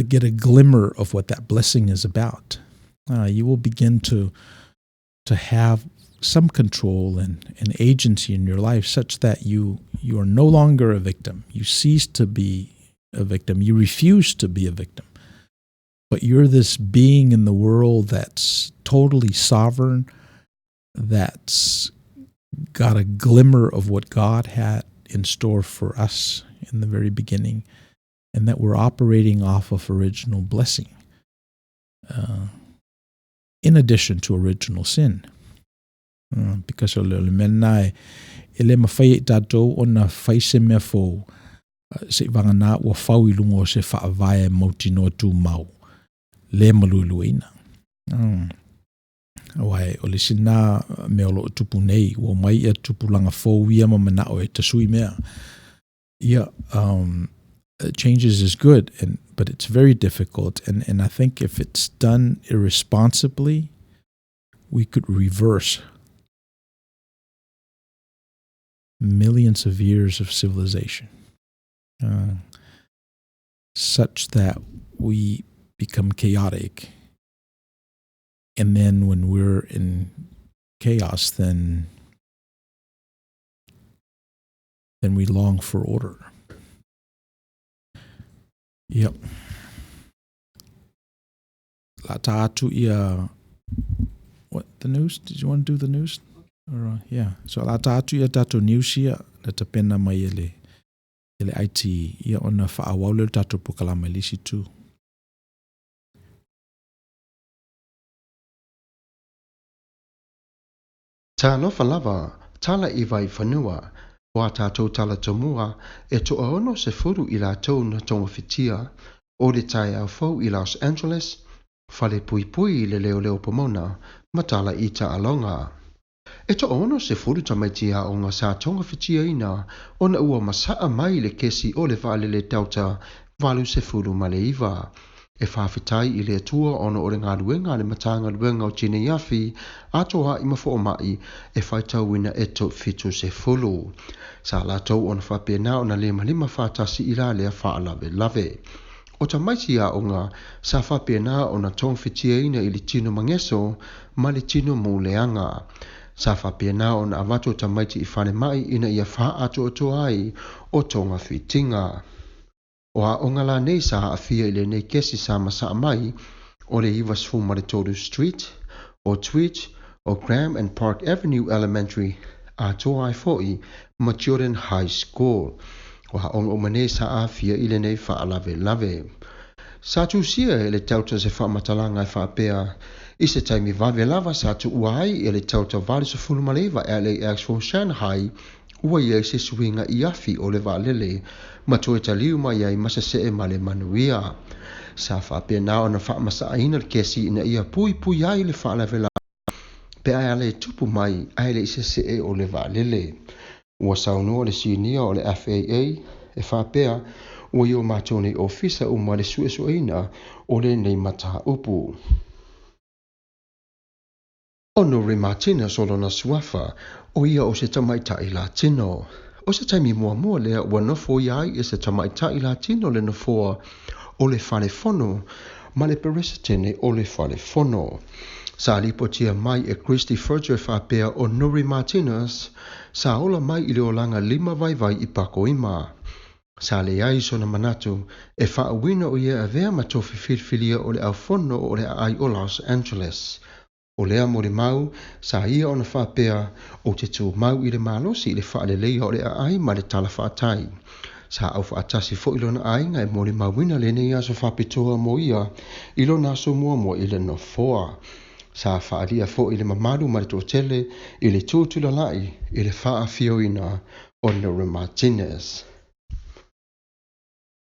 get a glimmer of what that blessing is about, you will begin to have some control and agency in your life such that you are no longer a victim. You cease to be a victim. You refuse to be a victim. But you're this being in the world that's totally sovereign, that's got a glimmer of what God had in store for us in the very beginning, and that we're operating off of original blessing, in addition to original sin. Because o le mena ele mawhai tatou o na whaise mea fō se wangana ua whau I lungo se whaavae mauti no tū mau le maluluina. Awai o le sina me o lo tupu nei ua mai ia tupu langa fō ia ma mana o e tasui mea. Yeah, changes is good, but it's very difficult, and I think if it's done irresponsibly, we could reverse millions of years of civilization, such that we become chaotic, and then when we're in chaos, then we long for order. Yep. La ta'atu ia. What, the news? Did you want to do the news? Or, yeah. So la ta'atu ia tato news ia na tapena mai ele IT ia ona whaawau tato pukalama lisi tū. Tā lofa lava, tala I vai whanua, o a tātou tala tomua, e toa ono se furu I la tau na tonga whitia, o le tai au fau I Los Angeles, whale pui pui le leo leo pomona, matala I ta alonga. E toa ono se furu tamaitia o ngā sa tonga whitia ina, o na ua masaa mai le kesi o le vale le tauta, valu se furu male iwa. E whawhitai I le atua ono o le ngā ruenga le matanga ruenga o tine iafi, atoa I mafo o mai e whaitau ina e to fitu se fulu. Sa la tau ona whapena o na lima whatasi I la lea whaalawe lave. O ta maiti a o ngā sa whapena o na tong whitia ina I le tino mangeso, ma le tino mūleanga. Sa whapena o na avato ta maiti I whane mai ina ia wha ato o to ai o tonga whitinga. O a ongala nei sa haafia I le nei kesi sa masaa mai o le iwa sfu Maritoru Street, o Twitch, o Graham and Park Avenue Elementary, a toa ai foi Maturin High School. O ha onga umane sa haafia I le nei whaalawe lave. Sa tu sia e le tauta se whamatalanga I whaapea, I se taimi vave lava sa tu uai e le tauta vale sa fulumalewa LAX for Shanghai, ua ia se suinga I afi o le valele, ma toe taliu mai ai masa se e male Manuia. Sa whapena o na whaamasa aina le kesi ina ia pui pui ai le whaalawela. Pe ai ale tupu mai ai le isa se e o le valele. Ua saunua le sinia o le FAA e whapea ua i o matone ofisa uma le suesuaina o le nei mata upu. Ono re Martina solo na suafa o ia o se tamaita I Latino. O se taimi mua lea ua nofo iai e se tamaita I Latino le nofoa o le whalefono ma le peresitene o le whalefono. Sa lipotia mai e Christy Furger whapea o Nuri Martinez sa ola mai I le olanga 5 vai I Pakoima. Sa le ai sona manatu e whaawina o ia avea matofi filfilia o le aufono o le ai o Los Angeles. O lea mo le mau, sa ia ona whapea o te tū mau I le malosi I le whaalelei o le ai ma le tala whaatai. Sa au whaatasi fo ilona ai ngai mo le mawina le nei aso whapitoa mo ia ilona aso mua I le nofoa. Sa whaalia fo I le mamaru ma le tōtele I le tūtula lai I le whaafioina o Nora Martinez.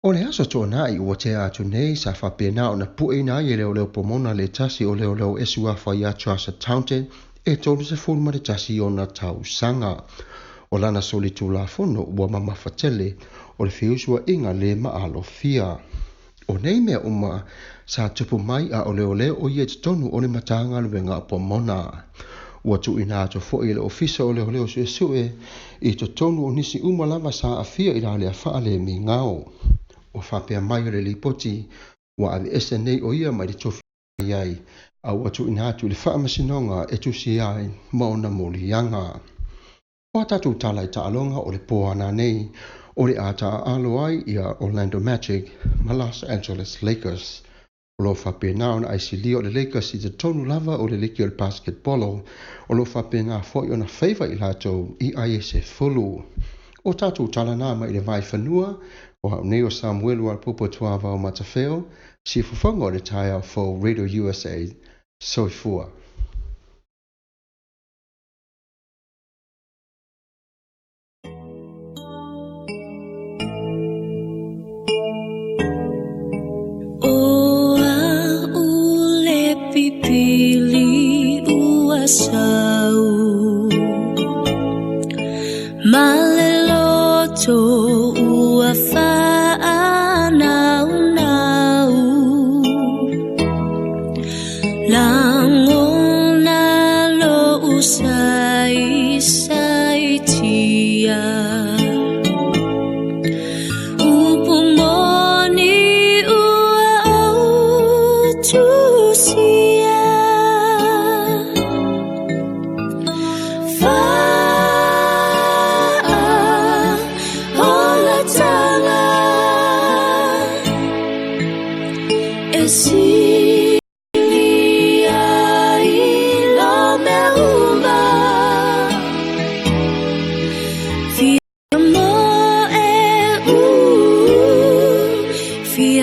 O le aso tōna I ua te atu nei sa whapena o na puena I leo pomona le tasi o leo esua whai a Trust Accountant e tōru se fulma le tasi o na tau sanga. O lana soli tū la fono ua mamawhatele o le whiusua inga le maalo fia. O nei mea uma sa tupu mai a o leo o ia tonu o le matanga luenga pomona. Ua tu ina ato fo I le ofisa o leo sue I to tonu o nisi lava sa a fia I la le a whaale mi ngao. O whapea mai o le lipoti, wa ale ese nei o ia mai le tofi ai au atu ina atu le whaamasinonga e tusi ai maona molianga. O tatu tala i taalonga o le poana nei o le ata alo ai ia Orlando Magic ma Los Angeles Lakers. O lo whapena o na aisili o le Lakers i te tonu lava o le liki o le basketbolo o lo whapena foi o na feiva i lato i aise fulu. O tatu tala nā mai le vai whanua o hau neo Samuelu al popo tuava o matawheo si fufonga o le tai au fo Radio USA soifua. Pili uasau maleloto uafa nau nau langona lo usai saitia upumoni ua autusi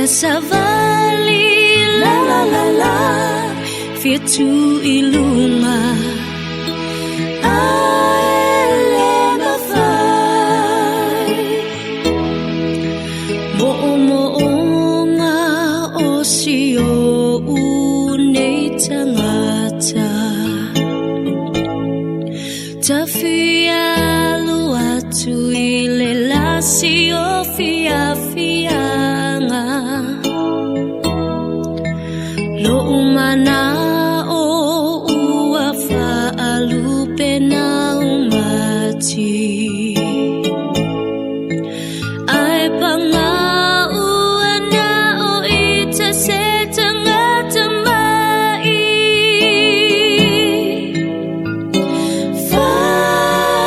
Savali la la la la Fia tu iluma Aele mawhai Mo'omo'onga o sio unei tangata Tawhia luatu I le lasi o fia fianga Lo umana o ua whaalupe na umati Ai panga ua na o ita se tangata mai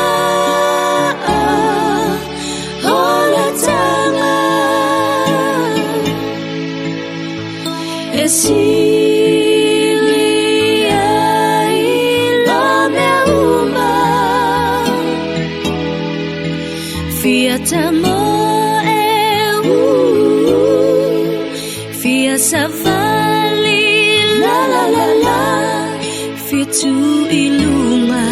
Whaa hola tanga Fia savali la la la la Fia tu iluma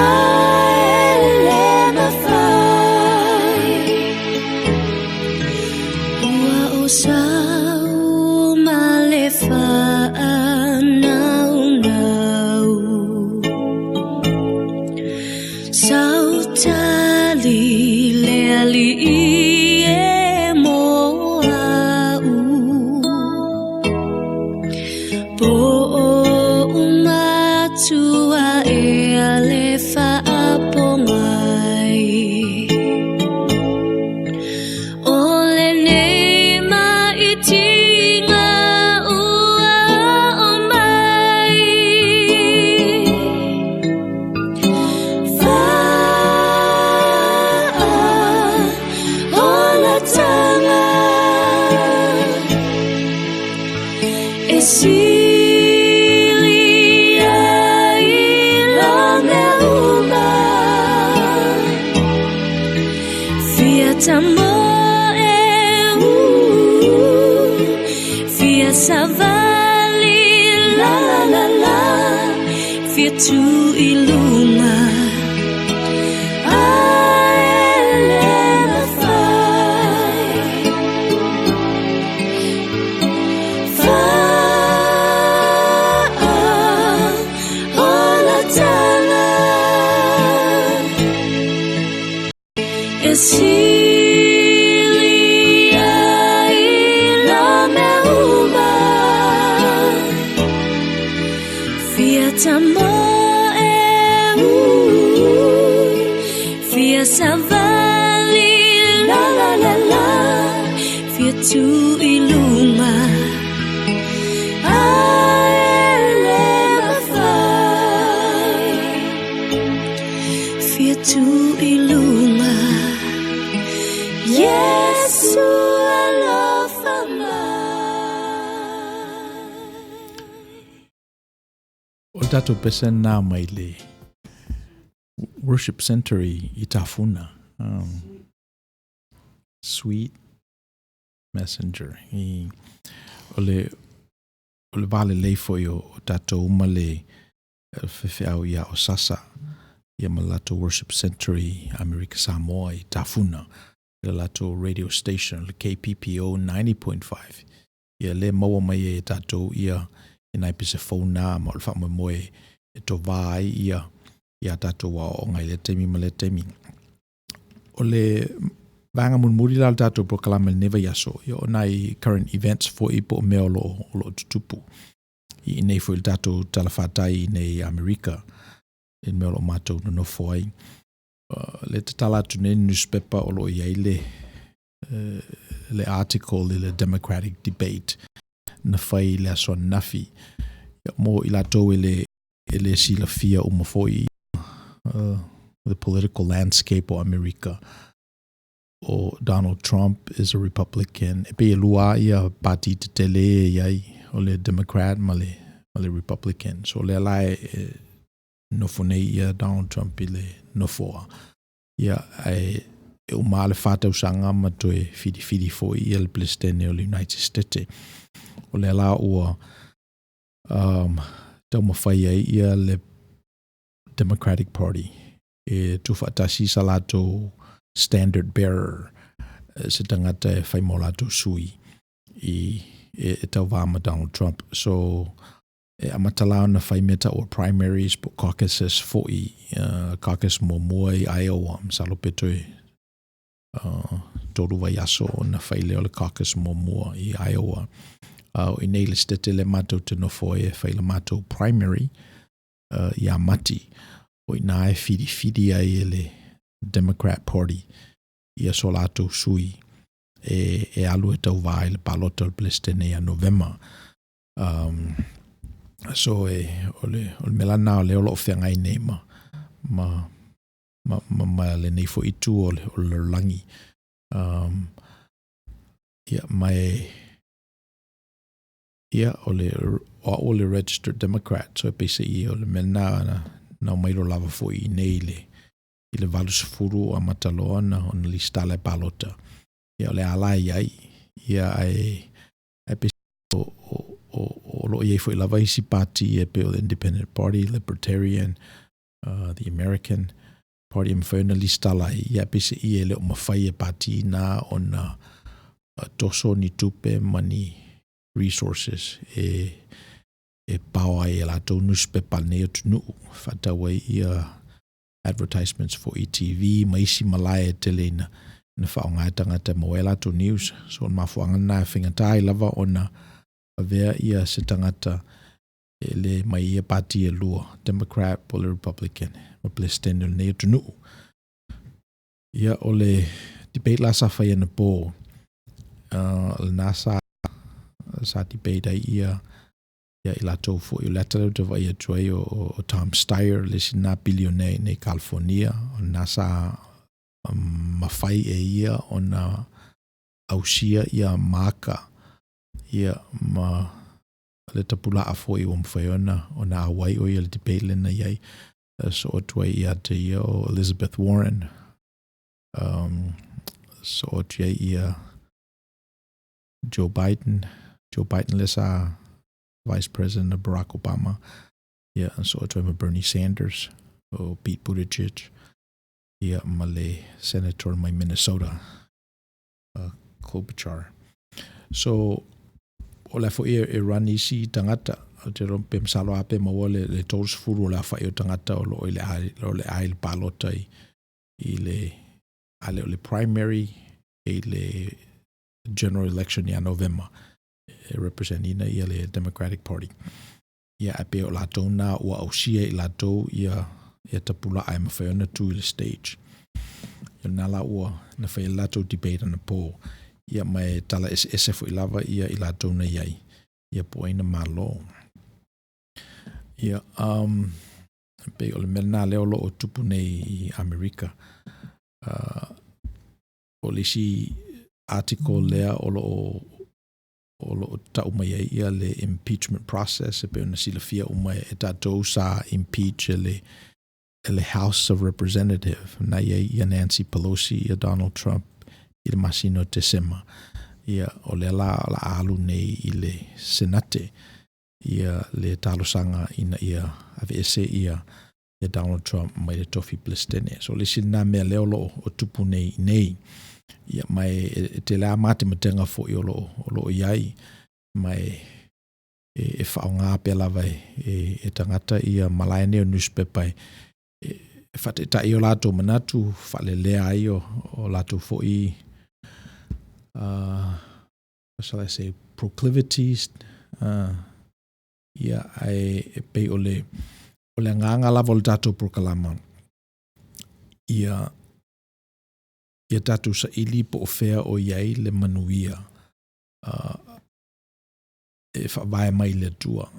Aele mawhai Ua o sau malefa nau nau Sautali leali Savali la la la la Fia tu iluma Aele mawhai Whaa hola tala Fia savali la la la la Fia tu ilu tato pesen na mai le worship center I Tafuna. Sweet messenger. Ole vale le foi o tato uma le fefe au ia o sasa. Ia malato worship center I America Samoa I Tafuna. Le lato radio station le KPPO 90.5. Ia le maua mai e tato ia nai pese fauna ma le wha moe e to vai ia tato wa o ngai le temi ma le temi. O le vanga mun muri la tato proklama le neva yaso. Ia o nai current events fo I po mea o lo tutupu. I nei fo il tato talafatai nei Amerika. In mea o lo mato no fo ai. Le tatala tu ne newspaper o lo iai le article le Democratic debate. Na fai le aso nafi. Mo I lato ele sila fia umafoi the political landscape o America. O Donald Trump is a Republican. E pe lua ia parti te tele iai o le Democrat ma le Republican. So le lai nofone ia Donald Trump I le nofoa. Ia e umale fata usanga ma toe fidi foi ia le plestene o le United States. O le la ua tau mawhai ai ia le Democratic Party. E tuwhatasi sa lato standard bearer se tangata e whai mo lato sui e tau vama Donald Trump. So e amatalao na whai meta o primaries po caucuses foi caucus mo mua I Iowa msalopeto e toru vai aso na whai leo le caucus mo mua I Iowa. I nei le stete le matou te nofo e whai le matou primary ia mati o I nā e fidi ai le Democrat Party ia so latou sui e alu e tau vai le balota le plestene ia November. So o le melana o le olo o whiangai nei ma le nei fo itu o le langi. Ia mai ia o le registered Democrat so PCI o le mena na mailo lava fo I nei I le valus furu a mataloa na on lista le balota. Ia o le ala ai ia ai PCI o lo iei fo I lava isi party e pe o the Independent Party, Libertarian, the American Party mfena lista lai ia PCI e le o mawhai e party na on toso ni tupe mani resources e pawa e la to newspaper ne tunu fata wai ia advertisements for ETV maisi malai tele na whaonga tangata moela to news so mafuanga na whingatai lava ona avea ia se tangata le mai ia party e lua Democrat po le Republican ma plestene ne tunu ia ole debate la sa fai na po le nasa sa debate ai ia I lato fo I lato te vai atuai o Tom Steyer le sina billionaire nei California o nasa mawhai e ia o na ausia ia maka ia ma le tapula a fo I o mwhaiona o na awai o ia le debate lena iai so atuai ia te ia o Elizabeth Warren so atuai ia Joe Biden le sa Vice President Barack Obama. Yeah, and so atuai Bernie Sanders o Pete Buttigieg. Yeah, male Senator mai Minnesota Klobuchar. So o la fo e run isi tangata o te rompe msalo ape maua le tous furu o la whai o tangata o lo le ai le palota I le primary e le general election ia November representina ia le Democratic Party. Ia ape o latou na ua ausia I latou ia tapula ai mawhaiona tu I le stage. Ia nala ua na whai latou debate na po ia mai tala ese fo I lava ia I latou na iai. Ia po aina malo. Ia pe o le mena leo lo o tupu nei I Amerika. O le si article lea o lo o lo ta umai ia le impeachment process e pe ona silafia umai e tātou sa impeach le House of Representative na ia Nancy Pelosi ia Donald Trump i le masino te sema ia o le la alu nei i le senate ia le talosanga ina ia avese ia Donald Trump mai le tofi plestene so le sina me leo lo o tupu nei ia mai te la mate matenga fo i lo iai mai e whaonga pela vai e tangata ia malaene o newspaper e whate ta i o lato manatu whale lea ai o lato fo i what shall I say proclivities ia ai e pe o le nganga lava o le tatou prokalama ia tatou sa ili po ofea o iai le manuia e whawae mai le tua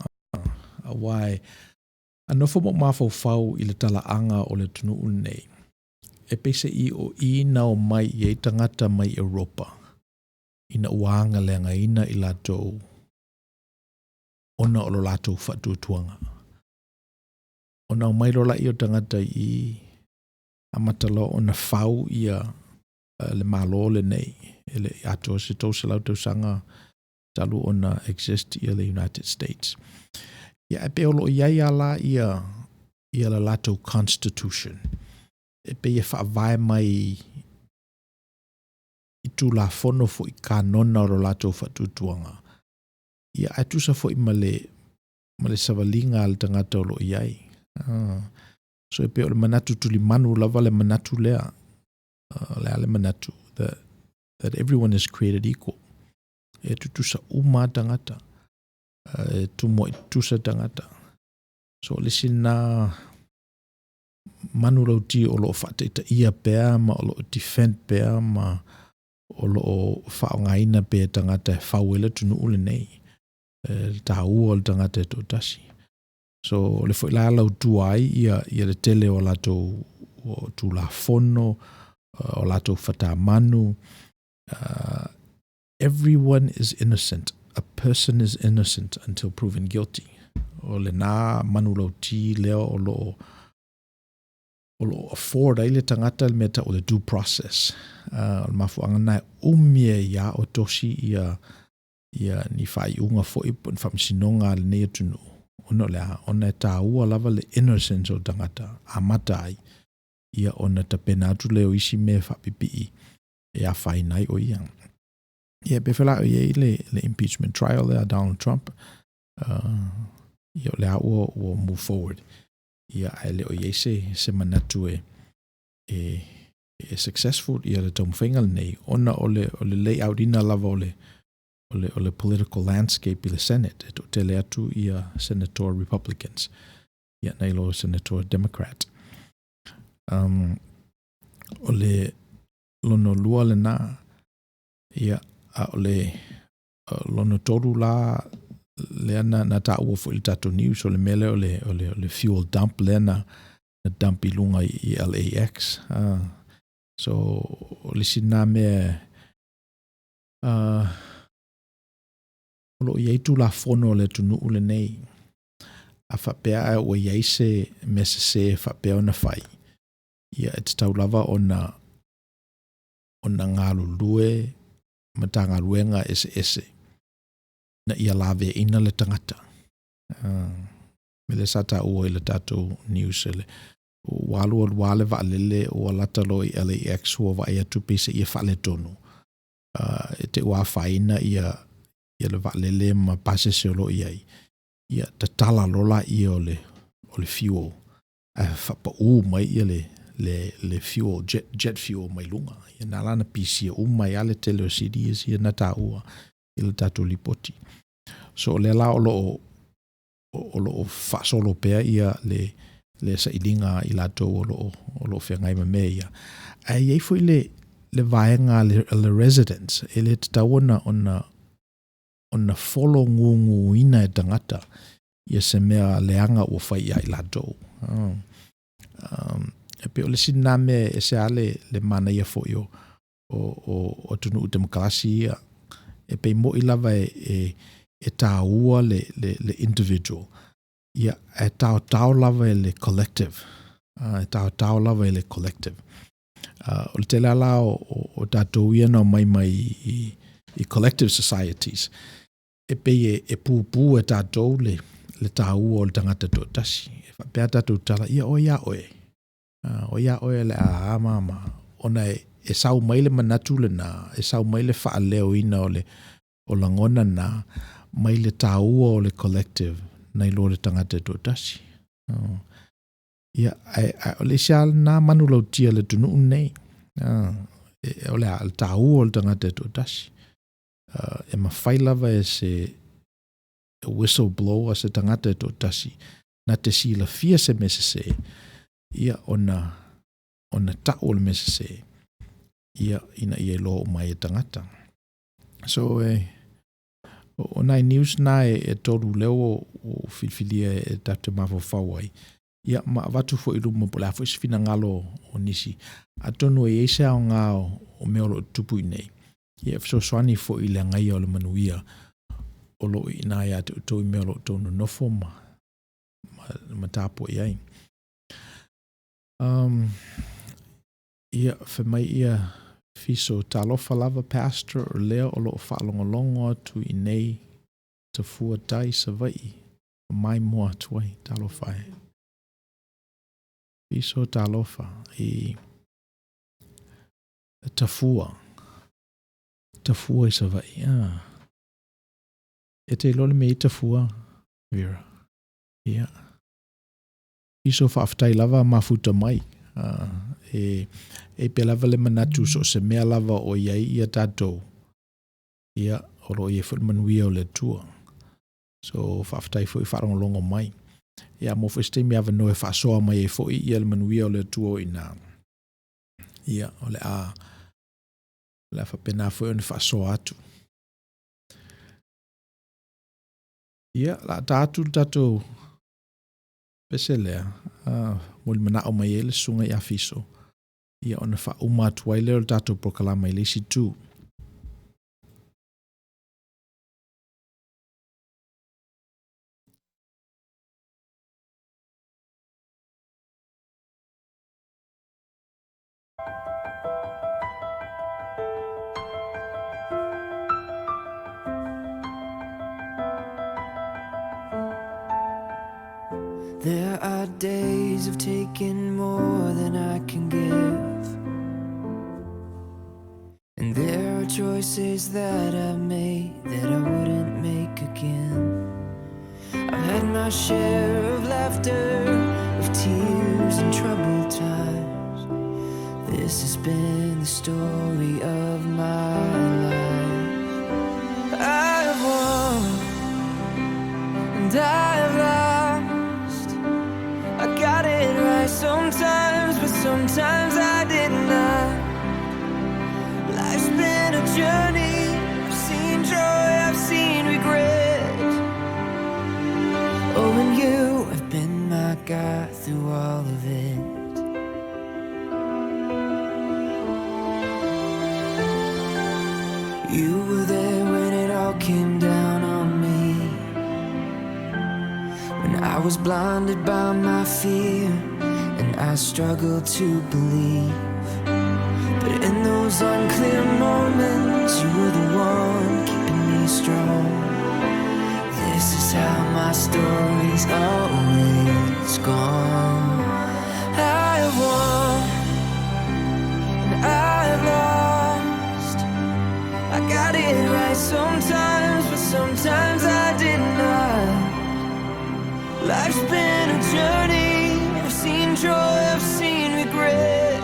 a wai anofo mo mafau i le talaanga o le tunu nei e pese i o ina o mai i tangata mai Europa ina uanga le ngaina i latou ona o lo latou whatutuanga ona o mai rola i o tangata i amatalo ona fau ia le malo le nei ele ato se to se lauto sanga talu ona exist ia le United States ia e pe olo ia la ia la lato constitution e pe ia whaavae mai i tu la fono fo i kanona o lato whatutuanga ia atu sa fo i male savalinga al tangata olo iai so e pe o le manatu tuli manu lava le manatu lea le ale manatu that everyone is created equal e tutusa uma tangata e tumo i tusa tangata so le sina manu rauti o lo whateita ia pea ma o lo defend pea ma o lo whaongaina pea tangata e whauela tunu ule nei ta ua o tangata e totasi so le fo la lau tuai ia le tele o lato o tu la fono o lato fata manu everyone is innocent a person is innocent until proven guilty o le na manu lau ti leo o lo afford ile tangata le meta o le due process o mafu angana umie ya o toshi ia ni fai unga fo ipon famsinonga le ne tunu ona ta ua lava le innocence o tangata amatai ia ona tapena atu leo isi me whapipi ia whainai o ia ia befela o ia le impeachment trial there Donald Trump ia le will move forward ia ele o ia se manatu e successful ia le taumwhengal nei ona o le layout ina lava o le political landscape i le Senate e te le atu ia Senator Republicans ia nei lo Senator Democrat o le lono lua le na ia o le lono toru la le ana na ta ua fo il tato news o le mele o le fuel dump le na dump i lunga i LAX so o le sina me lo ia tu la fono le tunu ule nei a whapea o ia se mesese whapea ona whai ia e tau lava ona ngā lulue mata ngā ruenga ese na ia lave ina le tangata me le sata ua i le tatou news ele walu o wale va lele o lata lo i LAX o va ia tu pese ia whale tonu e te ua whaina ia le va lele ma pase se lo iai ia ta tala lola ia o le fuel a whapa mai ia le fuel jet fuel mai lunga ia nalana pisi mai ale tele o CDs ia na ta ua i le tatou lipoti so le la o lo fa solo pea ia le sa ilinga i lato o lo whengai ma me ia ai ei foi le vaenga le residents ele te tawana ona follow ngungu ina e tangata ia se mea leanga o fai ia i lato e pe o le siname e se ale le mana ia fo o tunu demokrasi ia e pei mo I lava e tāua le individual. Ia e tau lava le collective. E tau lava le collective. O le te lala o tātou ia no mai I collective societies. E pei e pūpū e tātou le tāua o le tangata tō tasi. E whapea tātou tala, ia oe. O oe le a mama. Ona e sau mai le manatu le na, e sau mai le whaaleo ina o langona na, mai le tāua o le collective, nei lo le tangata tō tasi. Ia, o le sial nā manu lau tia le tunu nei. O le tāua o le tangata tō tasi. E mawhai lava e se whistleblower se tangata tō tasi. Na te sila fia se mese se. Ia ona tau le mese se. Ia ina ia lo mai e tangata. So o nai news na e toru leo o filfilia e tatu mafo fawai. Ia ma watu fo I luma po le afo isi fina ngalo o nisi. Atonu e eisa o ngā o meolo tupu I nei. Ia so swani fo I le ngai o le manuia. O lo I nā ia te uto I meolo tonu nofo ma tapo I ai. Ia whamai ia fiso talofa lava pastor o lea o lo whaalongolongo atu I nei te fua tai sa vai. Mai mua tuai talofai. Fiso talofa I tafua. Tafua I sa vai. E te lole me I tafua. Vera. Ia. Fiso whaaftai lava mafuta mai. E pe lava le manatu so se mea lava o iai ia tātou. Ia oro ia whut manuia o le tua. So whaaftai fo I whaarongolongo mai. Ia mo wheste mea wano e whaasoa mai e fo I ia le manuia o le tua I nā. Ia o le a. Le whapena fo I ne whaasoa atu. Ia la tātou pese lea. Moli mana o mai ele sunga I afiso. Ia ona wha umatu ai leo tātou prokalama I leisi tū. There are days of taking more than I can give, and there are choices that I've made that I wouldn't make again. I've had my share of laughter, of tears and troubled times. This has been the story of my life. I've won and I've lost. I got it right sometimes, but sometimes I did not. Life's been a journey. I've seen joy, I've seen regret. Oh, and you have been my guide through all of it. You were there when it all came down on me. I was blinded by my fear, and I struggled to believe. But in those unclear moments, you were the one keeping me strong. This is how my story's always gone. I've won, and I've lost. I got it right sometimes, but sometimes I did not. Life's been a journey. I've seen joy, I've seen regret.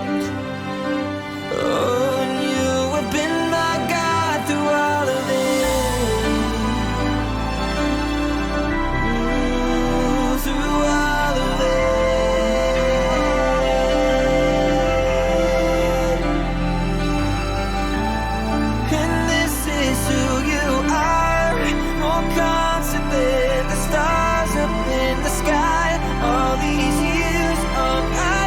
Oh, and you have been my guide through all of it. Through all of it. And this is who you are. More constant than the stars up in the sky. All these years of my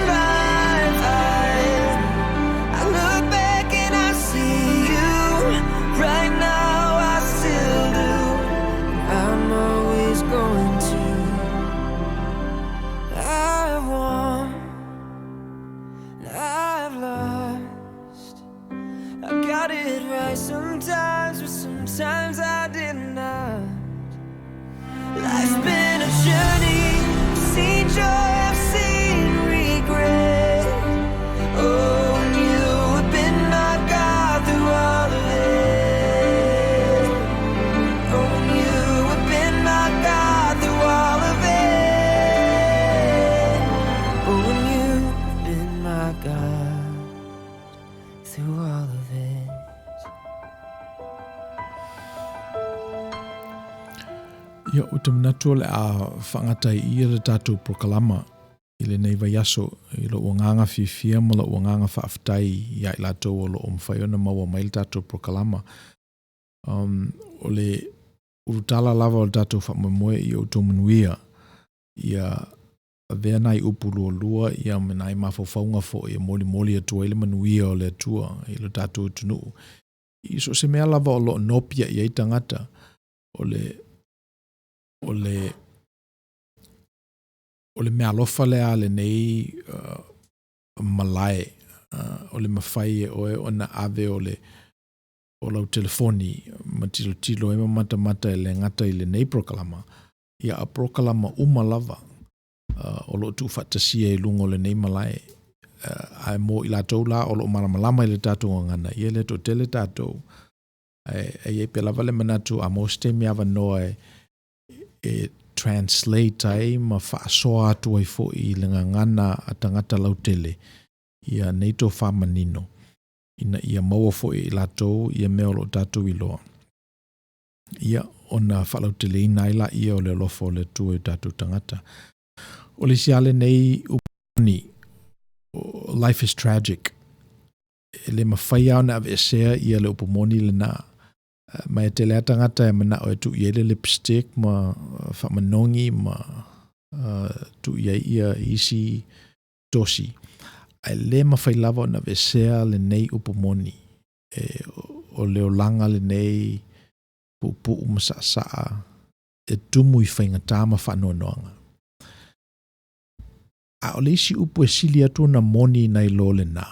got it right sometimes, but sometimes I did not. Life's been a journey, I've seen joy, I've seen regret. Oh, and you have been my God through all of it. Oh, and you have been my God through all of it. Oh, and you've been my God through all of it. Ia o te manatu le a whangatai i le tātou prokalama i le nei vai aso i lo nganga whiwhia ma lo nganga whaaftai ia i lātou o lo omwhai ona maua mai le tātou prokalama. O le urutala lava o le tātou whamamoe i Outou Manuia ia vea nai upulu o lua ia menai mawhawhaunga fo ia moli atua i le Manuia o le atua i lo tātou tunu. I so se mea lava o lo nopia i tangata o le mea alofa lea le nei malae o le mawhai e oe o na ave o lau telefoni ma tilo e mata e le ngata i le nei prokalama ia a prokalama umalava o lo tu whatasia i lungo le nei malae ai mo i lātou la o lo malamalama i le tātou ngana ia le to tele tātou e pe lava le manatu a mo ste mea vanoa e translate ai ma whaasoa atu ai fo i le ngana a tangata lautele ia neito whamanino ina ia maua fo i lātou ia mea lo tātou i loa ia ona whalautele ina ila ia o le lofo le tua i tātou tangata o le siale nei upuni life is tragic le mawhai au na avesea ia le upumoni le na mai te lea tangata e mana o e tu iele lipstick ma whamanongi ma tu ia isi tosi. Ai le mawhai lava o na vesea le nei upumoni o leo langa le nei pupu umasaa e tumu i whaingatā ma whanoanoanga. A o le isi upu e sili atu na moni nai lo le nā.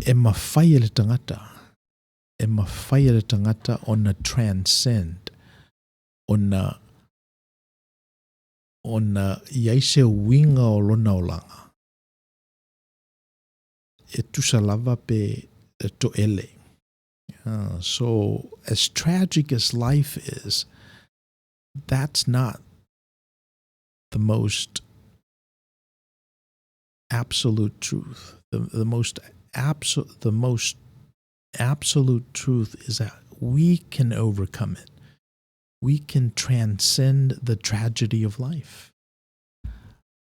E mawhai le tangata. E mawhai le tangata ona transcend, ona iaise winga o lona o langa. E tusa lava pe to ele. So as tragic as life is, that's not the most absolute truth. The most absolute truth is that we can overcome it. We can transcend the tragedy of life.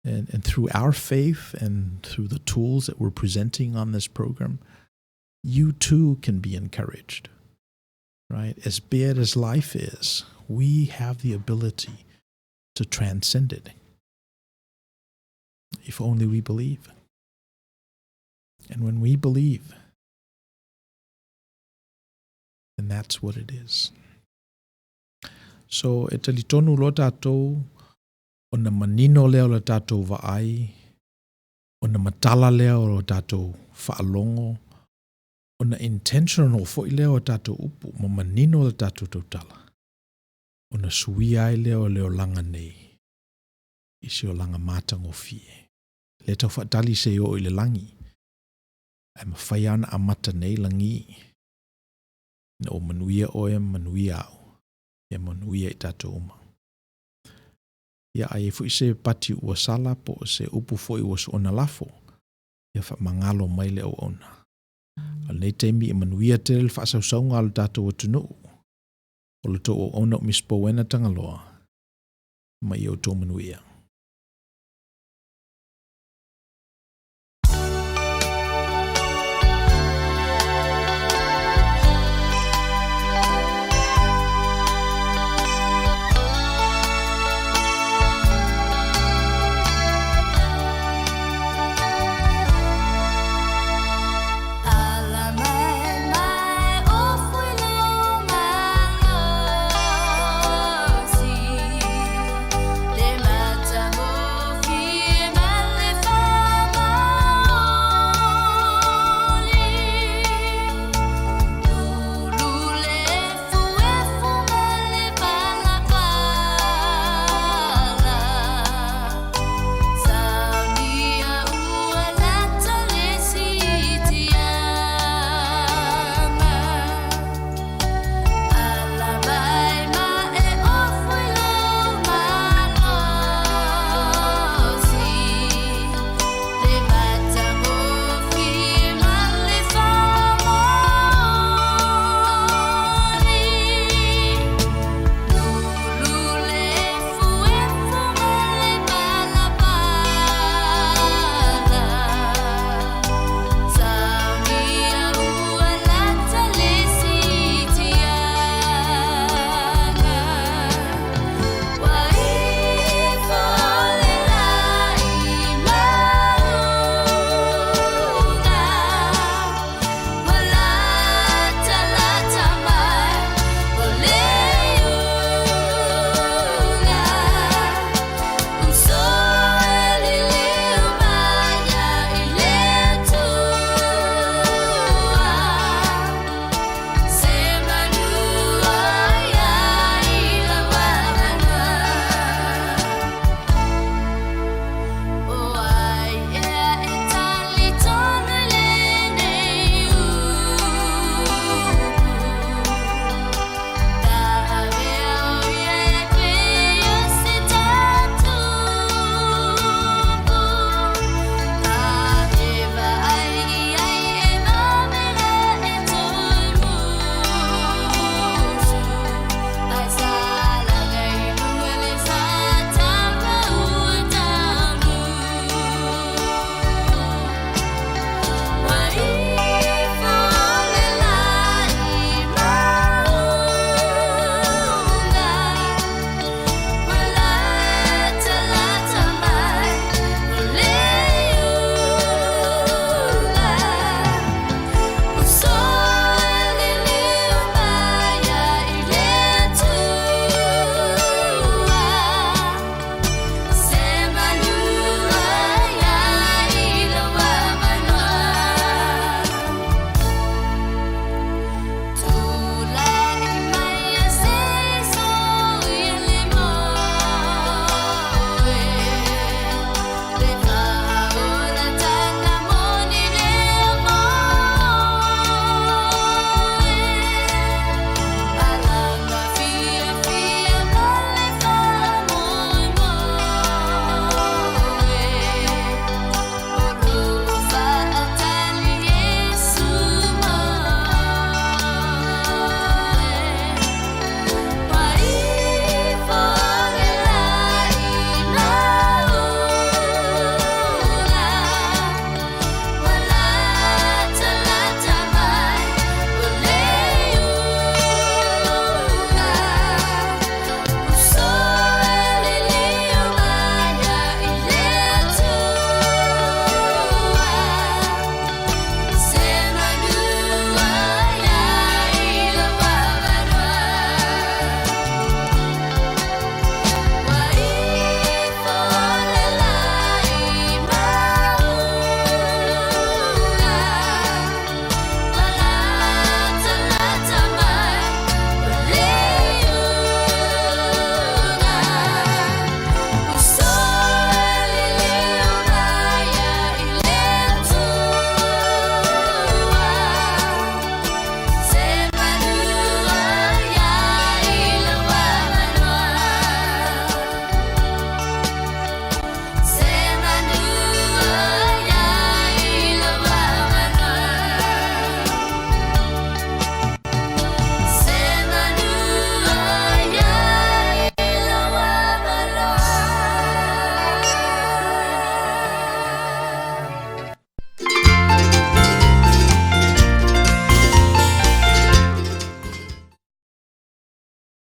And through our faith and through the tools that we're presenting on this program, you too can be encouraged. Right? As bad as life is, we have the ability to transcend it. If only we believe. And when we believe, then that's what it is. So, e talitonu lo tātou, o na manino leo lo tātou vaai, o na matala leo lo tātou whaalongo, o na intentional fo i leo tātou upu, ma manino lo tātou tautala. O na sui ai leo langa nei, isi o langa mātango fie. Le tau whaatali se o i le langi, ai mawhai ana a mata nei langi, na o manuia oe manuia au, ia manuia i tātou uma. Ia ai fu se pati ua sala po se upu fo i was ona lafo, ia wha mangalo mai le o ona. Al nei teimi i manuia te le wha sausaunga al tātou o tunu, o le to o ona o mispo wena Tagaloa, mai i Outou Manuia.